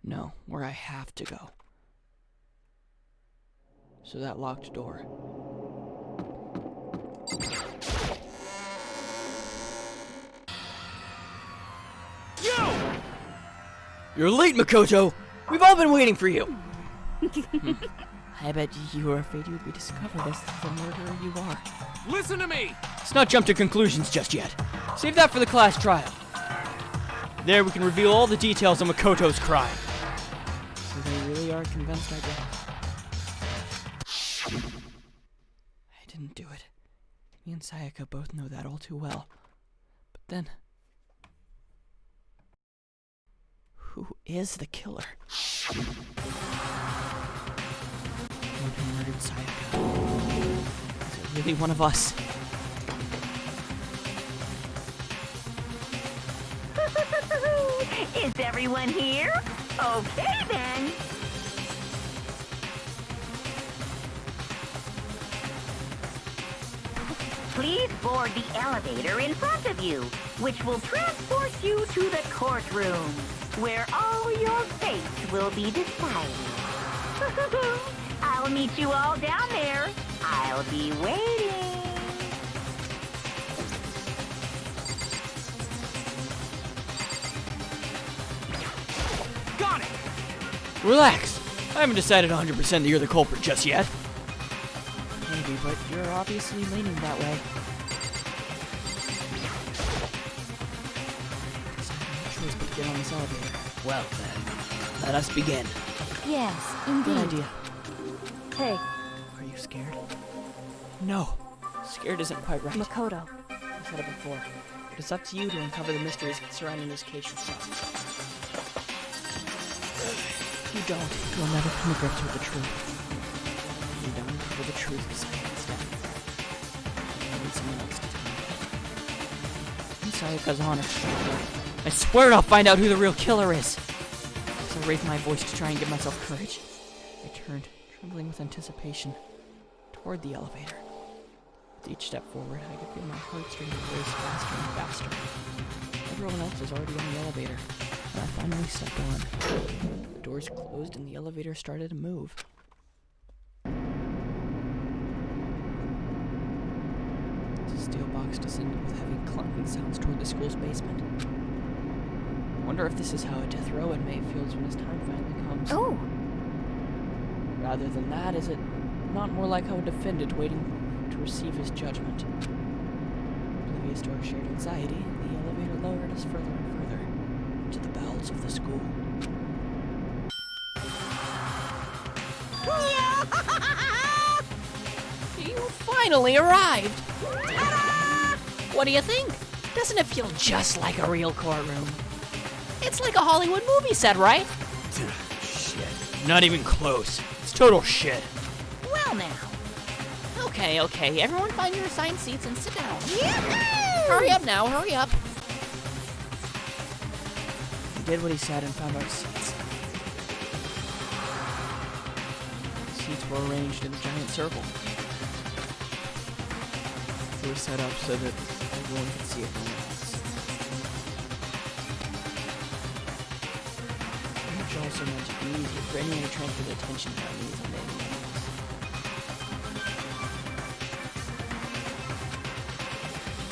Speaker 1: No, where I have to go. So that locked door.
Speaker 6: Yo!
Speaker 1: You're late, Makoto! We've all been waiting for you! I bet you were afraid you would be discovered as the murderer you are.
Speaker 6: Listen to me!
Speaker 1: Let's not jump to conclusions just yet. Save that for the class trial. There we can reveal all the details on Makoto's crime. So they really are convinced I did it. I didn't do it. Me and Sayaka both know that all too well. But then... who is the killer? The one who murdered Sayaka. Is it really one of us?
Speaker 3: Is everyone here? Okay, then. Please board the elevator in front of you, which will transport you to the courtroom, where all your fates will be decided. I'll meet you all down there. I'll be waiting.
Speaker 6: Got it!
Speaker 1: Relax. I haven't decided 100% that you're the culprit just yet. Maybe, but you're obviously leaning that way. No choice but to get on this elevator. Well then, let us begin.
Speaker 5: Yes,
Speaker 1: Good
Speaker 5: indeed.
Speaker 1: idea.
Speaker 5: Hey,
Speaker 1: Are you scared? No. Scared isn't quite right.
Speaker 5: Makoto.
Speaker 1: I've said it before. But it's up to you to uncover the mysteries surrounding this case yourself. If you don't, you'll never come to grips with the truth. If you don't uncover the truth of science, I need someone else to tell me. I'm sorry, Kazahana. I swear I'll find out who the real killer is. So I raised my voice to try and give myself courage. I turned, trembling with anticipation, toward the elevator. With each step forward, I could feel my heartstrings race faster and faster. Everyone else was already in the elevator, and I finally stepped on. The doors closed and the elevator started to move. The steel box descended with heavy clunking sounds toward the school's basement. I wonder if this is how a death row inmate feels when his time finally comes.
Speaker 5: Oh,
Speaker 1: Rather than that, is it not more like how a defendant waiting to receive his judgment? Oblivious to our shared anxiety, the elevator lowered us further and further into the bowels of the school.
Speaker 8: You finally arrived! What do you think? Doesn't it feel just like a real courtroom? It's like a Hollywood movie set, right?
Speaker 6: Shit.
Speaker 1: Not even close. It's total shit.
Speaker 2: Well now.
Speaker 8: Okay, everyone find your assigned seats and sit down. Hurry up now, hurry up.
Speaker 1: We did what he said and found our seats. The seats were arranged in a giant circle. They were set up so that everyone could see everyone else. Which also meant to be easier for anyone to transfer their attention to our needs on anyone else.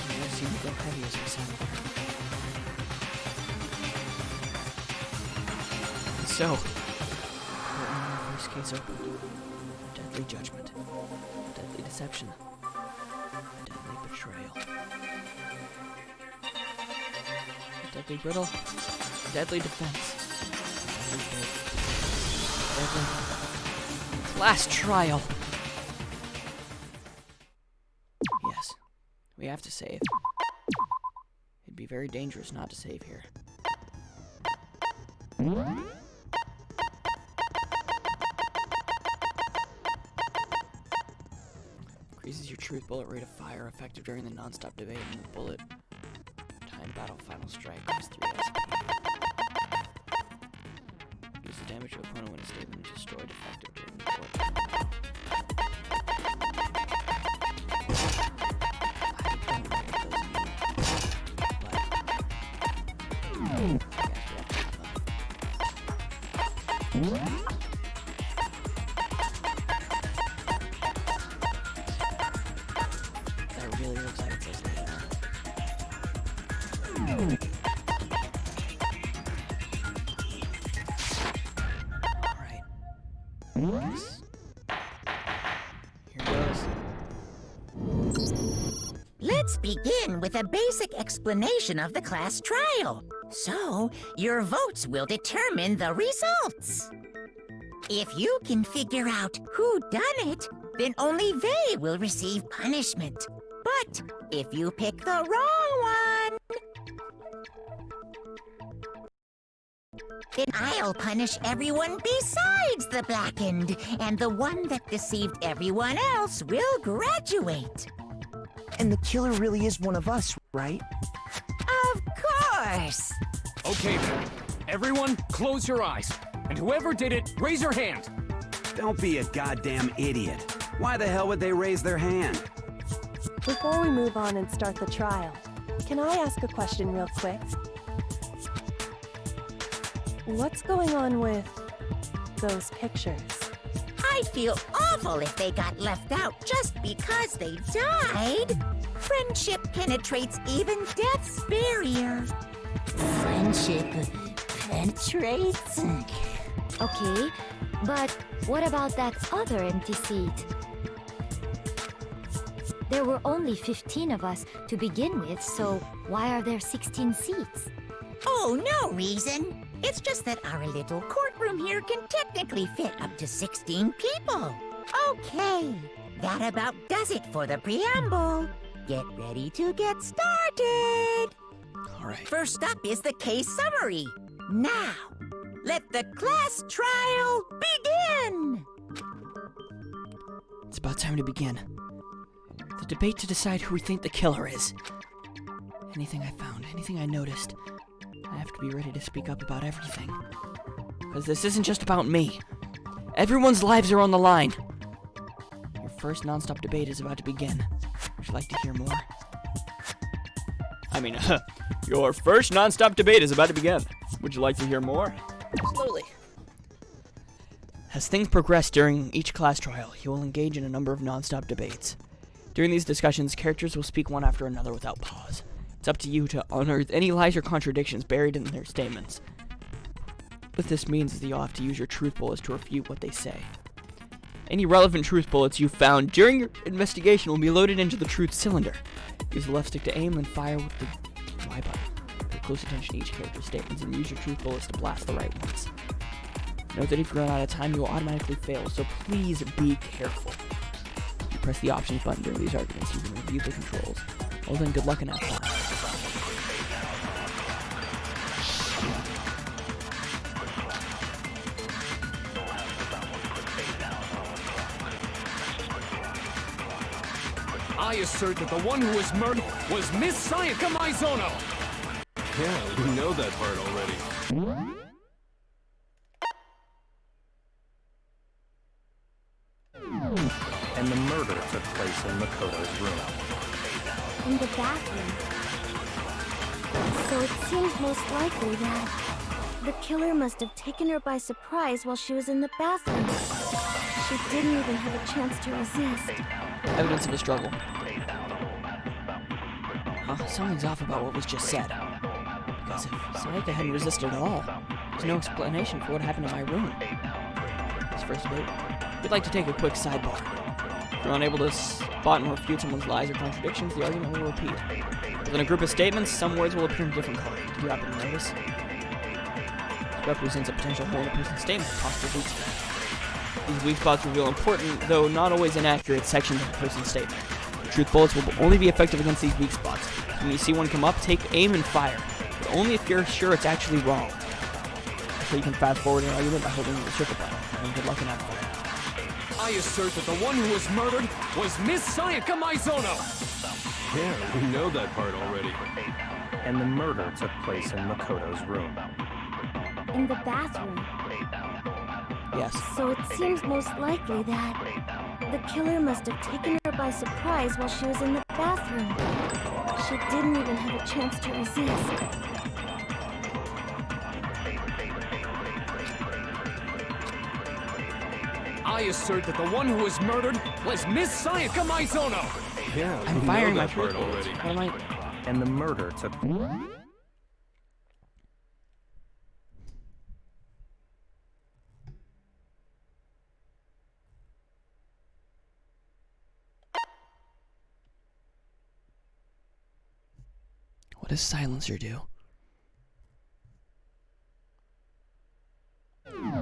Speaker 1: The air seemed to go heavy as we sat there. And so, curtain on our first case opened. A deadly judgment. A deadly deception. A deadly betrayal. A deadly riddle. A deadly defense. A deadly fate. A deadly class trial. Yes, we have to save. It'd be very dangerous not to save here. Increases your truth bullet rate of fire, effective during the non-stop debate, and the bullet time battle final strike costs 3 SP. Reduces damage to opponent when a statement is destroyed, effective during the bullet time battle. I don't know what those mean, but I guess we have to have fun. That really looks like it says Lena. Alright. Yes. Here goes.
Speaker 2: Let's begin with a basic explanation of the class trial. So, your votes will determine the results. If you can figure out who done it, then only they will receive punishment. But if you pick the wrong one, then I'll punish everyone besides the blackened, and the one that deceived everyone else will graduate.
Speaker 9: And the killer really is one of us, right?
Speaker 2: Of course.
Speaker 6: Okay then. Everyone, close your eyes. And whoever did it, raise your hand.
Speaker 10: Don't be a goddamn idiot. Why the hell would they raise their hand?
Speaker 5: Before we move on and start the trial, can I ask a question real quick? What's going on with those pictures?
Speaker 2: I'd feel awful if they got left out just because they died. Friendship penetrates even death's barrier. Friendship penetrates?
Speaker 10: Okay, but what about that other empty seat? There were only 15 of us to begin with, so why are there 16 seats?
Speaker 2: Oh, no reason. It's just that our little courtroom here can technically fit up to 16 people. Okay, that about does it for the preamble. Get ready to get started.
Speaker 1: All right.
Speaker 2: First up is the case summary. Now, let the class trial begin.
Speaker 8: It's about time to begin. The debate to decide who we think the killer is. Anything I found, anything I noticed, I have to be ready to speak up about everything. Because this isn't just about me. Everyone's lives are on the line. Your first non-stop debate is about to begin. Would you like to hear more?
Speaker 1: Your first non-stop debate is about to begin. Would you like to hear more?
Speaker 8: Slowly. As things progress during each class trial, you will engage in a number of non-stop debates. During these discussions, characters will speak one after another without pause. It's up to you to unearth any lies or contradictions buried in their statements. What this means is that you'll have to use your truth bullets to refute what they say. Any relevant truth bullets you found during your investigation will be loaded into the truth cylinder. Use the left stick to aim and fire with the Y button. Pay close attention to each character's statements and use your truth bullets to blast the right ones. Note that if you run out of time, you will automatically fail, so please be careful. If you press the options button during these arguments, you can review the controls. Well then, good luck and have fun.
Speaker 6: I assert that the one who was murdered was Miss Sayaka Maizono!
Speaker 11: Yeah, we know that part already.
Speaker 7: And the murder took place in Makoto's room.
Speaker 10: In the bathroom. So it seems most likely that
Speaker 5: The killer must have taken her by surprise while she was in the bathroom. She didn't even have a chance to resist.
Speaker 8: Evidence of a struggle. Something's off about what was just said. Because if Sayaka hadn't resisted at all, there's no explanation for what happened in my room. This first debate, we'd like to take a quick sidebar. If you're unable to spot and refute someone's lies or contradictions, the argument will repeat. Within a group of statements, some words will appear in different color. Did you happen to notice? This represents a potential hole in a person's statement, possible weak spot. These weak spots reveal important, though not always inaccurate, sections of a person's statement. The truth bullets will only be effective against these weak spots. When you see one come up, take aim and fire, but only if you're sure it's actually wrong. So you can fast forward an argument by holding the circle button. And good luck in that fire.
Speaker 6: I assert that the one who was murdered was Miss Sayaka Maizono!
Speaker 11: Yeah, we know that part already.
Speaker 7: And the murder took place in Makoto's room.
Speaker 5: In the bathroom.
Speaker 8: Yes.
Speaker 5: So it seems most likely that the killer must have taken her by surprise while she was in the bathroom. She didn't even have a chance to resist.
Speaker 6: I assert that the one who was murdered was Miss Sayaka Maizono!
Speaker 11: Yeah,
Speaker 8: I'm
Speaker 11: we
Speaker 8: firing
Speaker 11: know
Speaker 8: my
Speaker 11: that part
Speaker 8: truth bullets.
Speaker 11: already.
Speaker 8: What am I...
Speaker 7: And the murder took...
Speaker 8: What does silencer do?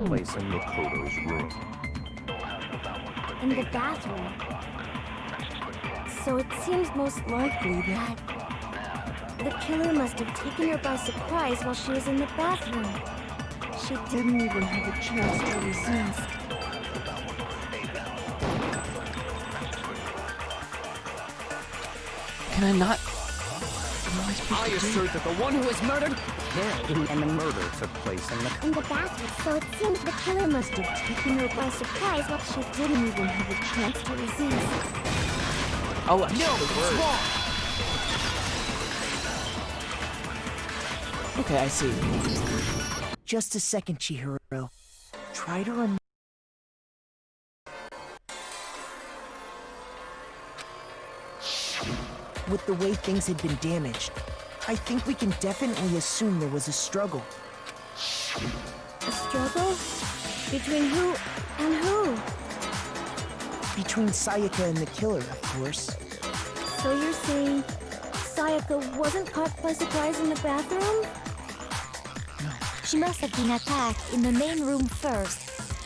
Speaker 7: place in Makoto's room.
Speaker 5: In the bathroom. So it seems most likely that the killer must have taken her by surprise while she was in the bathroom. She didn't even have a chance to resist.
Speaker 8: Can I not?
Speaker 6: I assert that the one who was murdered...
Speaker 7: And the murder took place in
Speaker 5: In the bathroom, so it seems the killer must have taken her by surprise while she didn't even have a chance to resist.
Speaker 1: Oh, I
Speaker 6: No,
Speaker 1: said the word.
Speaker 6: it's wrong.
Speaker 1: Okay, I see.
Speaker 9: Just a second, Chihiro. Try to remember. With the way things had been damaged, I think we can definitely assume there was a struggle.
Speaker 5: A struggle? Between who and who?
Speaker 9: Between Sayaka and the killer, of course.
Speaker 5: So you're saying Sayaka wasn't caught by surprise in the bathroom?
Speaker 10: She must have been attacked in the main room first.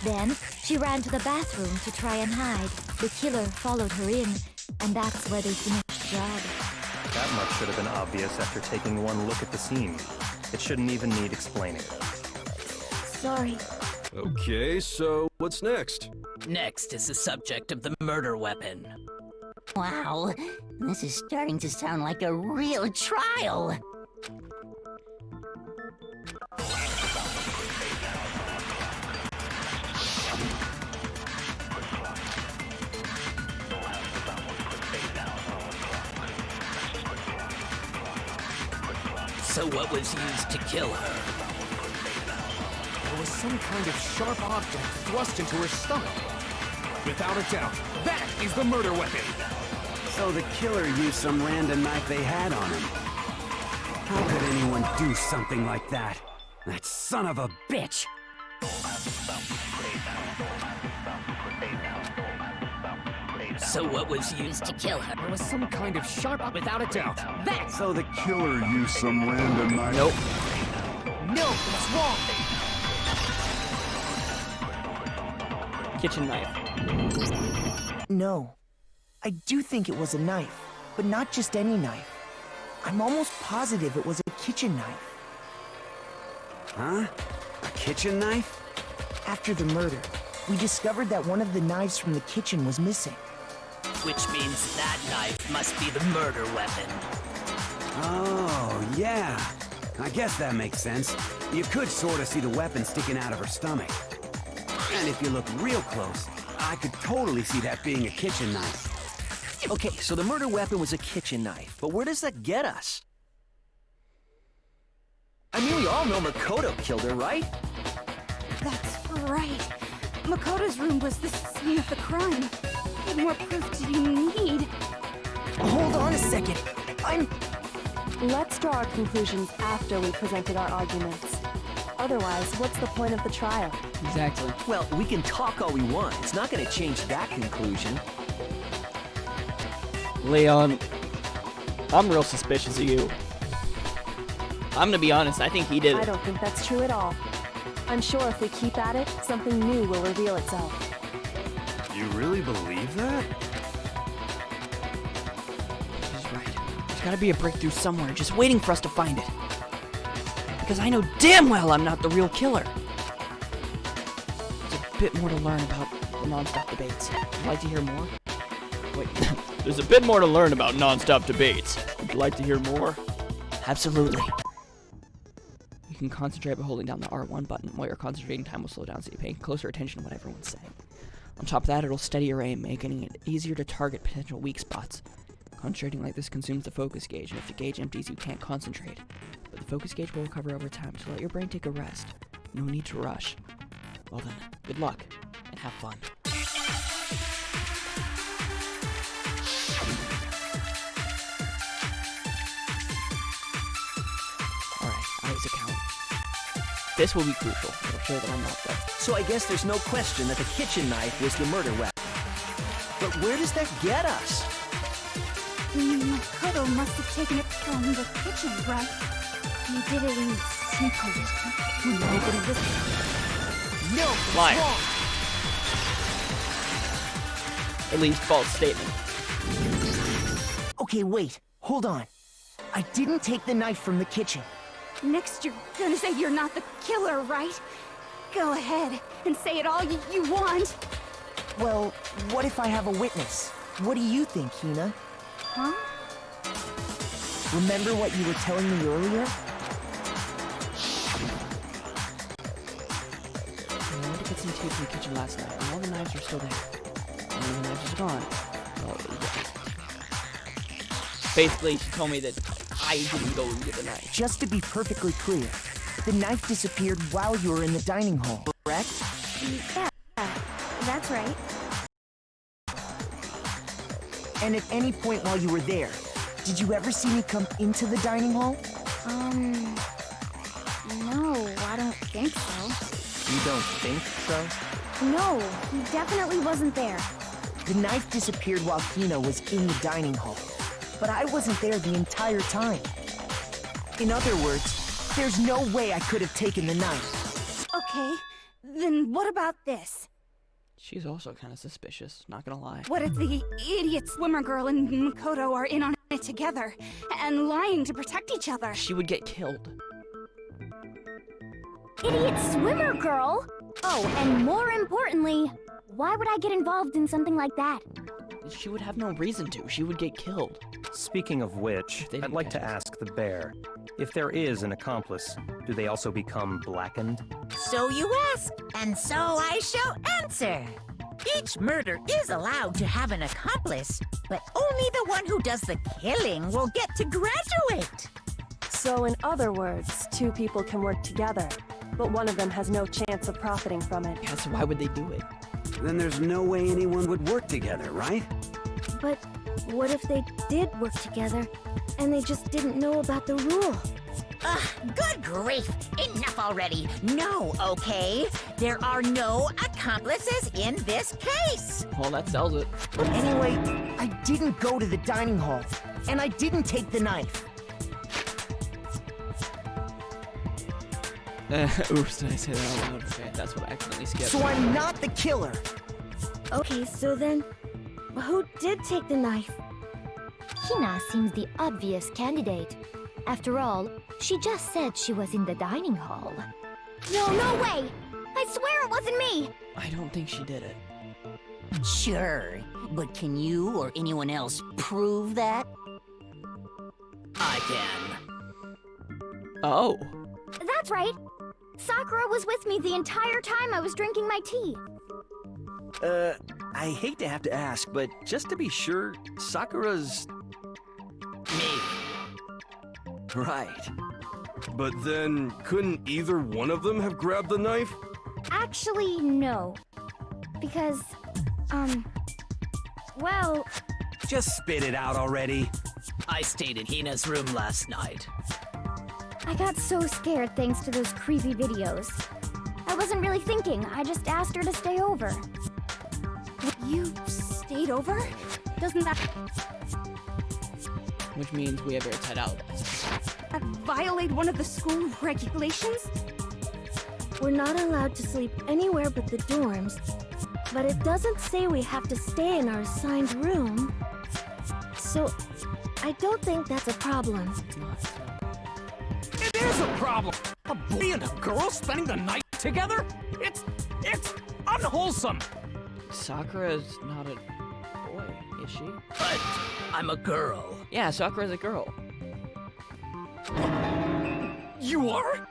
Speaker 10: Then, she ran to the bathroom to try and hide. The killer followed her in, and that's where they finished the job.
Speaker 7: That much should have been obvious after taking one look at the scene. It shouldn't even need explaining.
Speaker 5: Sorry.
Speaker 11: Okay, so what's next?
Speaker 8: Next is the subject of the murder weapon.
Speaker 2: Wow, this is starting to sound like a real trial.
Speaker 8: So what was used to kill her?
Speaker 6: There was some kind of sharp object thrust into her stomach. Without a doubt, that is the murder weapon.
Speaker 12: So the killer used some random knife they had on him. How could anyone do something like that? That son of a bitch!
Speaker 8: So what was used to kill her?
Speaker 6: There was some kind of sharp, without a doubt. That!
Speaker 12: So the killer used some random knife.
Speaker 1: Nope.
Speaker 6: No, it's wrong.
Speaker 1: Kitchen knife.
Speaker 9: No. I do think it was a knife, but not just any knife. I'm almost positive it was a kitchen knife.
Speaker 12: Huh? A kitchen knife?
Speaker 9: After the murder, we discovered that one of the knives from the kitchen was missing.
Speaker 8: Which means that knife must be the murder weapon.
Speaker 12: Oh, yeah. I guess that makes sense. You could sort of see the weapon sticking out of her stomach. And if you look real close, I could totally see that being a kitchen knife.
Speaker 13: Okay, so the murder weapon was a kitchen knife, but where does that get us? I mean, we all know Makoto killed her, right?
Speaker 5: That's right. Makoto's room was the scene of the crime. What more proof do you need?
Speaker 9: Hold on a second.
Speaker 14: Let's draw our conclusions after we presented our arguments. Otherwise, what's the point of the trial?
Speaker 1: Exactly.
Speaker 13: Well, we can talk all we want. It's not going to change that conclusion.
Speaker 1: Leon, I'm real suspicious of you. I'm gonna be honest, I think he did
Speaker 14: I
Speaker 1: it.
Speaker 14: don't think that's true at all. I'm sure if we keep at it, something new will reveal itself.
Speaker 12: You really believe that?
Speaker 1: He's right. There's gotta be a breakthrough somewhere, just waiting for us to find it. Because I know damn well I'm not the real killer. There's a bit more to learn about the non-stop debates. Would you like to hear more? Wait, there's a bit more to learn about non-stop debates. Would you like to hear more? Absolutely. You can concentrate by holding down the R1 button. While your concentrating time will slow down, so you're paying closer attention to what everyone's saying. On top of that, it'll steady your aim, making it easier to target potential weak spots. Concentrating like this consumes the focus gauge, and if the gauge empties, you can't concentrate. But the focus gauge will recover over time, so let your brain take a rest. No need to rush. Well then, good luck, and have fun. Alright, eyes account. This will be crucial. It'll show that I'm not dead.
Speaker 13: So I guess there's no question that the kitchen knife was the murder weapon. But where does that get us?
Speaker 5: Makoto must have taken it from the kitchen, right? He did it in secret. Nobody was...
Speaker 13: No,
Speaker 1: Liar. At least false statement.
Speaker 9: Okay, wait. Hold on. I didn't take the knife from the kitchen.
Speaker 5: Next, you're gonna say you're not the killer, right? Go ahead and say it all you want.
Speaker 9: Well, what if I have a witness? What do you think, Hina?
Speaker 5: Huh?
Speaker 9: Remember what you were telling me earlier?
Speaker 1: I went to get some tea from the kitchen last night, and all the knives are still there. And the knives are gone. Well, yeah. Basically, she told me that I didn't go and get the knife.
Speaker 9: Just to be perfectly clear, the knife disappeared while you were in the dining hall, correct?
Speaker 5: Yeah, that's right.
Speaker 9: And at any point while you were there, did you ever see me come into the dining hall?
Speaker 5: No, I don't think so.
Speaker 7: You don't think so?
Speaker 5: No, he definitely wasn't there.
Speaker 9: The knife disappeared while Hina was in the dining hall, but I wasn't there the entire time. In other words, there's no way I could have taken the knife.
Speaker 5: Okay, then what about this?
Speaker 1: She's also kind of suspicious, not gonna lie.
Speaker 5: What if the idiot swimmer girl and Makoto are in on it together, and lying to protect each other?
Speaker 1: She would get killed.
Speaker 10: Idiot swimmer girl? Oh, and more importantly, why would I get involved in something like that?
Speaker 1: She would have no reason to. She would get killed.
Speaker 7: Speaking of which, I'd like to ask the bear, if there is an accomplice, do they also become blackened?
Speaker 2: So you ask, and so I shall answer. Each murder is allowed to have an accomplice, but only the one who does the killing will get to graduate.
Speaker 14: So in other words, two people can work together, but one of them has no chance of profiting from it.
Speaker 1: Yeah, so why would they do it?
Speaker 12: Then there's no way anyone would work together, right?
Speaker 5: But what if they did work together, and they just didn't know about the rule?
Speaker 2: Ugh, good grief! Enough already! No, okay? There are no accomplices in this case!
Speaker 1: Well, that sells it.
Speaker 9: But anyway, I didn't go to the dining hall, and I didn't take the knife.
Speaker 1: Oops, did I say that out loud? Okay, that's what I accidentally skipped.
Speaker 9: So I'm not the killer.
Speaker 5: Okay, so then, who did take the knife?
Speaker 10: Hina seems the obvious candidate. After all, she just said she was in the dining hall. No way! I swear it wasn't me!
Speaker 1: I don't think she did it.
Speaker 2: Sure, but can you or anyone else prove that?
Speaker 13: I can.
Speaker 1: Oh.
Speaker 10: That's right! Sakura was with me the entire time I was drinking my tea.
Speaker 13: I hate to have to ask, but just to be sure, Sakura's... me. Right.
Speaker 11: But then, couldn't either one of them have grabbed the knife?
Speaker 10: Actually, no. Because, well...
Speaker 12: Just spit it out already.
Speaker 13: I stayed in Hina's room last night.
Speaker 10: I got so scared thanks to those creepy videos. I wasn't really thinking, I just asked her to stay over.
Speaker 5: You stayed over? Doesn't that
Speaker 1: Which means we have airtight out.
Speaker 5: violate one of the school regulations? We're not allowed to sleep anywhere but the dorms, but it doesn't say we have to stay in our assigned room. So, I don't think that's a problem.
Speaker 6: It is a problem! A boy and a girl spending the night together? It's unwholesome!
Speaker 1: Sakura's not a boy, is she?
Speaker 13: But I'm a girl.
Speaker 1: Yeah, Sakura's a girl.
Speaker 6: You are?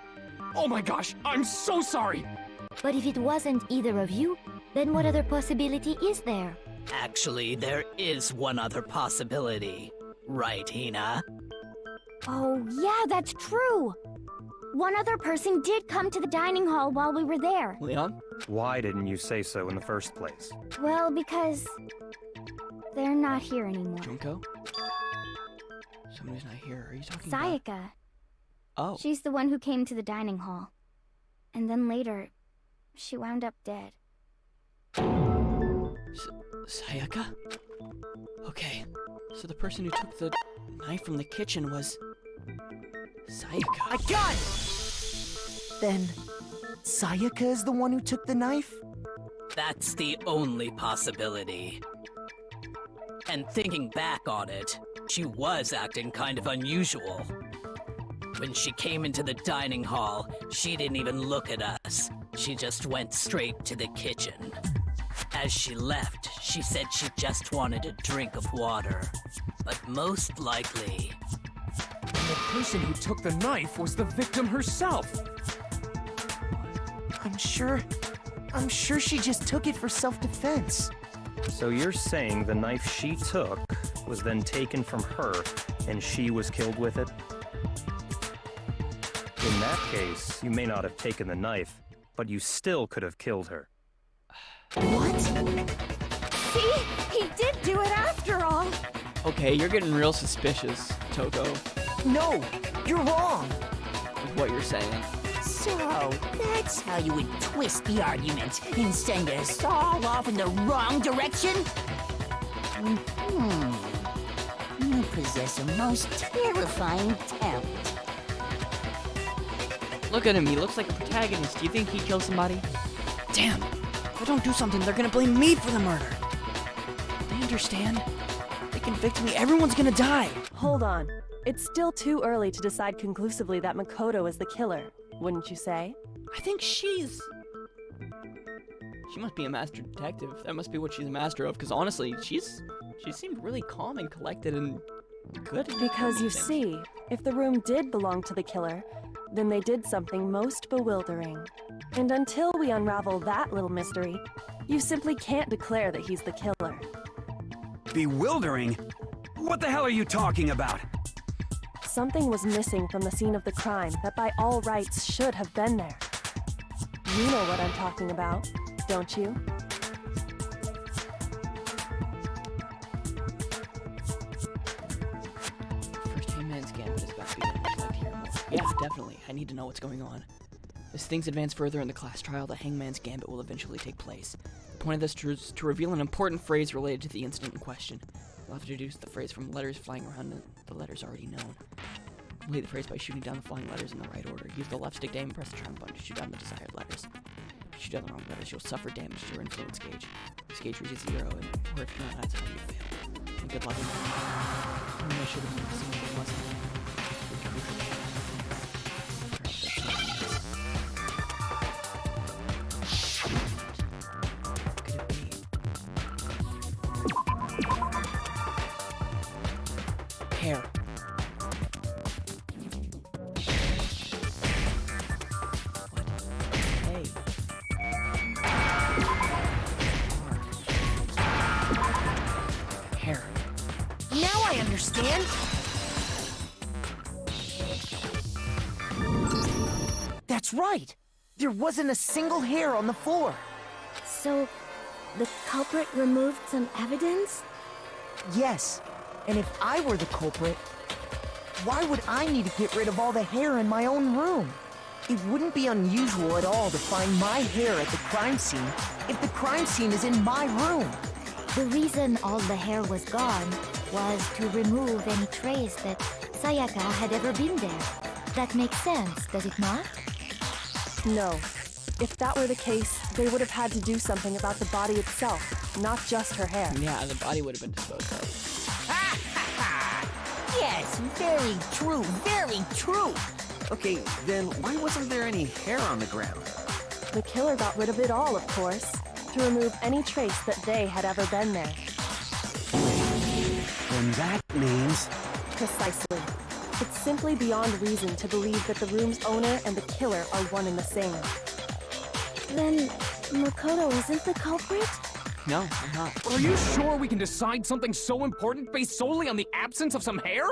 Speaker 6: Oh my gosh, I'm so sorry!
Speaker 10: But if it wasn't either of you, then what other possibility is there?
Speaker 13: Actually, there is one other possibility. Right, Hina?
Speaker 10: Oh, yeah, that's true! One other person did come to the dining hall while we were there.
Speaker 1: Leon?
Speaker 7: Why didn't you say so in the first place?
Speaker 10: Well, because... they're not here anymore.
Speaker 1: Junko? Somebody's not here. Are you talking about?
Speaker 10: Sayaka.
Speaker 1: Oh.
Speaker 10: She's the one who came to the dining hall. And then later, she wound up dead.
Speaker 1: Sayaka? Okay, so the person who took the knife from the kitchen was... Sayaka.
Speaker 9: I got it! Then, Sayaka is the one who took the knife?
Speaker 13: That's the only possibility. And thinking back on it, she was acting kind of unusual. When she came into the dining hall, she didn't even look at us. She just went straight to the kitchen. As she left, she said she just wanted a drink of water. But most likely...
Speaker 6: And the person who took the knife was the victim herself!
Speaker 9: I'm sure she just took it for self-defense.
Speaker 7: So you're saying the knife she took was then taken from her and she was killed with it? In that case, you may not have taken the knife, but you still could have killed her.
Speaker 5: What? See? He did do it after all!
Speaker 1: Okay, you're getting real suspicious, Toko,
Speaker 9: No, you're wrong.
Speaker 1: with what you're saying.
Speaker 2: So, that's how you would twist the argument and send us all off in the wrong direction? You possess a most terrifying talent.
Speaker 1: Look at him, he looks like a protagonist. Do you think he'd kill somebody?
Speaker 8: Damn! If I don't do something, they're gonna blame me for the murder. They understand. They convict me, everyone's gonna die.
Speaker 14: Hold on. It's still too early to decide conclusively that Makoto is the killer, wouldn't you say?
Speaker 1: I think she must be a master detective. That must be what she's a master of, because honestly, she seemed really calm and collected and good.
Speaker 14: Because you see, if the room did belong to the killer, then they did something most bewildering. And until we unravel that little mystery, you simply can't declare that he's the killer.
Speaker 12: Bewildering? What the hell are you talking about?
Speaker 14: Something was missing from the scene of the crime that by all rights should have been there. You know what I'm talking about, don't you?
Speaker 1: First Hangman's Gambit is about to begin. Would you like to hear more? Yeah, definitely. I need to know what's going on. As things advance further in the class trial, the Hangman's Gambit will eventually take place. The point of this is to reveal an important phrase related to the incident in question. We'll have to deduce the phrase from letters flying around the letters already known. Complete the phrase by shooting down the flying letters in the right order. Use the left stick to aim and press the triangle button to shoot down the desired letters. If you shoot down the wrong letters, you'll suffer damage to your influence gauge. This gauge reaches 0, or if not, that's how you fail. And good luck. I should have been seen it wasn't. Hair. Hey. Hair.
Speaker 9: Now I understand. That's right. There wasn't a single hair on the floor.
Speaker 5: So, the culprit removed some evidence?
Speaker 9: Yes. And if I were the culprit, why would I need to get rid of all the hair in my own room? It wouldn't be unusual at all to find my hair at the crime scene if the crime scene is in my room.
Speaker 10: The reason all the hair was gone was to remove any trace that Sayaka had ever been there. That makes sense, does it not?
Speaker 14: No. If that were the case, they would have had to do something about the body itself, not just her hair.
Speaker 1: Yeah, the body would have been disposed of.
Speaker 2: Yes, very true, very true.
Speaker 15: Okay, then why wasn't there any hair on the ground?
Speaker 14: The killer got rid of it all, of course, to remove any trace that they had ever been there.
Speaker 12: Then that means...
Speaker 14: Precisely. It's simply beyond reason to believe that the room's owner and the killer are one and the same.
Speaker 5: Then, Makoto isn't the culprit?
Speaker 1: No, I'm not.
Speaker 6: Are you sure we can decide something so important based solely on the absence of some hair?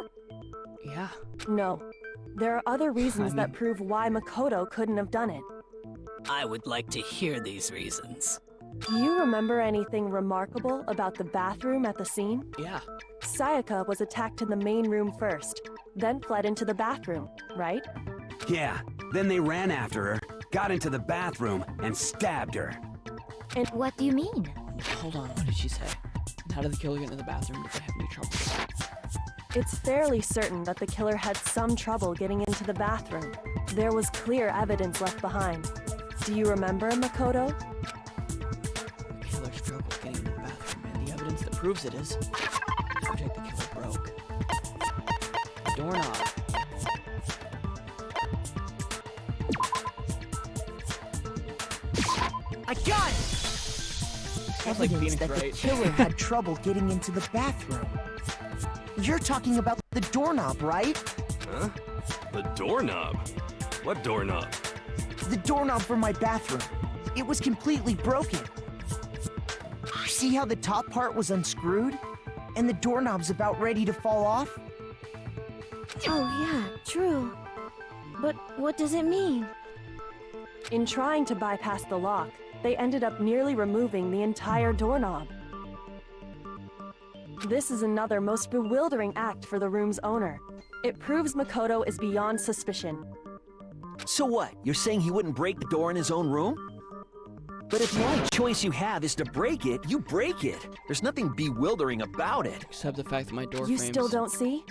Speaker 1: Yeah.
Speaker 14: No. There are other reasons that prove why Makoto couldn't have done it.
Speaker 13: I would like to hear these reasons.
Speaker 14: Do you remember anything remarkable about the bathroom at the scene?
Speaker 1: Yeah.
Speaker 14: Sayaka was attacked in the main room first, then fled into the bathroom, right?
Speaker 12: Yeah, then they ran after her, got into the bathroom, and stabbed her.
Speaker 10: And what do you mean?
Speaker 1: Hold on, what did she say? And how did the killer get into the bathroom? Did they have any trouble?
Speaker 14: It's fairly certain that the killer had some trouble getting into the bathroom. There was clear evidence left behind. Do you remember, Makoto?
Speaker 1: The killer struggled getting into the bathroom, and the evidence that proves it is the object the killer broke. The doorknob.
Speaker 9: I got it!
Speaker 1: Smells like
Speaker 9: Evidence
Speaker 1: Phoenix,
Speaker 9: that the
Speaker 1: right?
Speaker 9: killer had trouble getting into the bathroom. You're talking about the doorknob, right?
Speaker 11: Huh? The doorknob? What doorknob?
Speaker 9: The doorknob for my bathroom. It was completely broken. See how the top part was unscrewed? And the doorknob's about ready to fall off?
Speaker 5: Oh yeah, true. But what does it mean?
Speaker 14: In trying to bypass the lock, they ended up nearly removing the entire doorknob. This is another most bewildering act for the room's owner. It proves Makoto is beyond suspicion.
Speaker 15: So what? You're saying he wouldn't break the door in his own room? But if the only choice you have is to break it, you break it. There's nothing bewildering about it.
Speaker 1: Except the fact that my door
Speaker 14: You
Speaker 1: frames...
Speaker 14: still don't see?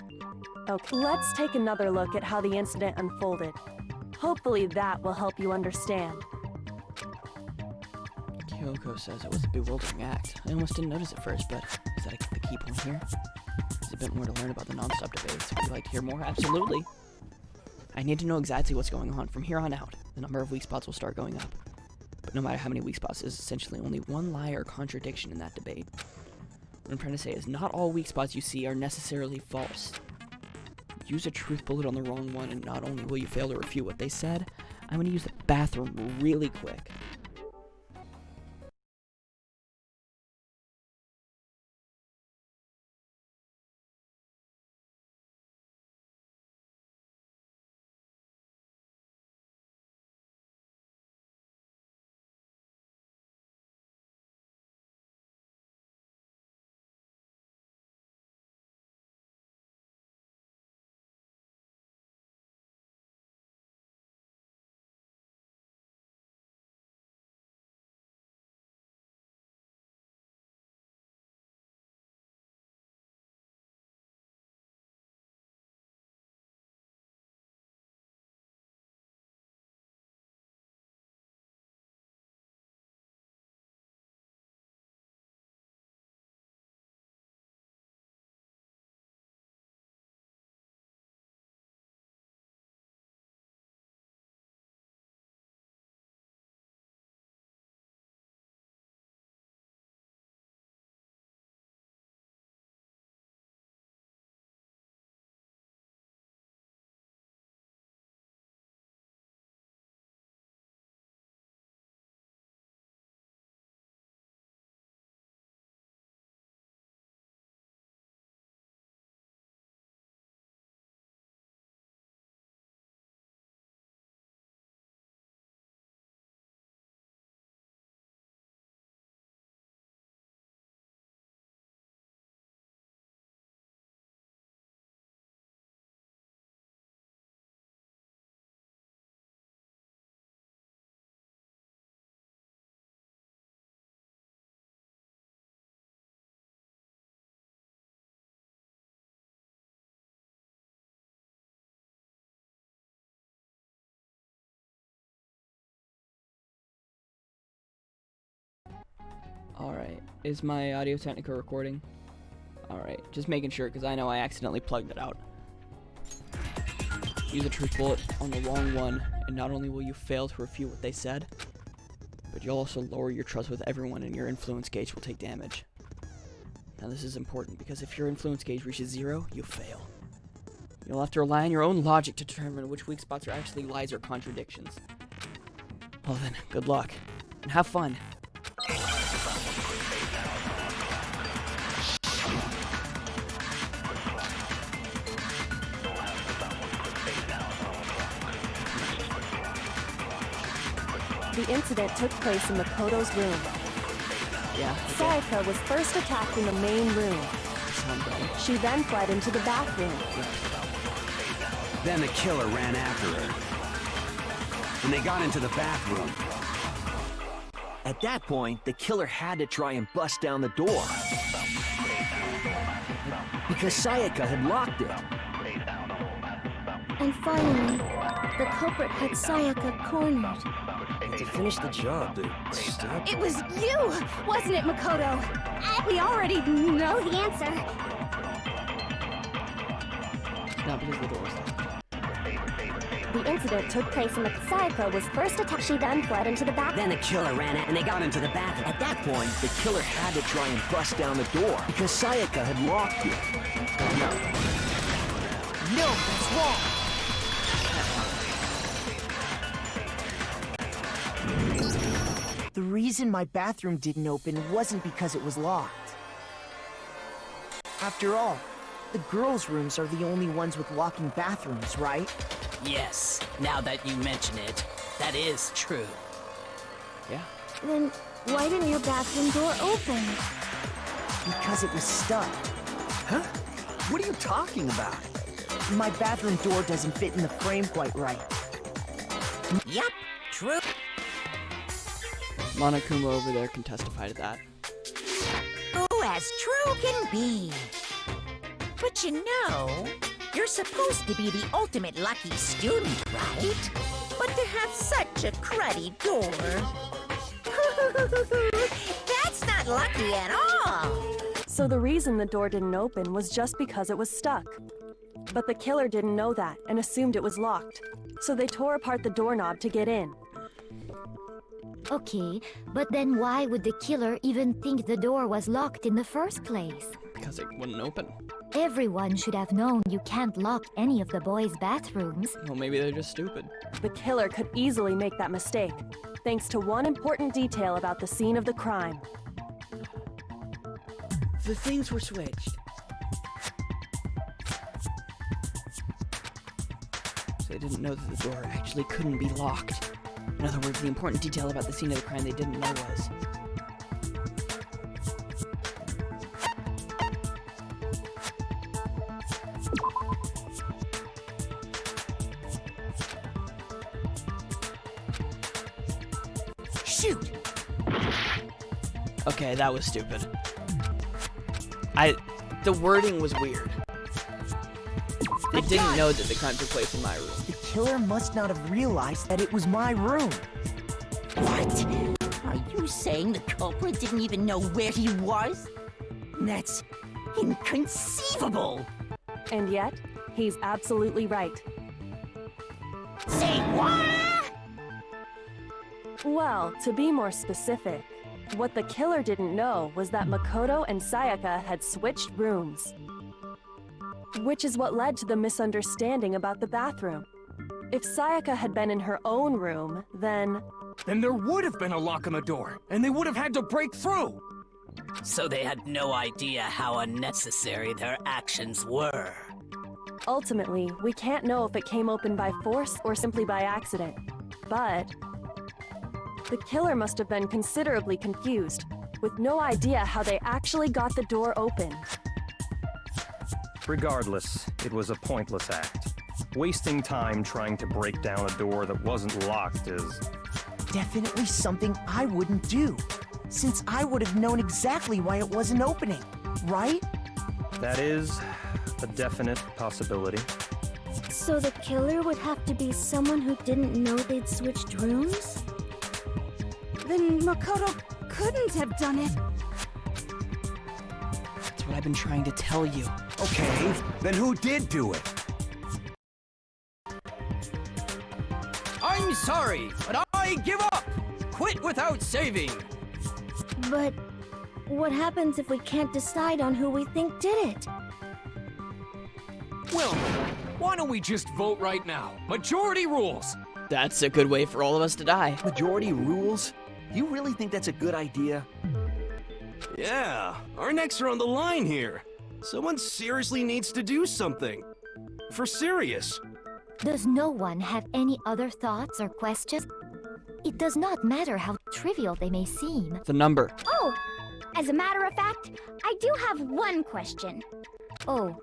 Speaker 14: Okay, let's take another look at how the incident unfolded. Hopefully that will help you understand.
Speaker 1: Kyoko says it was a bewildering act. I almost didn't notice at first, but is that the key point here? There's a bit more to learn about the non-stop debates. Would you like to hear more? Absolutely. I need to know exactly what's going on. From here on out, the number of weak spots will start going up. But no matter how many weak spots, there's essentially only one lie or contradiction in that debate. What I'm trying to say is not all weak spots you see are necessarily false. Use a truth bullet on the wrong one, and not only will you fail to refute what they said, I'm going to use the bathroom really quick. Alright, is my Audio Technica recording? Alright, just making sure, because I know I accidentally plugged it out. Use a truth bullet on the wrong one, and not only will you fail to refute what they said, but you'll also lower your trust with everyone, and your influence gauge will take damage. Now this is important, because if your influence gauge reaches 0, you fail. You'll have to rely on your own logic to determine which weak spots are actually lies or contradictions. Well then, good luck, and have fun.
Speaker 14: The incident took place in Makoto's room.
Speaker 1: Yeah.
Speaker 14: Sayaka was first attacked in the main room. She then fled into the bathroom.
Speaker 12: Then the killer ran after her. And they got into the bathroom.
Speaker 15: At that point, the killer had to try and bust down the door. Because Sayaka had locked it.
Speaker 5: And finally, the culprit had Sayaka cornered.
Speaker 11: To finish the job, they stabbed.
Speaker 4: It was you, wasn't it, Makoto? We already know the answer.
Speaker 1: Not because the door was locked.
Speaker 10: The incident took place in the Sayaka was first attacked. She then fled into the bathroom.
Speaker 9: Then the killer ran out and they got into the bathroom.
Speaker 15: At that point, the killer had to try and bust down the door. Because Sayaka had locked it.
Speaker 9: No, that's wrong. The reason my bathroom didn't open wasn't because it was locked. After all, the girls' rooms are the only ones with locking bathrooms, right?
Speaker 13: Yes, now that you mention it, that is true.
Speaker 1: Yeah.
Speaker 5: Then why didn't your bathroom door open?
Speaker 9: Because it was stuck.
Speaker 15: Huh? What are you talking about?
Speaker 9: My bathroom door doesn't fit in the frame quite right.
Speaker 2: Yup, true.
Speaker 1: Monokuma over there can testify to that.
Speaker 2: Oh, as true can be. But you know, you're supposed to be the ultimate lucky student, right? But to have such a cruddy door. That's not lucky at all.
Speaker 14: So the reason the door didn't open was just because it was stuck. But the killer didn't know that and assumed it was locked. So they tore apart the doorknob to get in.
Speaker 10: Okay, but then why would the killer even think the door was locked in the first place?
Speaker 1: Because it wouldn't open.
Speaker 10: Everyone should have known you can't lock any of the boys' bathrooms.
Speaker 1: Well, maybe they're just stupid.
Speaker 14: The killer could easily make that mistake, thanks to one important detail about the scene of the crime.
Speaker 1: The things were switched. So they didn't know that the door actually couldn't be locked. In other words, the important detail about the scene of the crime they didn't know was...
Speaker 2: Shoot!
Speaker 1: Okay, that was stupid. The wording was weird. They didn't know that the crime took place in my room.
Speaker 9: The killer must not have realized that it was my room.
Speaker 2: What? Are you saying the culprit didn't even know where he was? That's inconceivable.
Speaker 14: And yet, he's absolutely right.
Speaker 2: Say what?
Speaker 14: Well, to be more specific, what the killer didn't know was that Makoto and Sayaka had switched rooms. Which is what led to the misunderstanding about the bathroom. If Sayaka had been in her own room, then
Speaker 6: there would have been a lock on the door, and they would have had to break through.
Speaker 13: So they had no idea how unnecessary their actions were.
Speaker 14: Ultimately, we can't know if it came open by force or simply by accident. But the killer must have been considerably confused, with no idea how they actually got the door open.
Speaker 7: Regardless, it was a pointless act. Wasting time trying to break down a door that wasn't locked is...
Speaker 9: Definitely something I wouldn't do, since I would have known exactly why it wasn't opening, right?
Speaker 7: That is a definite possibility.
Speaker 5: So the killer would have to be someone who didn't know they'd switched rooms?
Speaker 4: Then Makoto couldn't have done it.
Speaker 1: That's what I've been trying to tell you.
Speaker 12: Okay, then who did do it?
Speaker 6: I'm sorry, but I give up! Quit without saving!
Speaker 5: But what happens if we can't decide on who we think did it?
Speaker 6: Well, why don't we just vote right now? Majority rules!
Speaker 1: That's a good way for all of us to die.
Speaker 15: Majority rules? Do you really think that's a good idea?
Speaker 11: Yeah, our necks are on the line here. Someone seriously needs to do something. For serious.
Speaker 10: Does no one have any other thoughts or questions? It does not matter how trivial they may seem.
Speaker 1: The number.
Speaker 16: Oh, as a matter of fact, I do have one question.
Speaker 10: Oh,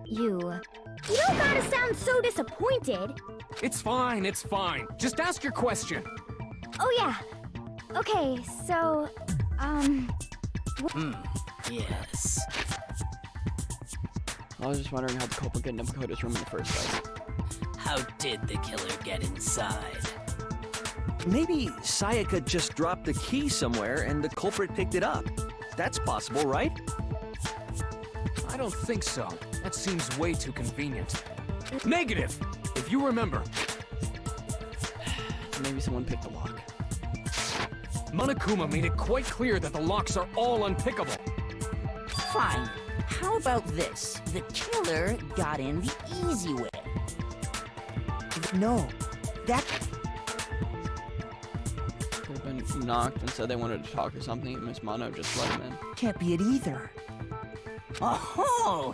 Speaker 10: you
Speaker 16: don't gotta sound so disappointed.
Speaker 6: It's fine, it's fine. Just ask your question.
Speaker 16: Oh yeah. Okay, so,
Speaker 13: Yes.
Speaker 1: I was just wondering how the culprit got into Makoto's room in the first place.
Speaker 13: How did the killer get inside?
Speaker 15: Maybe Sayaka just dropped the key somewhere and the culprit picked it up. That's possible, right?
Speaker 6: I don't think so. That seems way too convenient. Negative! If you remember.
Speaker 1: Maybe someone picked the lock.
Speaker 6: Monokuma made it quite clear that the locks are all unpickable.
Speaker 2: Fine. How about this? The killer got in the easy way.
Speaker 9: No, that...
Speaker 1: Could have been knocked and said they wanted to talk or something, and Miss Mono just let him in.
Speaker 9: Can't be it either.
Speaker 2: Oh,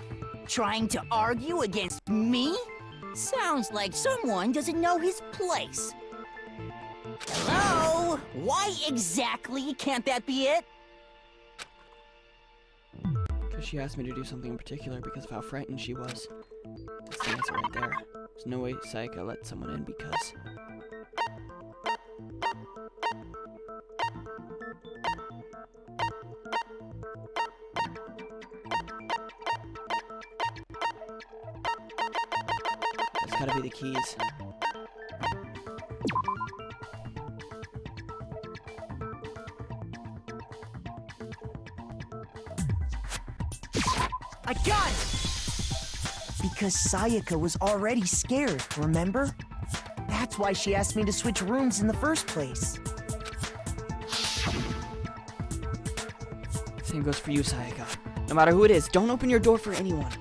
Speaker 2: Trying to argue against me? Sounds like someone doesn't know his place. Hello? Why exactly can't that be it?
Speaker 1: Because she asked me to do something in particular because of how frightened she was. That's the answer right there. There's no way Sayaka let someone in because... There's gotta be the keys.
Speaker 9: I got it! Because Sayaka was already scared, remember? That's why she asked me to switch rooms in the first place.
Speaker 1: Same goes for you, Sayaka. No matter who it is, don't open your door for anyone.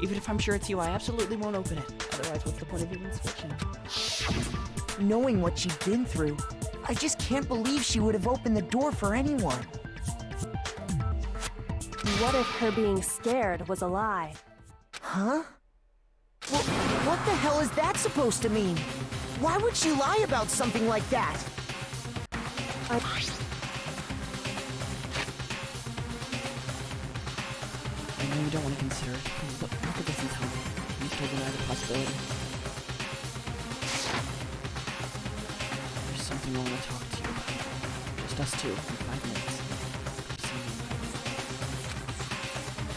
Speaker 1: Even if I'm sure it's you, I absolutely won't open it. Otherwise, what's the point of even switching?
Speaker 9: Knowing what she'd been through, I just can't believe she would have opened the door for anyone.
Speaker 14: What if her being scared was a lie?
Speaker 9: Huh? Well, what the hell is that supposed to mean? Why would she lie about something like that?
Speaker 1: I know you don't want to consider it, but look at this and tell me. You still deny the possibility. There's something I want to talk to you about. Just us two, in 5 minutes.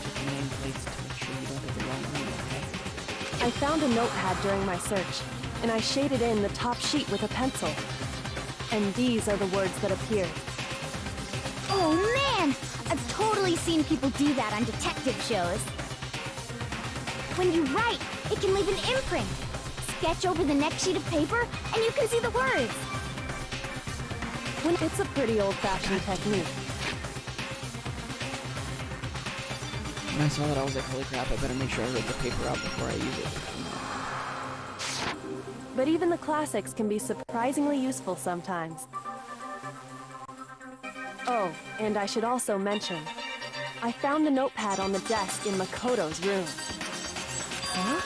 Speaker 1: Check the nameplates to make sure you don't get the wrong one, okay?
Speaker 14: I found a notepad during my search, and I shaded in the top sheet with a pencil. And these are the words that appeared.
Speaker 16: Oh man! I've totally seen people do that on detective shows. When you write, it can leave an imprint. Sketch over the next sheet of paper, and you can see the words.
Speaker 14: It's a pretty old-fashioned technique.
Speaker 1: When I saw that, I was like, holy crap, I better make sure I rip the paper out before I use it.
Speaker 14: But even the classics can be surprisingly useful sometimes. Oh, and I should also mention, I found the notepad on the desk in Makoto's room. Huh?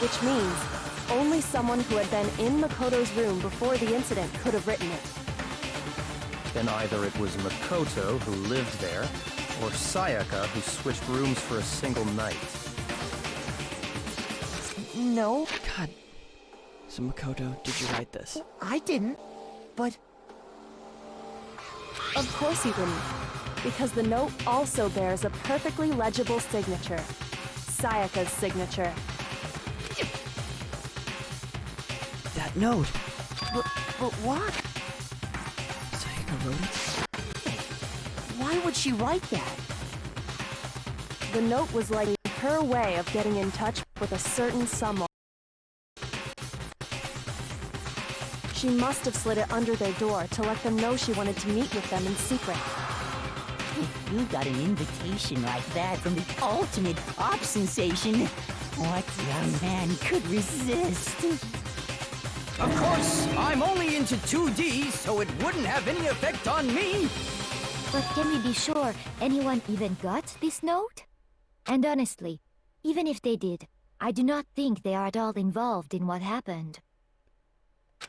Speaker 14: Which means only someone who had been in Makoto's room before the incident could have written it.
Speaker 7: Then either it was Makoto who lived there, or Sayaka who switched rooms for a single night.
Speaker 9: No.
Speaker 1: God. So Makoto, did you write this?
Speaker 9: I didn't, but...
Speaker 14: Of course you didn't, because the note also bears a perfectly legible signature. Sayaka's signature.
Speaker 1: That note!
Speaker 9: But what?
Speaker 1: Sayaka wrote it?
Speaker 9: Why would she write that?
Speaker 14: The note was like her way of getting in touch with a certain someone. She must have slid it under their door to let them know she wanted to meet with them in secret.
Speaker 2: If you got an invitation like that from the ultimate pop sensation, what young man could resist?
Speaker 17: Of course, I'm only into 2D, so it wouldn't have any effect on me.
Speaker 10: But can we be sure anyone even got this note? And honestly, even if they did, I do not think they are at all involved in what happened.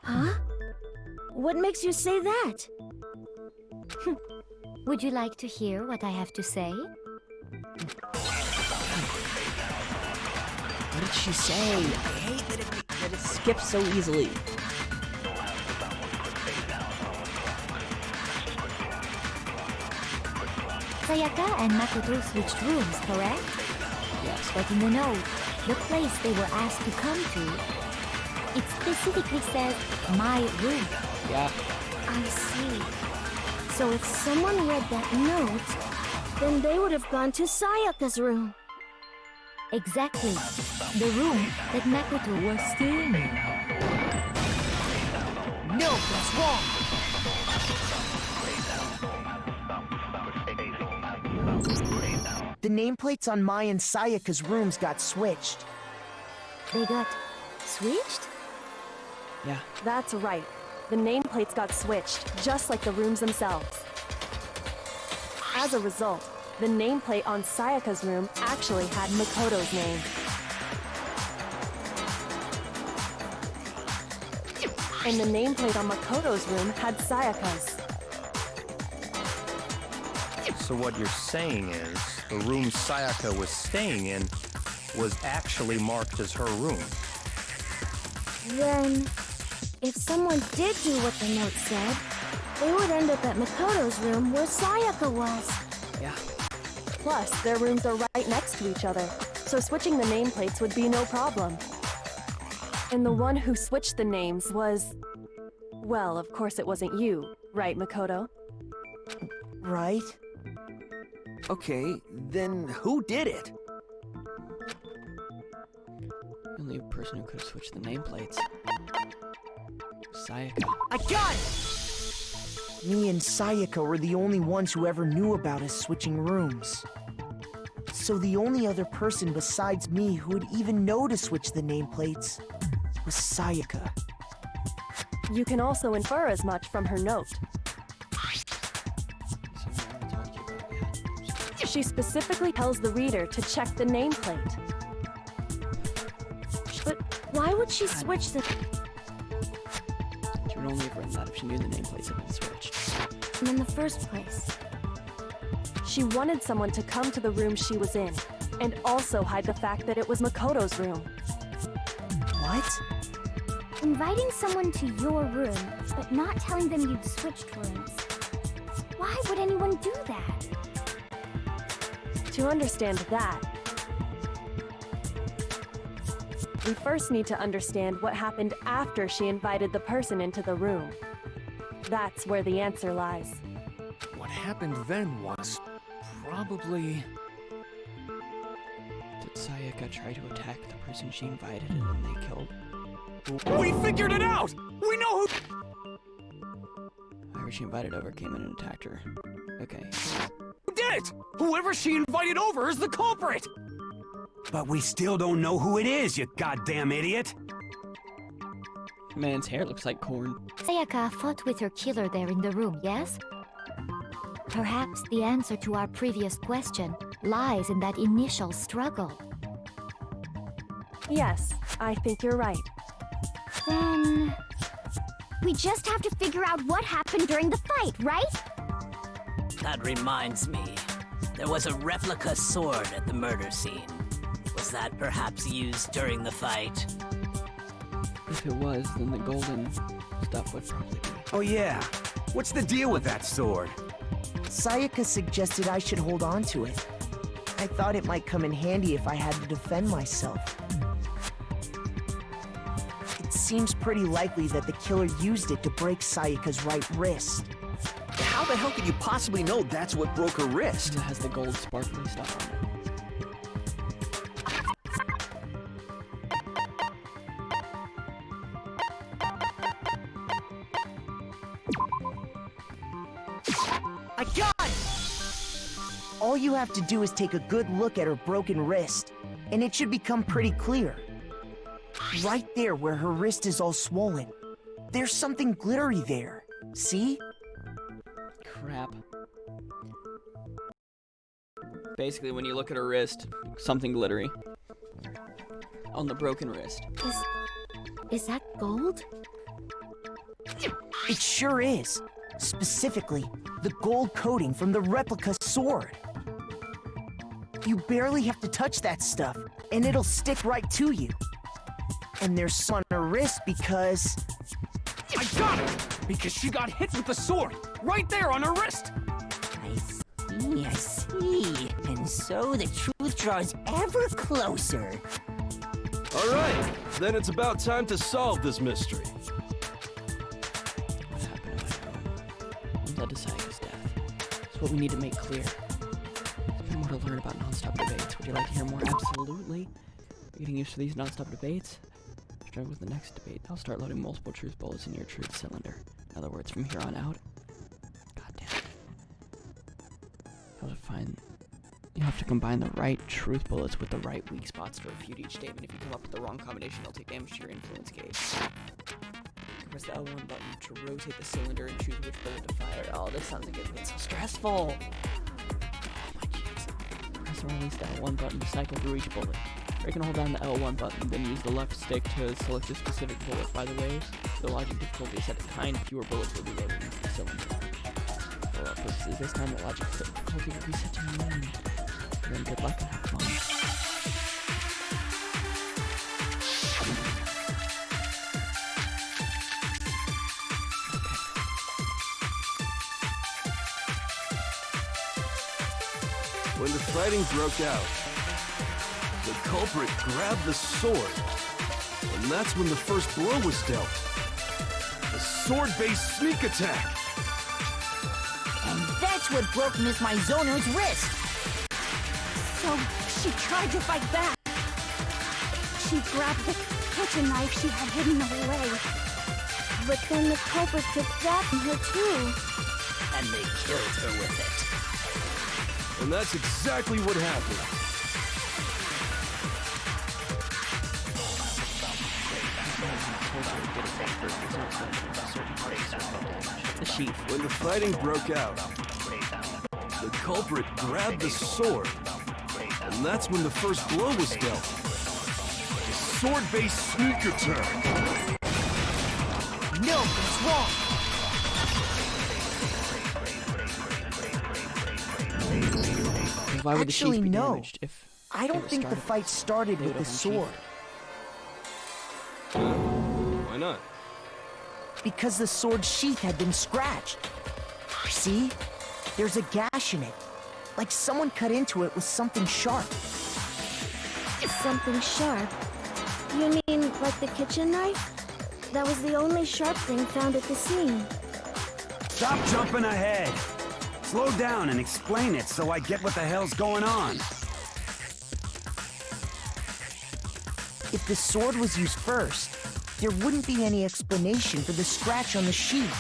Speaker 5: Huh? What makes you say that?
Speaker 10: Would you like to hear what I have to say?
Speaker 1: What did she say? I hate that it skips so easily.
Speaker 10: Sayaka and Makoto switched rooms, correct?
Speaker 1: Yes.
Speaker 10: But in the note, the place they were asked to come to, it specifically says, my room.
Speaker 1: Yeah.
Speaker 5: I see. So if someone read that note, then they would have gone to Sayaka's room.
Speaker 10: Exactly. The room that Makoto was staying in.
Speaker 9: No, that's wrong! The nameplates on Mai and Sayaka's rooms got switched.
Speaker 10: They got switched?
Speaker 1: Yeah.
Speaker 14: That's right. The nameplates got switched, just like the rooms themselves. As a result, the nameplate on Sayaka's room actually had Makoto's name. And the nameplate on Makoto's room had Sayaka's.
Speaker 7: So what you're saying is, the room Sayaka was staying in was actually marked as her room.
Speaker 5: Then, if someone did do what the note said, they would end up at Makoto's room where Sayaka was.
Speaker 8: Yeah.
Speaker 14: Plus, their rooms are right next to each other, so switching the nameplates would be no problem. And the one who switched the names was... Well, of course it wasn't you, right, Makoto?
Speaker 9: Right? Okay, then who did it?
Speaker 1: The only person who could have switched the nameplates. Sayaka.
Speaker 9: I got it! Me and Sayaka were the only ones who ever knew about us switching rooms. So the only other person besides me who would even know to switch the nameplates was Sayaka.
Speaker 14: You can also infer as much from her note. She specifically tells the reader to check the nameplate.
Speaker 5: But why would she switch the...
Speaker 1: She would only have written that if she knew the nameplates had been switched.
Speaker 5: in the first place?
Speaker 14: She wanted someone to come to the room she was in, and also hide the fact that it was Makoto's room.
Speaker 9: What?
Speaker 16: Inviting someone to your room, but not telling them you'd switched rooms. Why would anyone do that?
Speaker 14: To understand that, we first need to understand what happened after she invited the person into the room. That's where the answer lies.
Speaker 6: What happened then was probably...
Speaker 1: Did Sayaka try to attack the person she invited and then they killed?
Speaker 6: We figured it out! We know who...
Speaker 1: Whoever she invited over came in and attacked her. Okay.
Speaker 6: Who did it! Whoever she invited over is the culprit!
Speaker 12: But we still don't know who it is, you goddamn idiot!
Speaker 1: Man's hair looks like corn.
Speaker 10: Sayaka fought with her killer there in the room, yes? Perhaps the answer to our previous question lies in that initial struggle.
Speaker 14: Yes, I think you're right.
Speaker 16: Then... we just have to figure out what happened during the fight, right?
Speaker 13: That reminds me. There was a replica sword at the murder scene. Was that perhaps used during the fight?
Speaker 1: If it was, then the golden stuff would probably be.
Speaker 12: Oh yeah, what's the deal with that sword?
Speaker 9: Sayaka suggested I should hold on to it. I thought it might come in handy if I had to defend myself. It seems pretty likely that the killer used it to break Sayaka's right wrist.
Speaker 15: How the hell could you possibly know that's what broke her wrist?
Speaker 1: It has the gold sparkly stuff on it.
Speaker 9: I got it! All you have to do is take a good look at her broken wrist, and it should become pretty clear. Right there where her wrist is all swollen, there's something glittery there. See?
Speaker 1: Crap. Basically, when you look at her wrist, something glittery. On the broken wrist.
Speaker 5: Is that gold?
Speaker 9: It sure is. Specifically, the gold coating from the replica sword. You barely have to touch that stuff, and it'll stick right to you. And there's some on her wrist because...
Speaker 6: I got it! Because she got hit with the sword, right there on her wrist!
Speaker 2: I see. And so the truth draws ever closer.
Speaker 11: All right, then it's about time to solve this mystery.
Speaker 1: What happened to my home? What led to Sayaka's death? It's what we need to make clear. There's been more to learn about non-stop debates. Would you like to hear more? Absolutely. Getting used to these non-stop debates? Start with the next debate. I'll start loading multiple truth bullets in your truth cylinder. In other words, from here on out. God damn it. You have to combine the right truth bullets with the right weak spots to refute each statement. If you come up with the wrong combination, you'll take damage to your influence gauge. Press the L1 button to rotate the cylinder and choose which bullet to fire. Oh, this sounds like it's so stressful. Oh my jeez. press or release the L1 button to cycle through each bullet. Break and hold down the L1 button, then use the left stick to select a specific bullet. By the way, the logic difficulty is set to kind, fewer bullets will be loaded into the cylinder. For our purposes, this time the logic difficulty will be set to mean. And then good luck and have fun.
Speaker 11: When the fighting broke out, the culprit grabbed the sword, and that's when the first blow was dealt. A sword-based sneak attack.
Speaker 2: And that's what broke Miss Mizono's wrist.
Speaker 5: So she tried to fight back. She grabbed the kitchen knife she had hidden away. But then the culprit took that from her too.
Speaker 13: And they killed her with it.
Speaker 11: And that's exactly what happened.
Speaker 1: The sheath.
Speaker 11: When the fighting broke out, the culprit grabbed the sword, and that's when the first blow was dealt. A sword-based sneak attack.
Speaker 9: No, it's wrong.
Speaker 1: Why would
Speaker 9: Actually,
Speaker 1: the sheath be
Speaker 9: no.
Speaker 1: damaged if
Speaker 9: I don't think the fight started with the sword.
Speaker 11: Why not?
Speaker 9: Because the sword sheath had been scratched. See? There's a gash in it. Like someone cut into it with something sharp.
Speaker 5: Something sharp? You mean like the kitchen knife? That was the only sharp thing found at the scene.
Speaker 12: Stop jumping ahead! Slow down and explain it so I get what the hell's going on.
Speaker 9: If the sword was used first, there wouldn't be any explanation for the scratch on the sheath.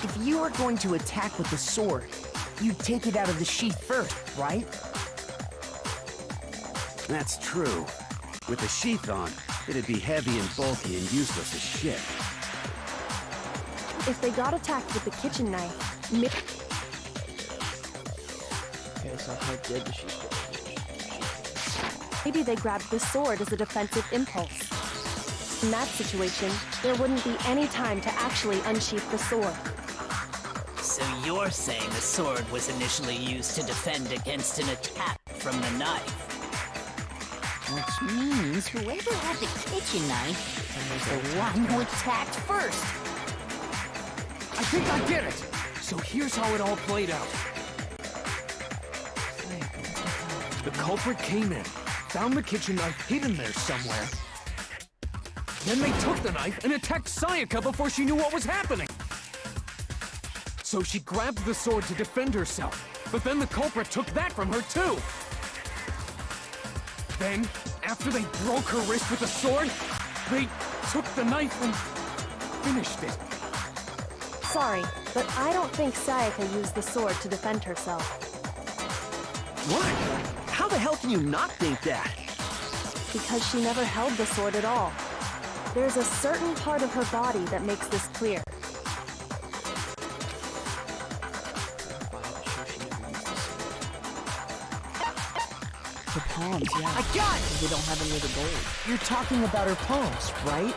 Speaker 9: If you were going to attack with the sword, you'd take it out of the sheath first, right?
Speaker 12: That's true. With the sheath on, it'd be heavy and bulky and useless as shit.
Speaker 14: If they got attacked with the kitchen knife,
Speaker 1: Okay, so how did the sheath
Speaker 14: maybe they grabbed the sword as a defensive impulse. In that situation, there wouldn't be any time to actually unsheath the sword.
Speaker 13: So you're saying the sword was initially used to defend against an attack from the knife?
Speaker 2: Which means whoever had the kitchen knife was the one who attacked first.
Speaker 6: I think I get it. So here's how it all played out. The culprit came in, found the kitchen knife hidden there somewhere. Then they took the knife and attacked Sayaka before she knew what was happening. So she grabbed the sword to defend herself, but then the culprit took that from her too. Then, after they broke her wrist with the sword, they took the knife and finished it.
Speaker 14: Sorry, but I don't think Sayaka used the sword to defend herself.
Speaker 15: What? How the hell can you not think that?
Speaker 14: Because she never held the sword at all. There's a certain part of her body that makes this clear.
Speaker 1: The palms, yeah.
Speaker 9: I got it!
Speaker 1: They don't have any of the gold.
Speaker 9: You're talking about her palms, right?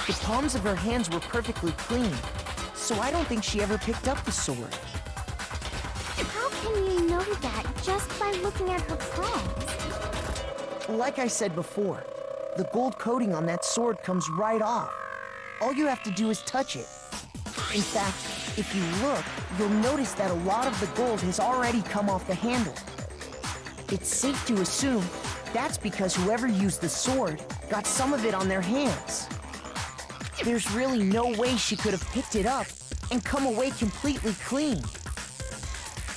Speaker 9: The palms of her hands were perfectly clean, so I don't think she ever picked up the sword.
Speaker 16: How can you know that just by looking at her palms?
Speaker 9: Like I said before, the gold coating on that sword comes right off. All you have to do is touch it. In fact, if you look, you'll notice that a lot of the gold has already come off the handle. It's safe to assume that's because whoever used the sword got some of it on their hands. There's really no way she could have picked it up and come away completely clean.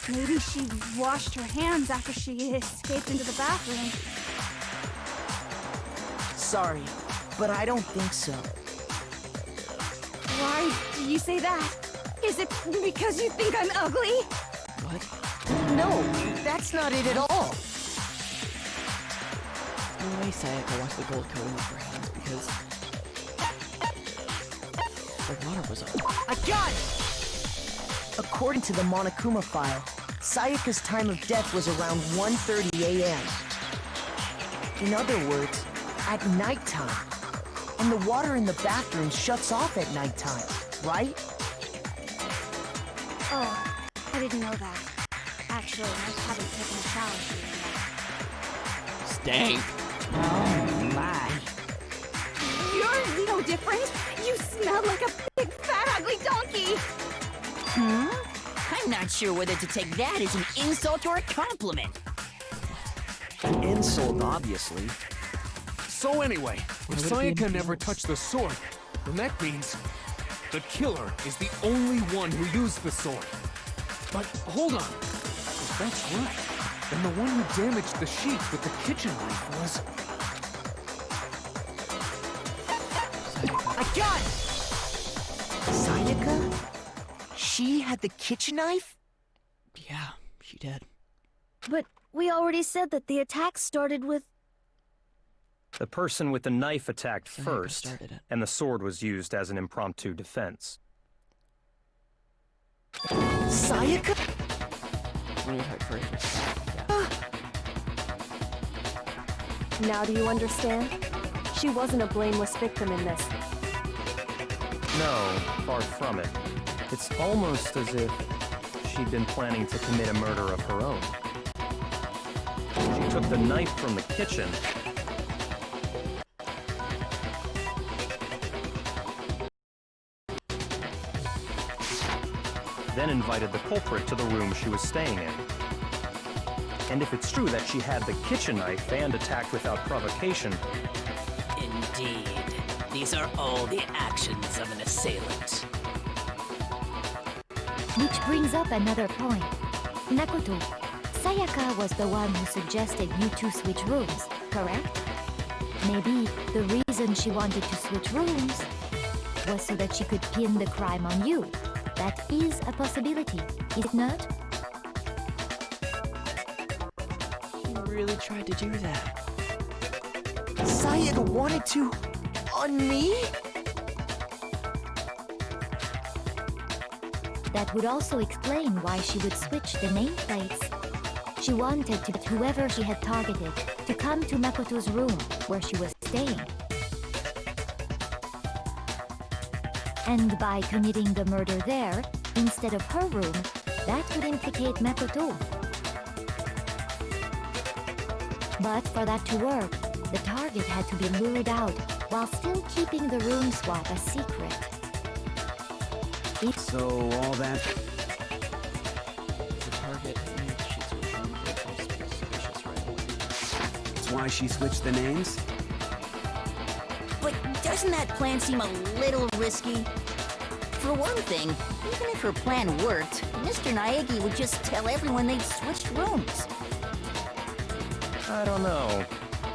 Speaker 5: Maybe she washed her hands after she escaped into the bathroom.
Speaker 9: Sorry, but I don't think so.
Speaker 5: Why do you say that? Is it because you think I'm ugly?
Speaker 1: What?
Speaker 9: No, that's not it at all.
Speaker 1: No way Sayaka washed the gold coating off her hands because the water was on.
Speaker 9: I got it! According to the Monokuma file, Sayaka's time of death was around 1:30 a.m. In other words, at nighttime. And the water in the bathroom shuts off at nighttime, right?
Speaker 16: Oh, I didn't know that. Actually, I haven't taken a shower
Speaker 1: Stank.
Speaker 2: Oh my.
Speaker 4: You're no different. You smell like a big, fat, ugly donkey.
Speaker 2: I'm not sure whether to take that as an insult or a compliment.
Speaker 15: An insult, obviously.
Speaker 6: So anyway, if Sayaka never touched the sword, then that means the killer is the only one who used the sword. But hold on. If that's right, then the one who damaged the sheep with the kitchen knife was...
Speaker 9: I got it! Sayaka? She had the kitchen knife?
Speaker 1: Yeah, she did.
Speaker 5: But we already said that the attack started with...
Speaker 7: The person with the knife attacked first,
Speaker 1: started it.
Speaker 7: and the sword was used as an impromptu defense.
Speaker 9: Sayaka?
Speaker 1: When we heard first.
Speaker 14: Now do you understand? She wasn't a blameless victim in this.
Speaker 7: No, far from it. It's almost as if she'd been planning to commit a murder of her own. She took the knife from the kitchen then invited the culprit to the room she was staying in. And if it's true that she had the kitchen knife and attacked without provocation...
Speaker 13: Indeed. These are all the actions of an assailant.
Speaker 10: Which brings up another point. Makoto, Sayaka was the one who suggested you two switch rooms, correct? Maybe the reason she wanted to switch rooms was so that she could pin the crime on you. That is a possibility, is it not?
Speaker 1: She really tried to do that.
Speaker 9: Sayaka wanted to... on me?
Speaker 10: That would also explain why she would switch the nameplates. She wanted to get whoever she had targeted to come to Makoto's room where she was staying. And by committing the murder there, instead of her room, that would implicate Makoto. But for that to work, the target had to be lured out while still keeping the room swap a secret.
Speaker 12: So all that...
Speaker 1: The target means she switched rooms with suspicious right away.
Speaker 12: That's why she switched the names?
Speaker 2: But doesn't that plan seem a little risky? For one thing, even if her plan worked, Mr. Naegi would just tell everyone they'd switched rooms.
Speaker 7: I don't know.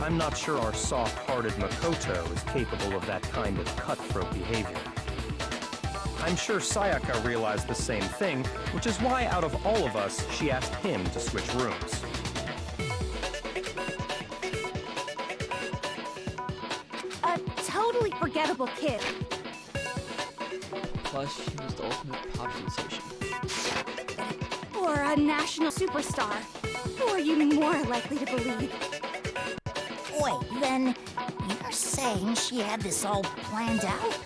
Speaker 7: I'm not sure our soft-hearted Makoto is capable of that kind of cutthroat behavior. I'm sure Sayaka realized the same thing, which is why out of all of us, she asked him to switch rooms.
Speaker 4: A totally forgettable kid.
Speaker 1: Plus, she was the ultimate pop sensation.
Speaker 4: Or a national superstar. Who are you more likely to believe?
Speaker 2: Wait, then you're saying she had this all planned out?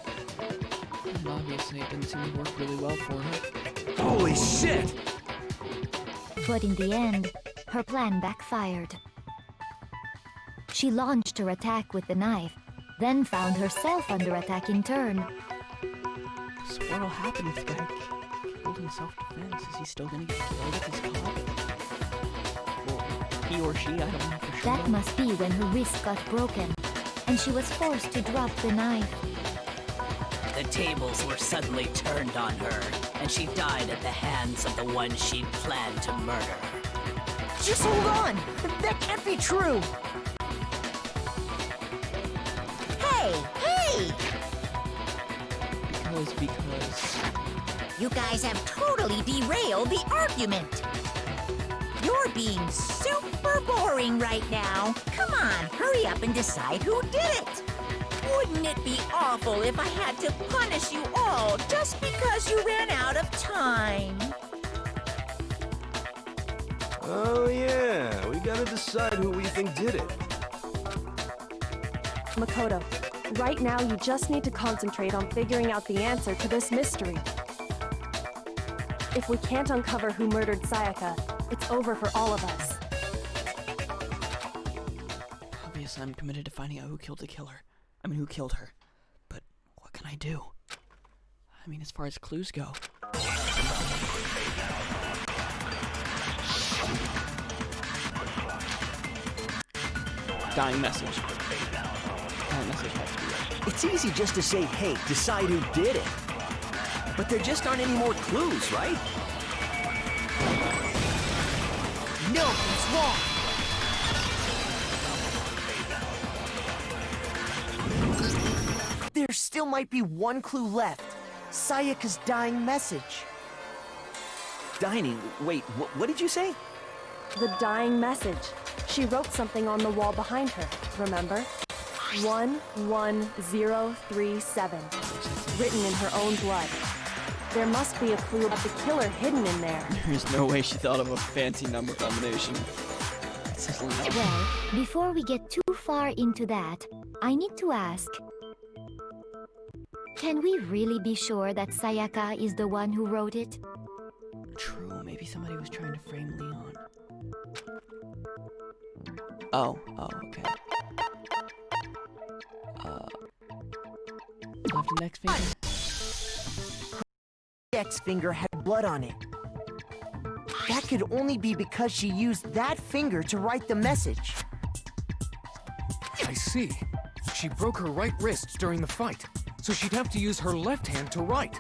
Speaker 1: And obviously, it didn't seem to work really well for her.
Speaker 12: Holy shit!
Speaker 10: But in the end, her plan backfired. She launched her attack with the knife, then found herself under attack in turn.
Speaker 1: So what'll happen if the guy killed in self-defense? Is he still gonna get killed if he's caught? Well, he or she, I don't know for sure.
Speaker 10: That must be when her wrist got broken, and she was forced to drop the knife.
Speaker 13: The tables were suddenly turned on her, and she died at the hands of the one she'd planned to murder.
Speaker 9: Just hold on! That can't be true!
Speaker 2: Hey!
Speaker 1: Because...
Speaker 2: You guys have totally derailed the argument. You're being super boring right now. Come on, hurry up and decide who did it. Wouldn't it be awful if I had to punish you all just because you ran out of time?
Speaker 11: Oh yeah, we gotta decide who we think did it.
Speaker 14: Makoto, right now you just need to concentrate on figuring out the answer to this mystery. If we can't uncover who murdered Sayaka, it's over for all of us.
Speaker 1: Obviously, I'm committed to finding out who killed the killer. I mean, who killed her. But what can I do? I mean, as far as clues go. Dying message. Dying message has to be right.
Speaker 15: It's easy just to say, hey, decide who did it. But there just aren't any more clues, right?
Speaker 9: No, it's wrong. There still might be one clue left. Sayaka's dying message.
Speaker 15: Dining? Wait, what did you say?
Speaker 14: The dying message. She wrote something on the wall behind her, remember? 11037. Written in her own blood. There must be a clue about the killer hidden in there.
Speaker 1: There's no way she thought of a fancy number combination. It's just not.
Speaker 10: Well, before we get too far into that, I need to ask, can we really be sure that Sayaka is the one who wrote it?
Speaker 1: True, maybe somebody was trying to frame Leon. Oh, okay. Left index finger?
Speaker 9: Index finger had blood on it. That could only be because she used that finger to write the message.
Speaker 6: I see. She broke her right wrist during the fight, so she'd have to use her left hand to write.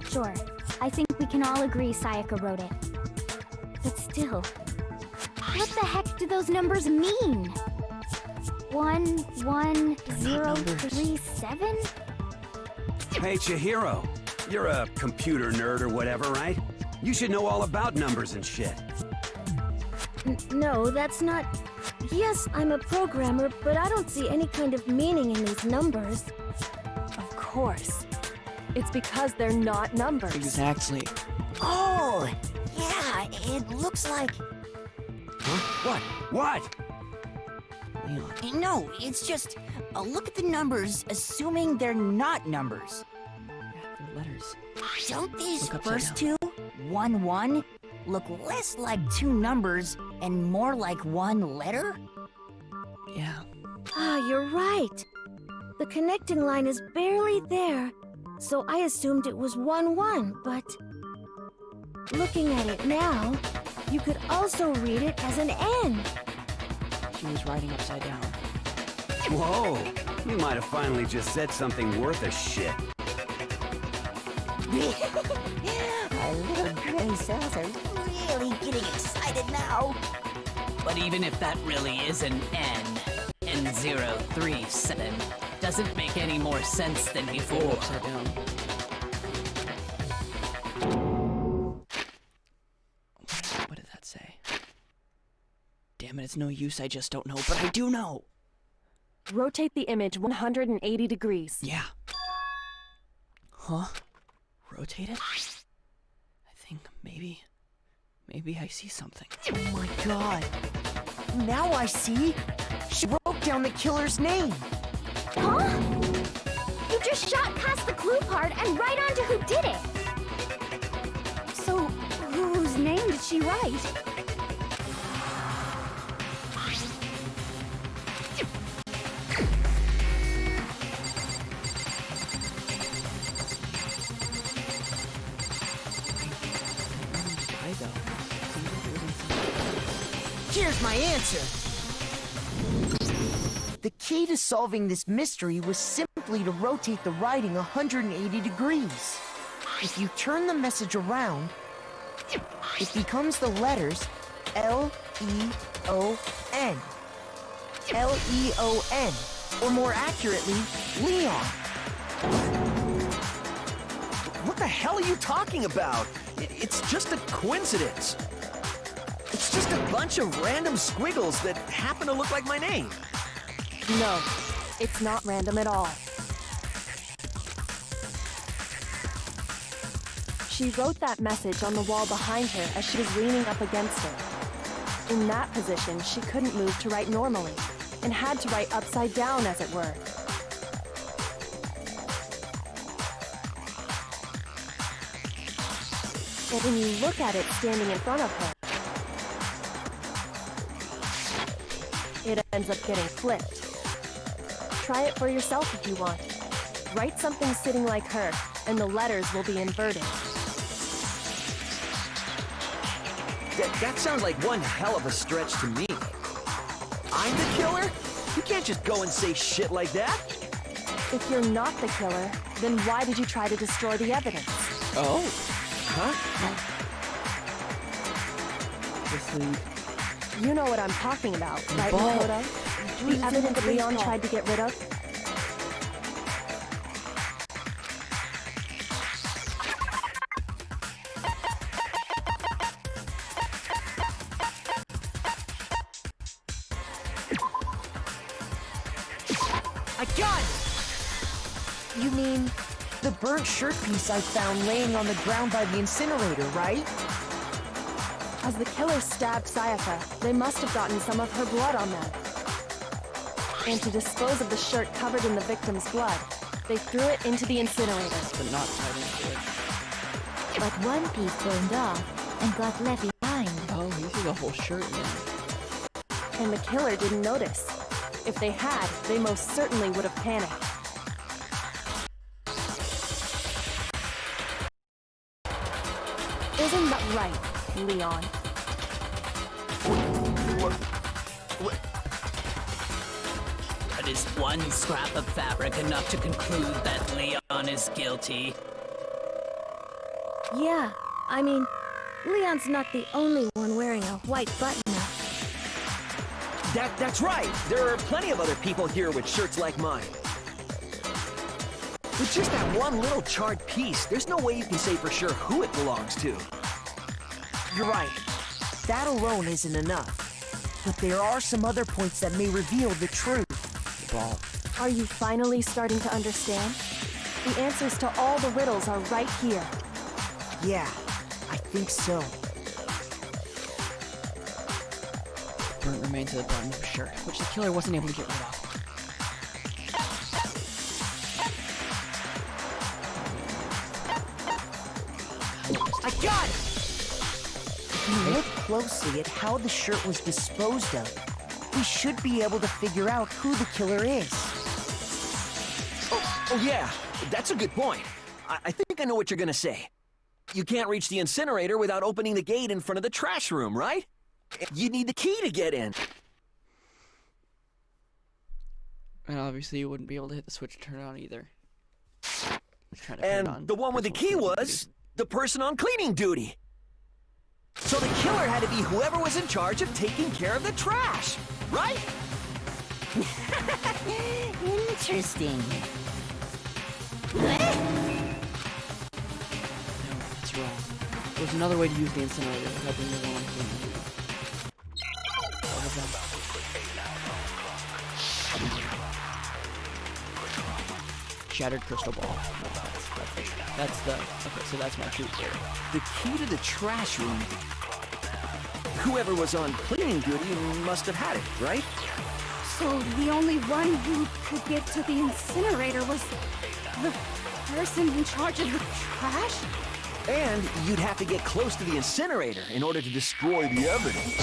Speaker 16: Sure, I think we can all agree Sayaka wrote it. But still, what the heck do those numbers mean? 11037?
Speaker 12: Hey, Chihiro. You're a computer nerd or whatever, right? You should know all about numbers and shit.
Speaker 5: No, that's not... Yes, I'm a programmer, but I don't see any kind of meaning in these numbers.
Speaker 14: Of course. It's because they're not numbers.
Speaker 1: Exactly.
Speaker 2: Oh, yeah, it looks like...
Speaker 12: Huh? What?
Speaker 1: Leon.
Speaker 2: No, it's just, look at the numbers, assuming they're not numbers.
Speaker 1: Yeah, they're letters.
Speaker 2: Don't these
Speaker 1: Look
Speaker 2: first
Speaker 1: upside
Speaker 2: two, 1-1, look less like two numbers and more like one letter?
Speaker 1: Yeah.
Speaker 5: Ah, you're right. The connecting line is barely there, so I assumed it was 1-1, but... Looking at it now, you could also read it as an N.
Speaker 1: She was writing upside down.
Speaker 12: Whoa, you might have finally just said something worth a shit.
Speaker 2: Our little gray cells are really getting excited now.
Speaker 13: But even if that really is an N037, doesn't make any more sense than before.
Speaker 1: Upside down. What did that say? Damn it, it's no use, I just don't know, but I do know!
Speaker 14: Rotate the image 180 degrees.
Speaker 1: Yeah. Huh? Rotate it? I think maybe I see something.
Speaker 9: Oh my god. Now I see. She wrote down the killer's name.
Speaker 16: Huh? You just shot past the clue part and right onto who did it. So, whose name did she write?
Speaker 9: Here's my answer. The key to solving this mystery was simply to rotate the writing 180 degrees. If you turn the message around, it becomes the letters L-E-O-N. L-E-O-N, or more accurately, Leon.
Speaker 15: What the hell are you talking about? It's just a coincidence. It's just a bunch of random squiggles that happen to look like my name.
Speaker 14: No, it's not random at all. She wrote that message on the wall behind her as she was leaning up against it. In that position, she couldn't move to write normally, and had to write upside down, as it were. And when you look at it standing in front of her, it ends up getting flipped. Try it for yourself if you want. Write something sitting like her, and the letters will be inverted.
Speaker 15: That sounds like one hell of a stretch to me. I'm the killer? You can't just go and say shit like that.
Speaker 14: If you're not the killer, then why did you try to destroy the evidence?
Speaker 1: Oh.
Speaker 15: Huh?
Speaker 14: You know what I'm talking about, right,
Speaker 1: Ball.
Speaker 14: Makoto? The evidence Leon tried to get rid of?
Speaker 9: I got it! You mean the burnt shirt piece I found laying on the ground by the incinerator, right?
Speaker 14: As the killer stabbed Sayaka, they must have gotten some of her blood on them. And to dispose of the shirt covered in the victim's blood, they threw it into the incinerator.
Speaker 1: But not tied into it.
Speaker 10: But one piece burned off and got left behind.
Speaker 1: Oh, he threw the whole shirt in there.
Speaker 14: And the killer didn't notice. If they had, they most certainly would have panicked. Isn't that right, Leon?
Speaker 13: But is one scrap of fabric enough to conclude that Leon is guilty?
Speaker 5: Yeah, I mean, Leon's not the only one wearing a white button-up.
Speaker 15: That's right. There are plenty of other people here with shirts like mine. With just that one little charred piece, there's no way you can say for sure who it belongs to.
Speaker 9: You're right. That alone isn't enough. But there are some other points that may reveal the truth.
Speaker 1: Ball.
Speaker 14: Are you finally starting to understand? The answers to all the riddles are right here.
Speaker 9: Yeah, I think so.
Speaker 1: Burnt remains of the bottom of the shirt, which the killer wasn't able to get rid of.
Speaker 9: I got it! If you look closely at how the shirt was disposed of, we should be able to figure out who the killer is.
Speaker 15: Oh yeah, that's a good point. I think I know what you're gonna say. You can't reach the incinerator without opening the gate in front of the trash room, right? You need the key to get in.
Speaker 1: And obviously you wouldn't be able to hit the switch to turn it on either.
Speaker 15: And the one with the key was the person on cleaning duty. So the killer had to be whoever was in charge of taking care of the trash, right?
Speaker 2: Interesting.
Speaker 1: It's wrong. There's another way to use the incinerator without being the one on cleaning duty. Shattered crystal ball. That's the... Okay, so that's my truth there.
Speaker 15: The key to the trash room. Whoever was on cleaning duty must have had it, right?
Speaker 5: So the only one who could get to the incinerator was the person in charge of the trash?
Speaker 15: And you'd have to get close to the incinerator in order to destroy the evidence.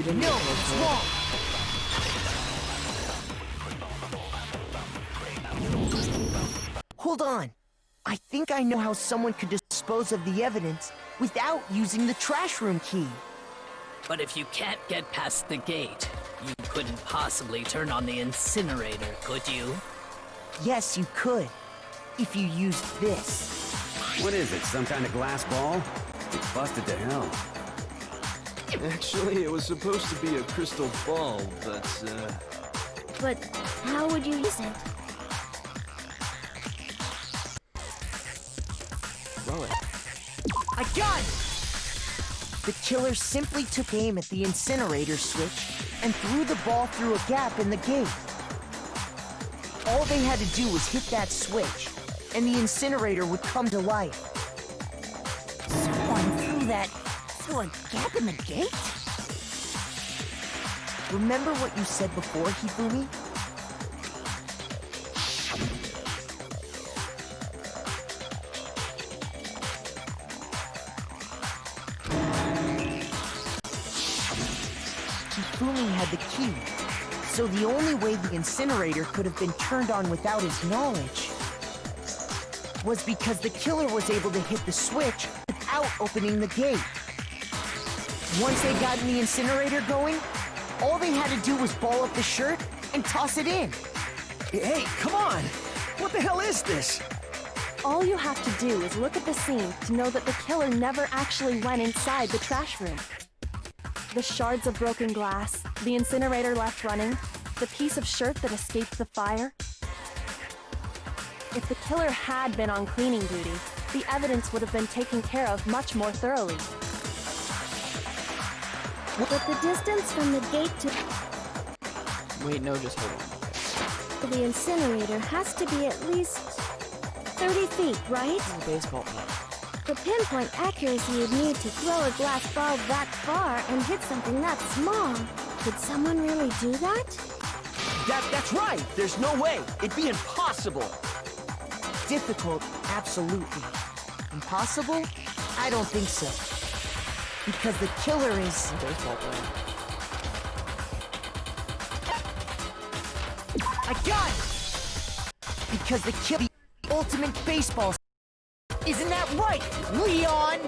Speaker 9: No, it's wrong! Hold on. I think I know how someone could dispose of the evidence without using the trash room key.
Speaker 13: But if you can't get past the gate, you couldn't possibly turn on the incinerator, could you?
Speaker 9: Yes, you could. If you used this.
Speaker 12: What is it, some kind of glass ball? It's busted to hell.
Speaker 11: Actually, it was supposed to be a crystal ball, but,
Speaker 5: But how would you use it?
Speaker 1: Throw it.
Speaker 9: I got it! The killer simply took aim at the incinerator switch and threw the ball through a gap in the gate. All they had to do was hit that switch, and the incinerator would come to life.
Speaker 2: So a gap in the gate?
Speaker 9: Remember what you said before, Hifumi? Hifumi had the key, so the only way the incinerator could have been turned on without his knowledge was because the killer was able to hit the switch without opening the gate. Once they got the incinerator going, all they had to do was ball up the shirt and toss it in.
Speaker 15: Hey, come on! What the hell is this?
Speaker 14: All you have to do is look at the scene to know that the killer never actually went inside the trash room. The shards of broken glass, the incinerator left running, the piece of shirt that escaped the fire. If the killer had been on cleaning duty, the evidence would have been taken care of much more thoroughly.
Speaker 5: But the distance from the gate to
Speaker 1: Wait, no, just hold on.
Speaker 5: the incinerator has to be at least 30 feet, right?
Speaker 1: It's a baseball bat.
Speaker 5: The pinpoint accuracy you'd need to throw a glass ball that far and hit something that small. Could someone really do that?
Speaker 15: That's right! There's no way! It'd be impossible!
Speaker 9: Difficult, absolutely. Impossible? I don't think so. Because the killer is...
Speaker 1: A baseball bat.
Speaker 9: I got it! Because the killer... the ultimate baseball... Isn't that right, Leon?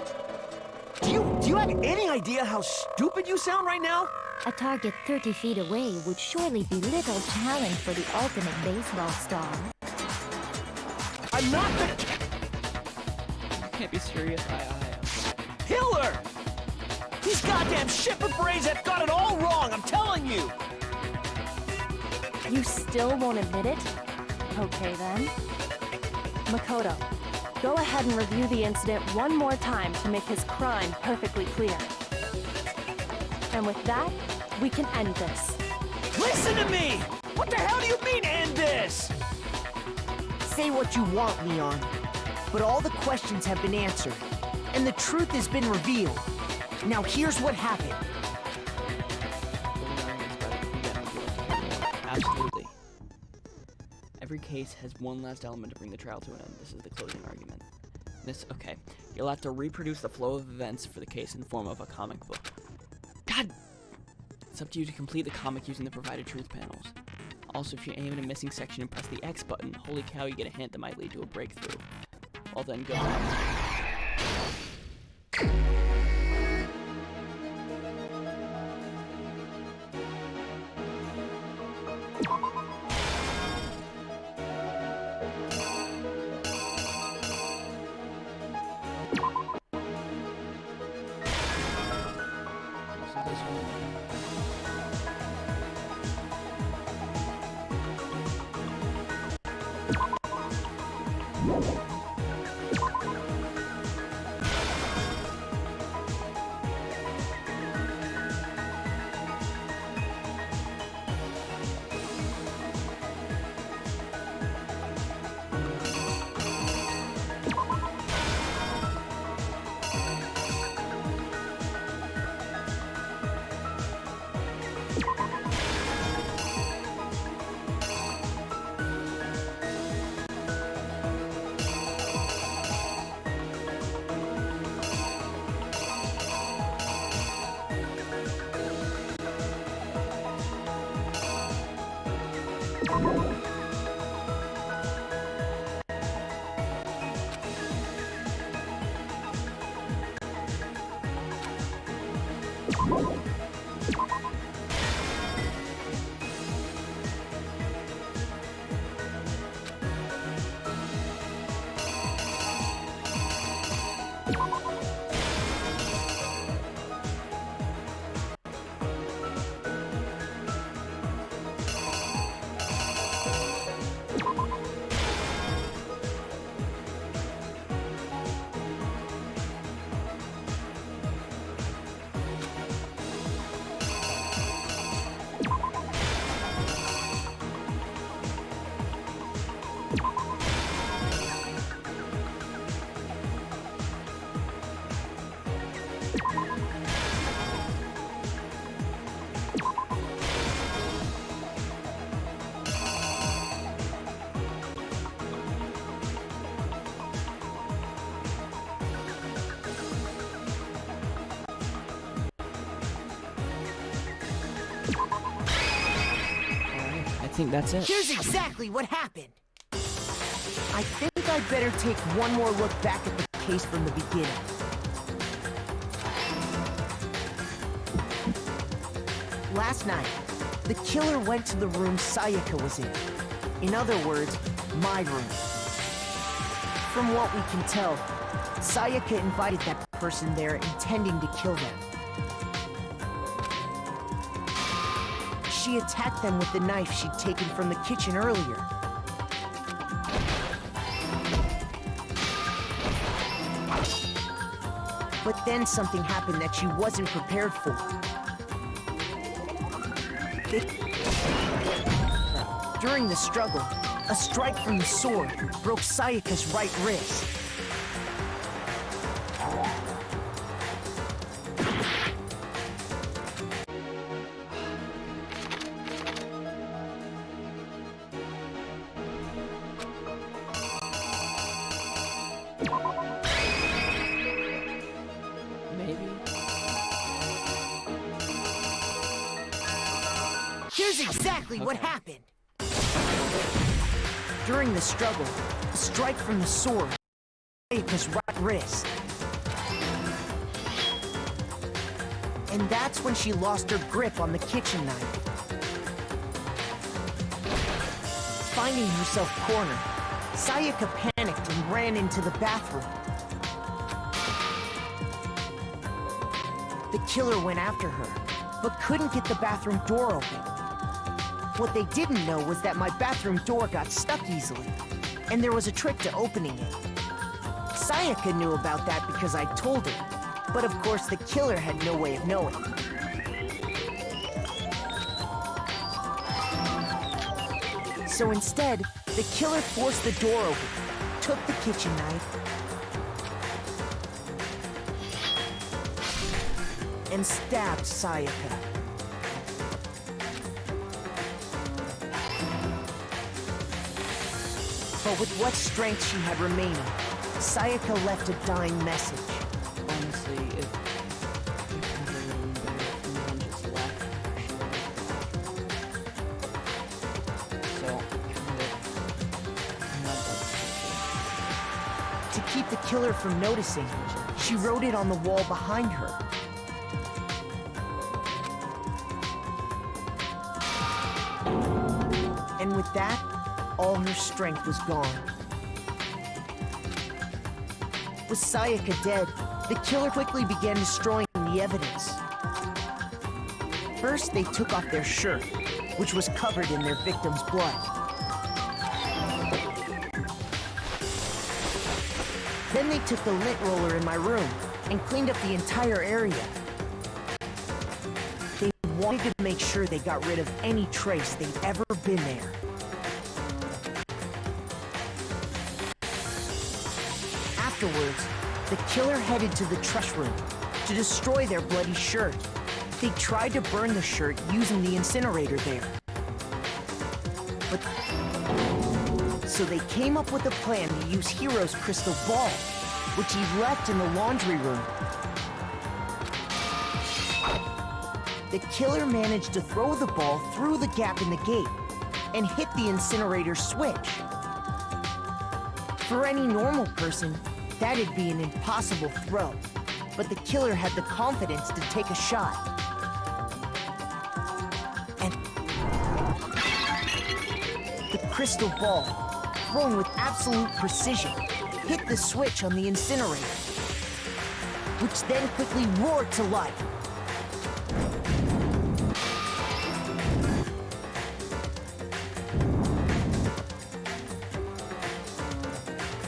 Speaker 15: Do you have any idea how stupid you sound right now?
Speaker 10: A target 30 feet away would surely be little challenge for the ultimate baseball star.
Speaker 15: I'm not the...
Speaker 1: You can't be serious,
Speaker 15: Killer! These goddamn shipper brains have got it all wrong, I'm telling you!
Speaker 14: You still won't admit it? Okay then. Makoto, go ahead and review the incident one more time to make his crime perfectly clear. And with that, we can end this.
Speaker 15: Listen to me! What the hell do you mean, end this?
Speaker 9: Say what you want, Leon. But all the questions have been answered, and the truth has been revealed. Now here's what happened.
Speaker 1: Absolutely. Every case has one last element to bring the trial to an end. This is the closing argument. Okay. You'll have to reproduce the flow of events for the case in the form of a comic book. God! It's up to you to complete the comic using the provided truth panels. Also, if you aim at a missing section and press the X button, holy cow, you get a hint that might lead to a breakthrough. Well then, go on. think that's it.
Speaker 9: Here's exactly what happened. I think I'd better take one more look back at the case from the beginning. Last night, the killer went to the room Sayaka was in. In other words, my room. From what we can tell, Sayaka invited that person there intending to kill them. She attacked them with the knife she'd taken from the kitchen earlier. But then something happened that she wasn't prepared for. During the struggle, a strike from the sword broke Sayaka's right wrist. Here's exactly what happened. During the struggle, a strike from the sword broke his right wrist. And that's when she lost her grip on the kitchen knife. Finding herself cornered, Sayaka panicked and ran into the bathroom. The killer went after her, but couldn't get the bathroom door open. What they didn't know was that my bathroom door got stuck easily, and there was a trick to opening it. Sayaka knew about that because I told her, but of course the killer had no way of knowing. So instead, the killer forced the door open, took the kitchen knife, and stabbed Sayaka. But with what strength she had remaining, Sayaka left a dying message.
Speaker 1: Honestly, it would have been better if no one just left. So,
Speaker 9: to keep the killer from noticing, she wrote it on the wall behind her. And with that, all her strength was gone. With Sayaka dead, the killer quickly began destroying the evidence. First, they took off their shirt, which was covered in their victim's blood. Then they took the lint roller in my room and cleaned up the entire area. They wanted to make sure they got rid of any trace they'd ever been there. Afterwards, the killer headed to the trash room to destroy their bloody shirt. They tried to burn the shirt using the incinerator there. But so they came up with a plan to use Hiro's crystal ball, which he left in the laundry room. The killer managed to throw the ball through the gap in the gate and hit the incinerator switch. For any normal person, that'd be an impossible throw, but the killer had the confidence to take a shot. And the crystal ball, thrown with absolute precision, hit the switch on the incinerator, which then quickly roared to life.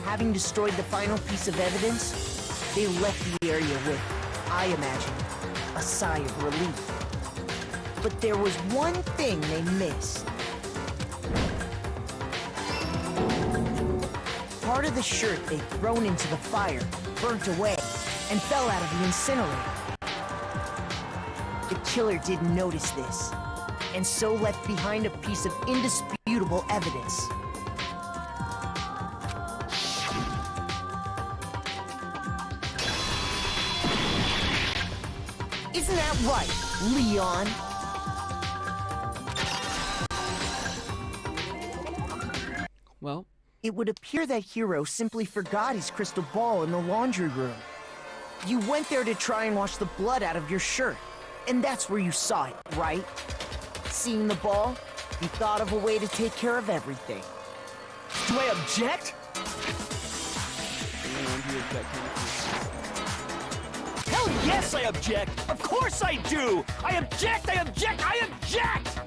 Speaker 9: Having destroyed the final piece of evidence, they left the area with, I imagine, a sigh of relief. But there was one thing they missed. Part of the shirt they'd thrown into the fire burnt away and fell out of the incinerator. The killer didn't notice this, and so left behind a piece of indisputable evidence. Isn't that right, Leon?
Speaker 1: Well?
Speaker 9: It would appear that Hiro simply forgot his crystal ball in the laundry room. You went there to try and wash the blood out of your shirt, and that's where you saw it, right? Seeing the ball, you thought of a way to take care of everything. Do I object?
Speaker 15: Hell yes, I object! Of course I do! I object! I object! I object!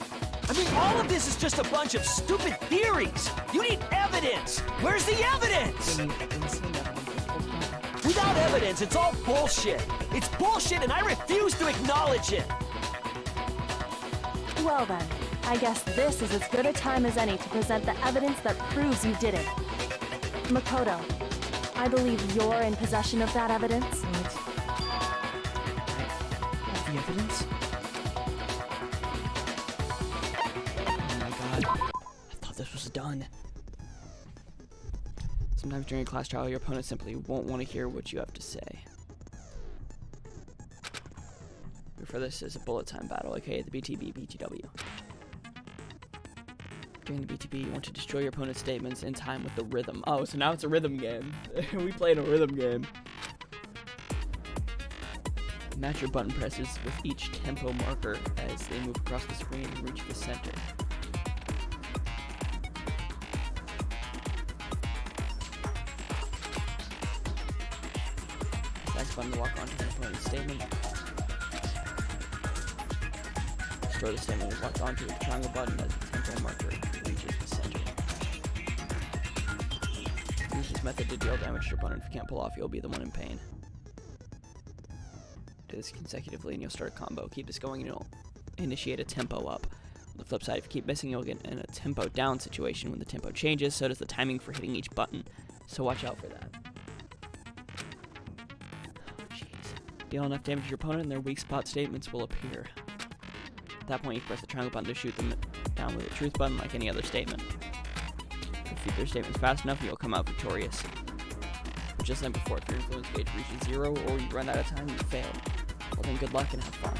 Speaker 15: I mean, all of this is just a bunch of stupid theories! You need evidence! Where's the evidence? Without evidence, it's all bullshit! It's bullshit and I refuse to acknowledge it!
Speaker 14: Well then, I guess this is as good a time as any to present the evidence that proves you did it. Makoto, I believe you're in possession of that evidence.
Speaker 1: The evidence? Oh my god. I thought this was done. Sometimes during a class trial, your opponent simply won't want to hear what you have to say. For this is a bullet time battle, aka the BTB BTW. During the BTB, you want to destroy your opponent's statements in time with the rhythm. Oh, so now it's a rhythm game. We played a rhythm game. Match your button presses with each tempo marker as they move across the screen and reach the center. Next button to walk onto the opponent's statement. Destroy the statement and walk onto the triangle button as the tempo marker reaches the center. Use this method to deal damage to your opponent. If you can't pull off, you'll be the one in pain. Do this consecutively and you'll start a combo. Keep this going and you'll initiate a tempo up. On the flip side, if you keep missing, you'll get in a tempo down situation. When the tempo changes, so does the timing for hitting each button. So watch out for that. Oh, jeez. Deal enough damage to your opponent and their weak spot statements will appear. At that point, you press the triangle button to shoot them down with a truth button like any other statement. If you shoot their statements fast enough, you'll come out victorious. But just like before, if your influence gauge reaches 0 or you run out of time, you fail. Well then, good luck and have fun.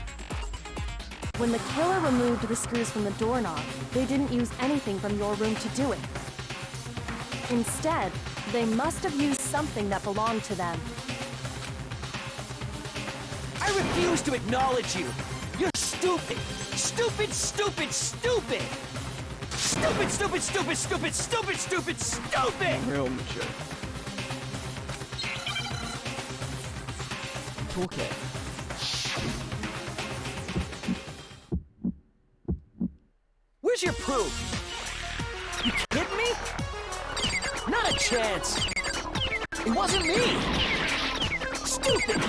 Speaker 14: When the killer removed the screws from the doorknob, they didn't use anything from your room to do it. Instead, they must have used something that belonged to them.
Speaker 15: I refuse to acknowledge you! You're stupid! Stupid, stupid, stupid! Stupid, stupid, stupid, stupid, stupid, stupid, stupid!
Speaker 1: Real mature. Toolkit.
Speaker 15: Where's your proof? You kidding me? Not a chance! It wasn't me! Stupid!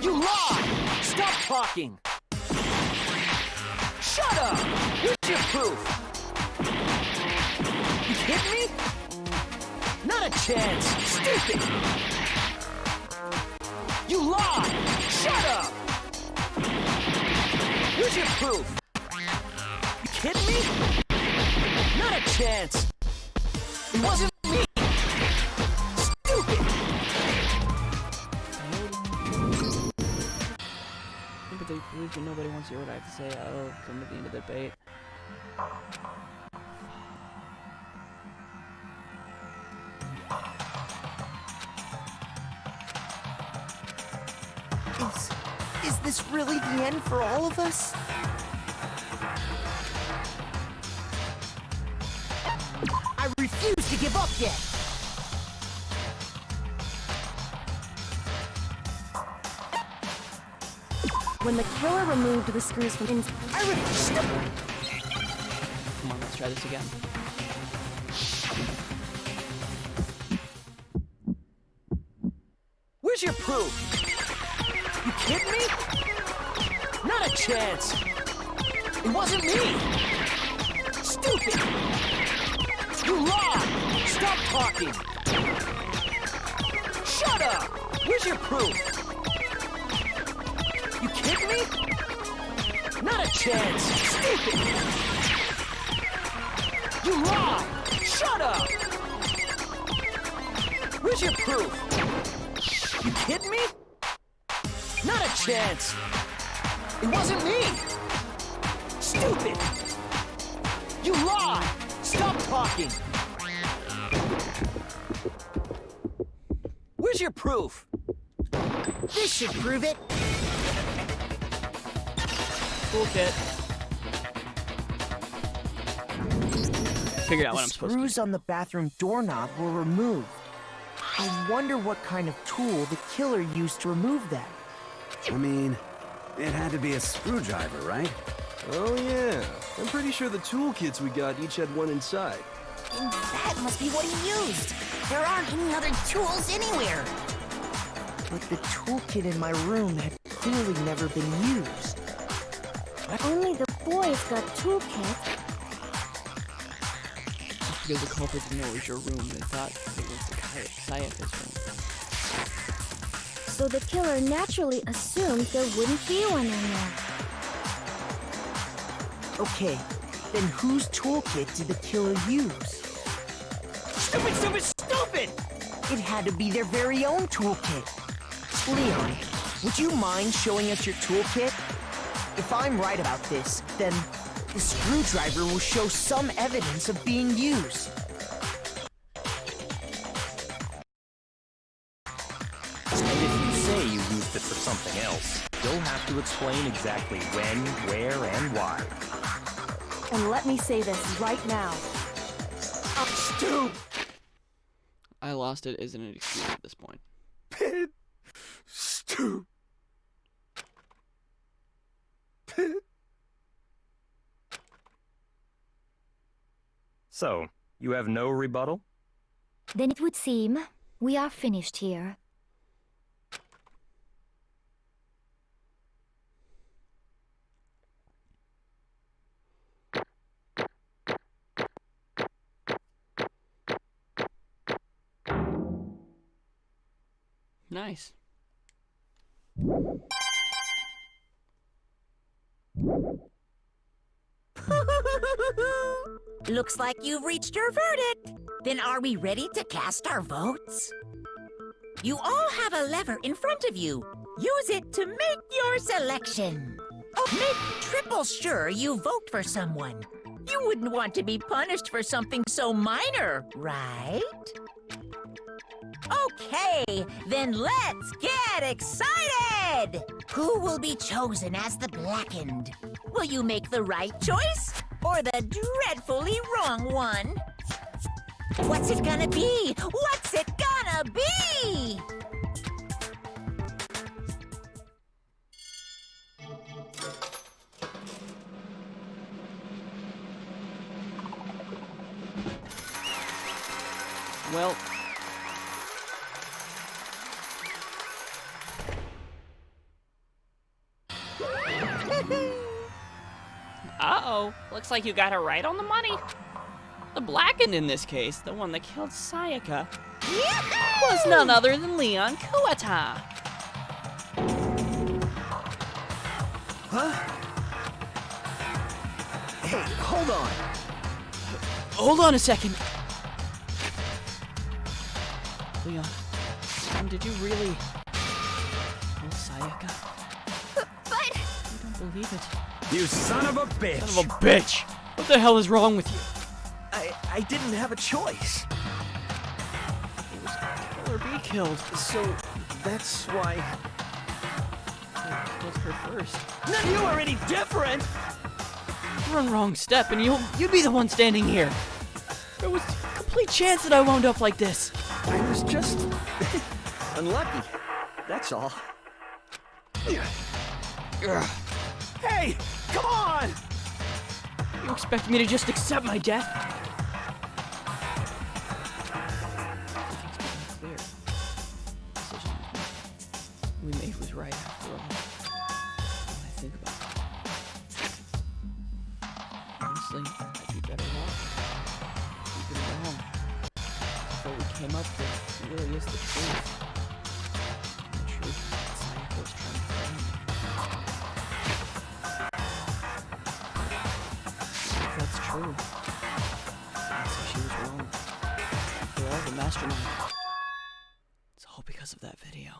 Speaker 15: You lied! Stop talking! Shut up! Where's your proof? You kidding me? Not a chance! Stupid! You lied! Shut up! Where's your proof? You kidding me? Not a chance! It wasn't me! Stupid!
Speaker 1: But they believe that nobody wants to hear what I have to say. I'll come to the end of the debate.
Speaker 9: Is this really the end for all of us? I refuse to give up yet!
Speaker 14: When the killer removed the screws from inside,
Speaker 1: Come on, let's try this again.
Speaker 15: Where's your proof? You kidding me? Not a chance! It wasn't me! Stupid! You lied! Stop talking! Shut up! Where's your proof? You kidding me? Not a chance! Stupid! You lied! Shut up! Where's your proof? You kidding me? Not a chance! It wasn't me! Stupid! You lied! Stop talking! Where's your proof?
Speaker 9: This should prove it.
Speaker 1: Toolkit. Figured out what I'm
Speaker 9: The
Speaker 1: supposed to do.
Speaker 9: screws on the bathroom doorknob were removed. I wonder what kind of tool the killer used to remove them.
Speaker 12: I mean, it had to be a screwdriver, right?
Speaker 11: Oh yeah, I'm pretty sure the toolkits we got each had one inside.
Speaker 2: And that must be what he used. There aren't any other tools anywhere.
Speaker 9: But the toolkit in my room had clearly never been used.
Speaker 5: Only the boys got toolkits.
Speaker 1: Because the culprit didn't know it was your room. They thought it was the Sayaka's room.
Speaker 5: So the killer naturally assumed there wouldn't be one in there.
Speaker 9: Okay, then whose toolkit did the killer use?
Speaker 15: Stupid, stupid, stupid!
Speaker 9: It had to be their very own toolkit. Leon, would you mind showing us your toolkit? If I'm right about this, then the screwdriver will show some evidence of being used.
Speaker 7: And if you say you used it for something else, you'll have to explain exactly when, where, and why.
Speaker 14: And let me say this right now.
Speaker 15: Stu!
Speaker 1: I lost it isn't an excuse at this point.
Speaker 11: Pit! Stu! Pit!
Speaker 7: So, you have no rebuttal?
Speaker 10: Then it would seem we are finished here.
Speaker 1: Nice.
Speaker 2: Looks like you've reached your verdict. Then are we ready to cast our votes? You all have a lever in front of you. Use it to make your selection. Oh, make triple sure you vote for someone. You wouldn't want to be punished for something so minor, right? Okay, then let's get excited! Who will be chosen as the Blackened? Will you make the right choice or the dreadfully wrong one? What's it gonna be? What's it gonna be?
Speaker 1: Well, uh-oh. Looks like you got it right on the money. The Blackened in this case, the one that killed Sayaka, was none other than Leon Kuwata.
Speaker 15: Huh? Hey, hold on.
Speaker 1: Hold on a second. Leon, did you really kill Sayaka?
Speaker 16: But...
Speaker 1: I don't believe it.
Speaker 12: You son of a bitch!
Speaker 1: Son of a bitch! What the hell is wrong with you?
Speaker 15: I didn't have a choice.
Speaker 1: It was kill or be killed.
Speaker 15: So, that's why...
Speaker 1: I killed her first.
Speaker 15: None of you are any different!
Speaker 1: One wrong step and you'd be the one standing here. There was a complete chance that I wound up like this.
Speaker 15: I was just... unlucky. That's all. Hey! Come on!
Speaker 1: You expect me to just accept my death? Clear. The decision we made was right after all. When I think about it. Honestly, I'd be better off keeping wrong. What we came up with really is the truth. The truth is that Sayaka was trying to kill me. If that's true, I'd say she was wrong. After all, the mastermind. It's all because of that video.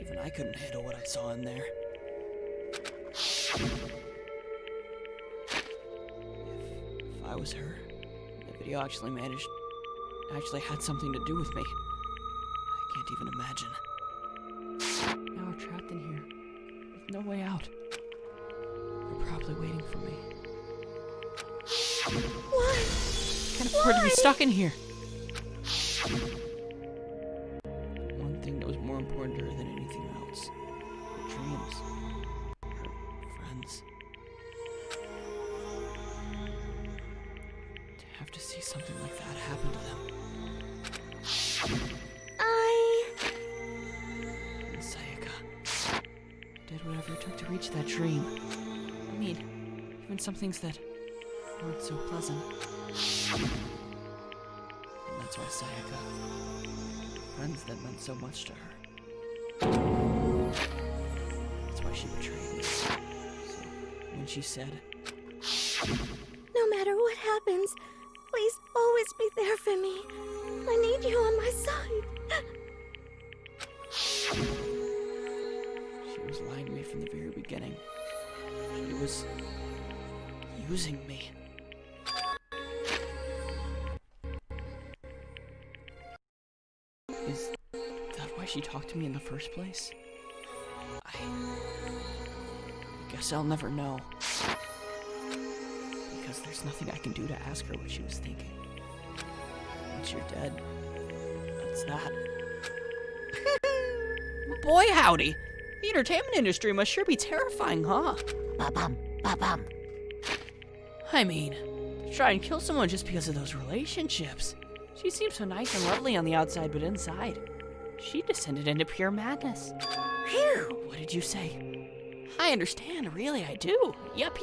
Speaker 1: Even I couldn't handle what I saw in there. If I was her, the video actually managed actually had something to do with me. I can't even imagine. Now we're trapped in here, with no way out. They're probably waiting for me.
Speaker 4: Why?
Speaker 1: Can't afford to be stuck in here. One thing that was more important to her than anything else. Her dreams. Her friends. To have to see something like that happen to them. And Sayaka did whatever it took to reach that dream. I mean, even some things that weren't so pleasant. And that's why Sayaka had friends that meant so much to her. That's why she betrayed me. So when she said,
Speaker 4: No matter what happens, please always be there for me. I need you on my side.
Speaker 1: she was lying to me from the very beginning. She was using me. Is that why she talked to me in the first place? I guess I'll never know. Because there's nothing I can do to ask her what she was thinking. Once you're dead, that's that. Boy howdy! The entertainment industry must sure be terrifying, huh?
Speaker 2: Ba-bum, ba-bum.
Speaker 1: I mean, to try and kill someone just because of those relationships. She seems so nice and lovely on the outside, but inside, she descended into pure madness.
Speaker 2: Phew!
Speaker 1: What did you say? I understand, really, I do. Yup.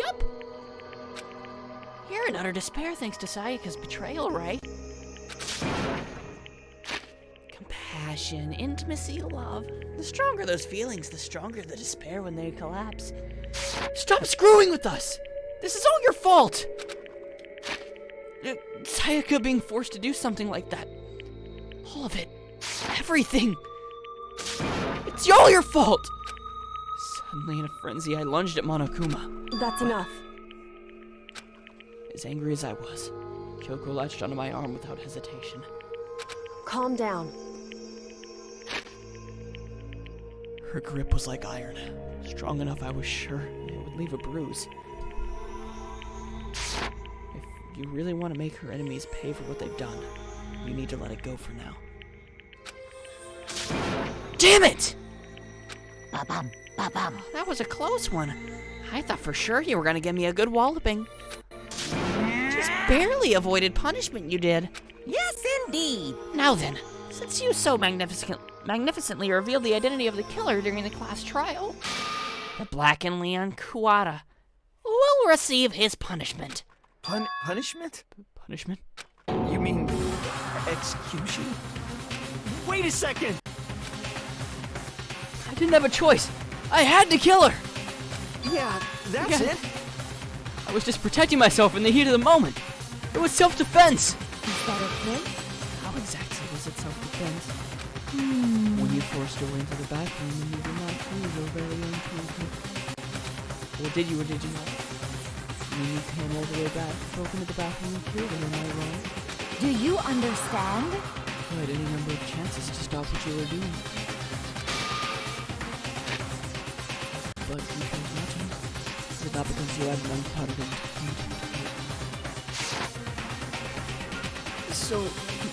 Speaker 1: You're in utter despair thanks to Sayaka's betrayal, right? Compassion, intimacy, love. The stronger those feelings, the stronger the despair when they collapse. Stop screwing with us! This is all your fault! Sayaka being forced to do something like that. All of it. Everything. It's all your fault! Suddenly in a frenzy, I lunged at Monokuma.
Speaker 14: That's enough.
Speaker 1: As angry as I was, Kyoko latched onto my arm without hesitation.
Speaker 14: Calm down.
Speaker 1: Her grip was like iron. Strong enough, I was sure it would leave a bruise. If you really want to make her enemies pay for what they've done, you need to let it go for now. Damn it!
Speaker 2: Ba-bum, ba-bum.
Speaker 1: That was a close one. I thought for sure you were going to give me a good walloping. Just barely avoided punishment, you did.
Speaker 2: Yes, indeed.
Speaker 1: Now then, since you so magnificently revealed the identity of the killer during the class trial, the blackened Leon Kuwata will receive his punishment.
Speaker 15: Punishment?
Speaker 1: Punishment?
Speaker 15: You mean execution? Wait a second!
Speaker 1: I didn't have a choice. I had to kill her.
Speaker 15: Yeah, that's it.
Speaker 1: I was just protecting myself in the heat of the moment. It was self-defense.
Speaker 10: Is that okay?
Speaker 1: How exactly was it self-defense? When you forced your way into the bathroom and you did not prove your very own punishment. Well, did you or did you not? You came all the way back, broke into the bathroom and killed her, am I wrong?
Speaker 10: Do you understand?
Speaker 1: You had any number of chances to stop what you were doing. But you chose not to. Was that because you had an unclouded intent?
Speaker 15: So,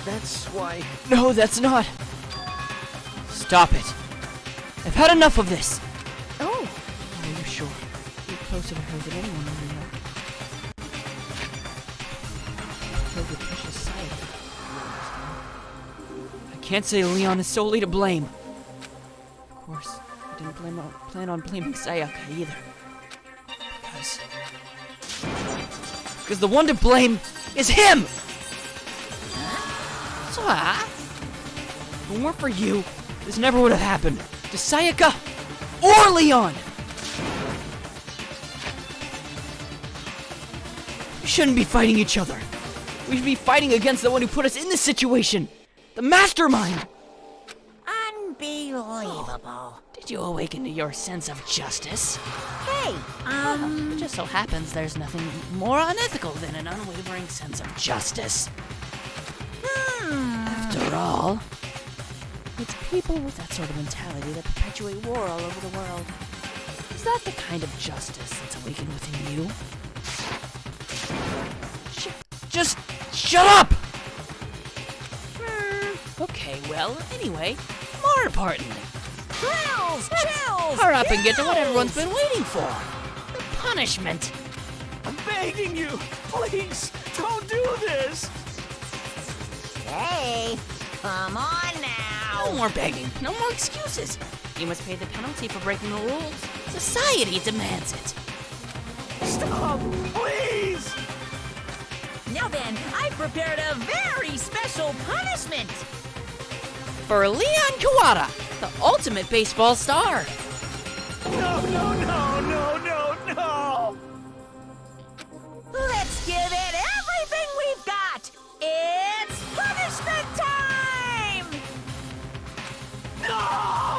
Speaker 15: that's why...
Speaker 1: No, that's not! Stop it! I've had enough of this!
Speaker 10: Oh!
Speaker 1: Are you sure? You're closer to her than anyone when you know. Killed the precious Sayaka. I can't say Leon is solely to blame. Of course, I didn't plan on blaming Sayaka either. Because the one to blame is him! So, if it weren't for you, this never would have happened. To Sayaka or Leon! We shouldn't be fighting each other. We should be fighting against the one who put us in this situation. The mastermind!
Speaker 2: Unbelievable.
Speaker 1: Did you awaken to your sense of justice?
Speaker 2: Hey,
Speaker 1: It just so happens there's nothing more unethical than an unwavering sense of justice.
Speaker 8: After all, it's people with that sort of mentality that perpetuate war all over the world. Is that the kind of justice that's awakened within you? Just shut up! Okay, well, anyway, more importantly.
Speaker 2: Chills!
Speaker 8: Hurry up and get to what everyone's been waiting for. The punishment.
Speaker 15: I'm begging you, please, don't do this.
Speaker 2: Hey, come on now.
Speaker 8: No more begging, no more excuses. You must pay the penalty for breaking the rules. Society demands it.
Speaker 15: Stop, please!
Speaker 2: Now then, I've prepared a very special punishment.
Speaker 8: For Leon Kawada, the ultimate baseball star.
Speaker 15: No, no, no, no, no, no!
Speaker 2: Let's give it everything we've got. It's punishment time!
Speaker 15: No!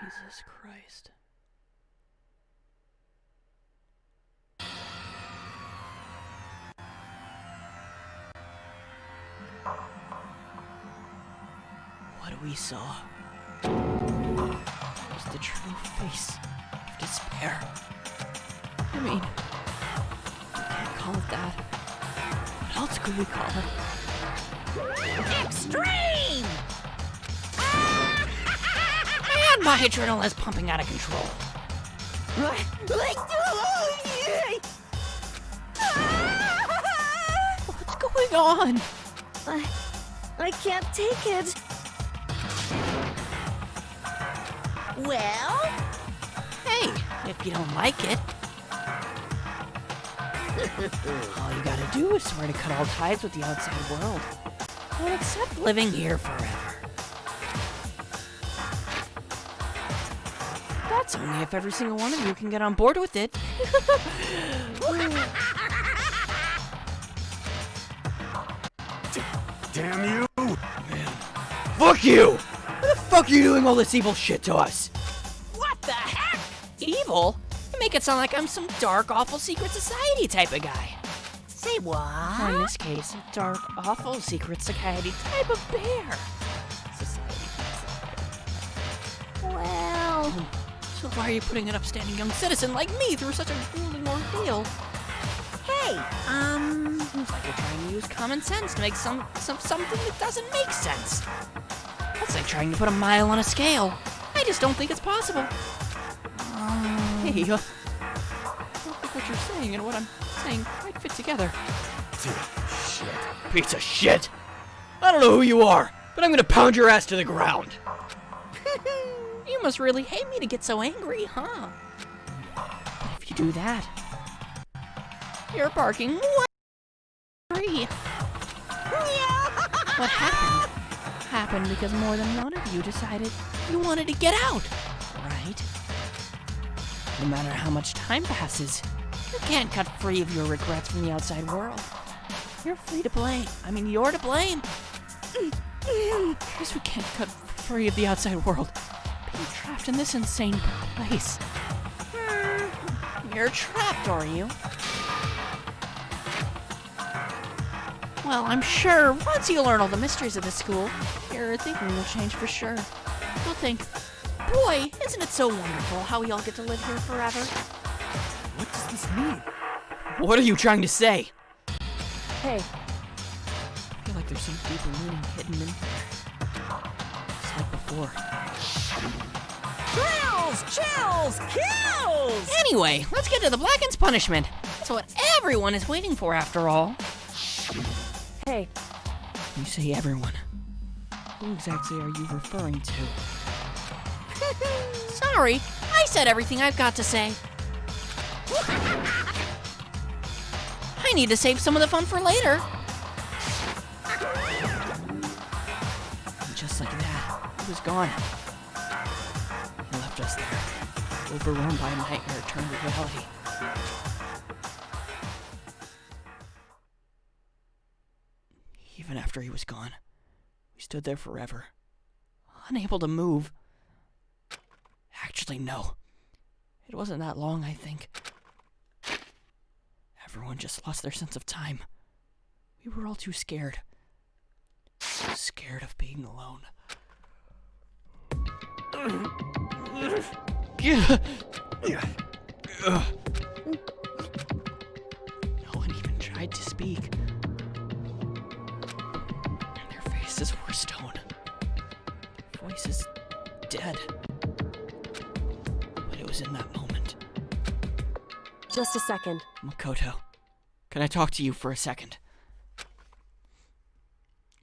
Speaker 8: Jesus Christ. What we saw was the true face of despair. I mean, we can't call it that. What else could we call it?
Speaker 2: Extreme!
Speaker 8: And my adrenaline is pumping out of control. What's going on?
Speaker 5: I can't take it.
Speaker 2: Well?
Speaker 8: Hey, if you don't like it, all you gotta do is swear to cut all ties with the outside world and accept living here forever. That's only if every single one of you can get on board with it.
Speaker 12: Damn you!
Speaker 8: Man. Fuck you! Why the fuck are you doing all this evil shit to us?
Speaker 2: What the heck?
Speaker 8: Evil? You make it sound like I'm some dark, awful secret society type of guy.
Speaker 2: Say what?
Speaker 8: Or in this case, a dark, awful secret society type of bear.
Speaker 5: Well...
Speaker 8: So why are you putting an upstanding young citizen like me through such a grueling ordeal?
Speaker 2: Hey,
Speaker 8: Seems like you're trying to use common sense to make something that doesn't make sense. That's like trying to put a mile on a scale. I just don't think it's possible. Hey, I don't think what you're saying and what I'm saying quite fit together.
Speaker 12: Shit.
Speaker 8: Piece of shit! I don't know who you are, but I'm gonna pound your ass to the ground. You must really hate me to get so angry, huh? But if you do that, you're barking way free. What happened? happened because more than one of you decided you wanted to get out, right? No matter how much time passes, you can't cut free of your regrets from the outside world. You're free to blame. I mean, you're to blame. Because we can't cut free of the outside world. Being trapped in this insane place. You're trapped, are you? Well, I'm sure once you learn all the mysteries of the school, your thinking will change for sure. You'll think, boy, isn't it so wonderful how we all get to live here forever?
Speaker 6: What does this mean?
Speaker 1: What are you trying to say?
Speaker 14: Hey,
Speaker 8: I feel like there's some deeper meaning hidden in just like before.
Speaker 2: Chills! Kills!
Speaker 8: Anyway, let's get to the Blacken's punishment. That's what everyone is waiting for after all.
Speaker 14: hey,
Speaker 8: You say everyone. Who exactly are you referring to? Sorry, I said everything I've got to say. I need to save some of the fun for later. And just like that, he was gone. He left us there, overrun by a nightmare turned to reality. Even after he was gone, we stood there forever, unable to move. Actually, no. It wasn't that long, I think. Everyone just lost their sense of time. We were all too scared. Scared of being alone. No one even tried to speak. Their faces were stone. Their voices dead. But it was in that moment.
Speaker 14: just a second.
Speaker 8: Makoto, can I talk to you for a second?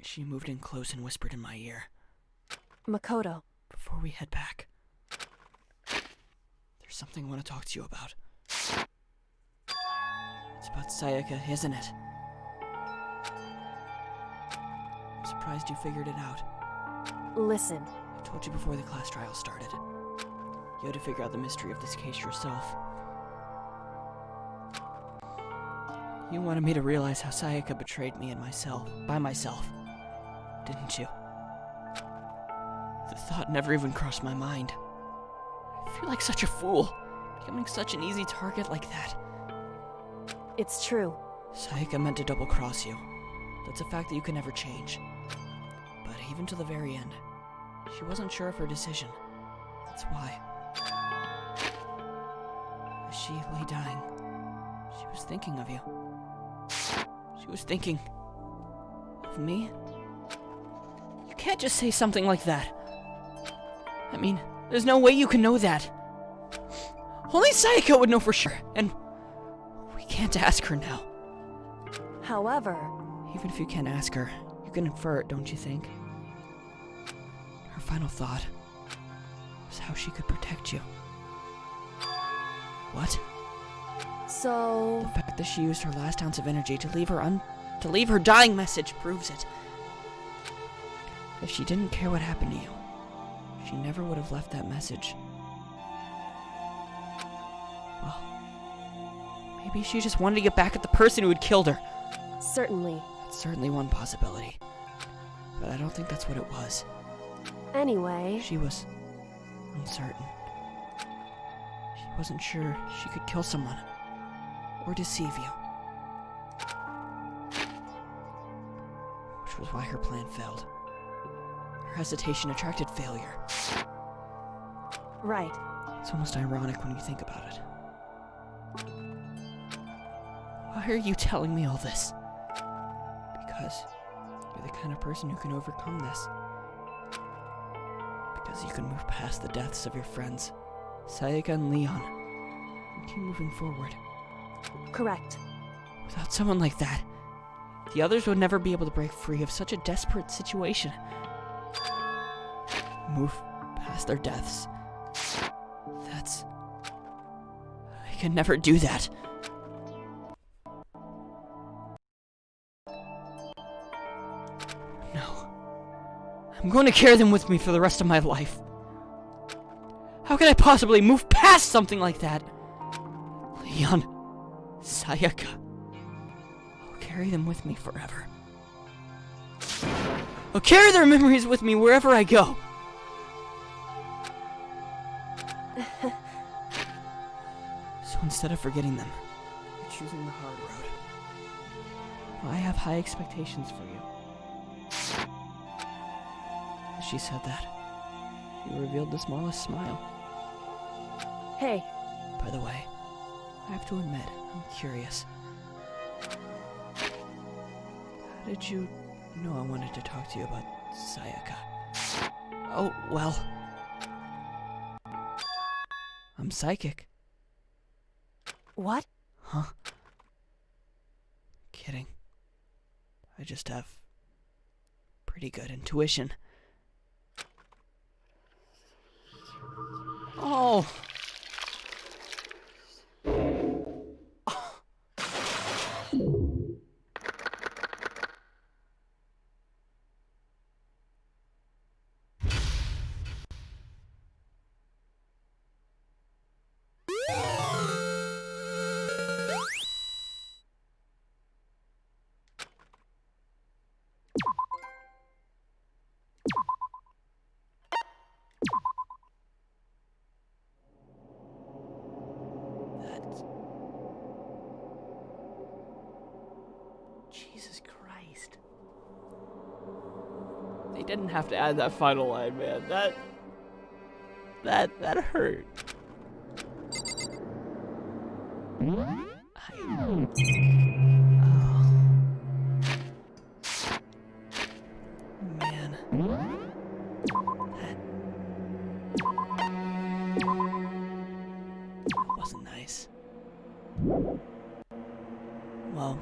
Speaker 8: She moved in close and whispered in my ear.
Speaker 14: Makoto.
Speaker 8: Before we head back, there's something I want to talk to you about. It's about Sayaka, isn't it? I'm surprised you figured it out.
Speaker 14: Listen.
Speaker 8: I told you before the class trial started. You had to figure out the mystery of this case yourself. You wanted me to realize how Sayaka betrayed me and myself, by myself, didn't you? The thought never even crossed my mind. I feel like such a fool, becoming such an easy target like that.
Speaker 14: It's true.
Speaker 8: Sayaka meant to double-cross you. That's a fact that you can never change. But even to the very end, she wasn't sure of her decision. That's why. As she lay dying, she was thinking of you. She was thinking of me. You can't just say something like that. I mean, there's no way you can know that. Only Sayaka would know for sure, and we can't ask her now.
Speaker 14: However,
Speaker 8: even if you can't ask her, you can infer it, don't you think? Her final thought was how she could protect you. What?
Speaker 14: So...
Speaker 8: The fact that she used her last ounce of energy to leave her dying message proves it. If she didn't care what happened to you, she never would have left that message. Well, maybe she just wanted to get back at the person who had killed her.
Speaker 14: Certainly.
Speaker 8: That's certainly one possibility. But I don't think that's what it was.
Speaker 14: Anyway...
Speaker 8: She was uncertain. She wasn't sure she could kill someone. Or deceive you. Which was why her plan failed. Her hesitation attracted failure.
Speaker 14: Right.
Speaker 8: It's almost ironic when you think about it. Why are you telling me all this? Because you're the kind of person who can overcome this. Because you can move past the deaths of your friends, Sayaka and Leon, and keep moving forward.
Speaker 14: Correct.
Speaker 8: Without someone like that, the others would never be able to break free of such a desperate situation. Move past their deaths. That's... I can never do that. No. I'm going to carry them with me for the rest of my life. How could I possibly move past something like that? Leon, Sayaka. I'll carry them with me forever. I'll carry their memories with me wherever I go. So instead of forgetting them, you're choosing the hard road. I have high expectations for you. As she said that, she revealed the smallest smile.
Speaker 14: Hey.
Speaker 8: By the way, I have to admit, I'm curious. How did you know I wanted to talk to you about Sayaka? Oh, well. I'm psychic.
Speaker 14: What?
Speaker 8: Huh? Kidding. I just have pretty good intuition. Oh! Jesus Christ. They didn't have to add that final line, man. That hurt. Man. That wasn't nice. Well,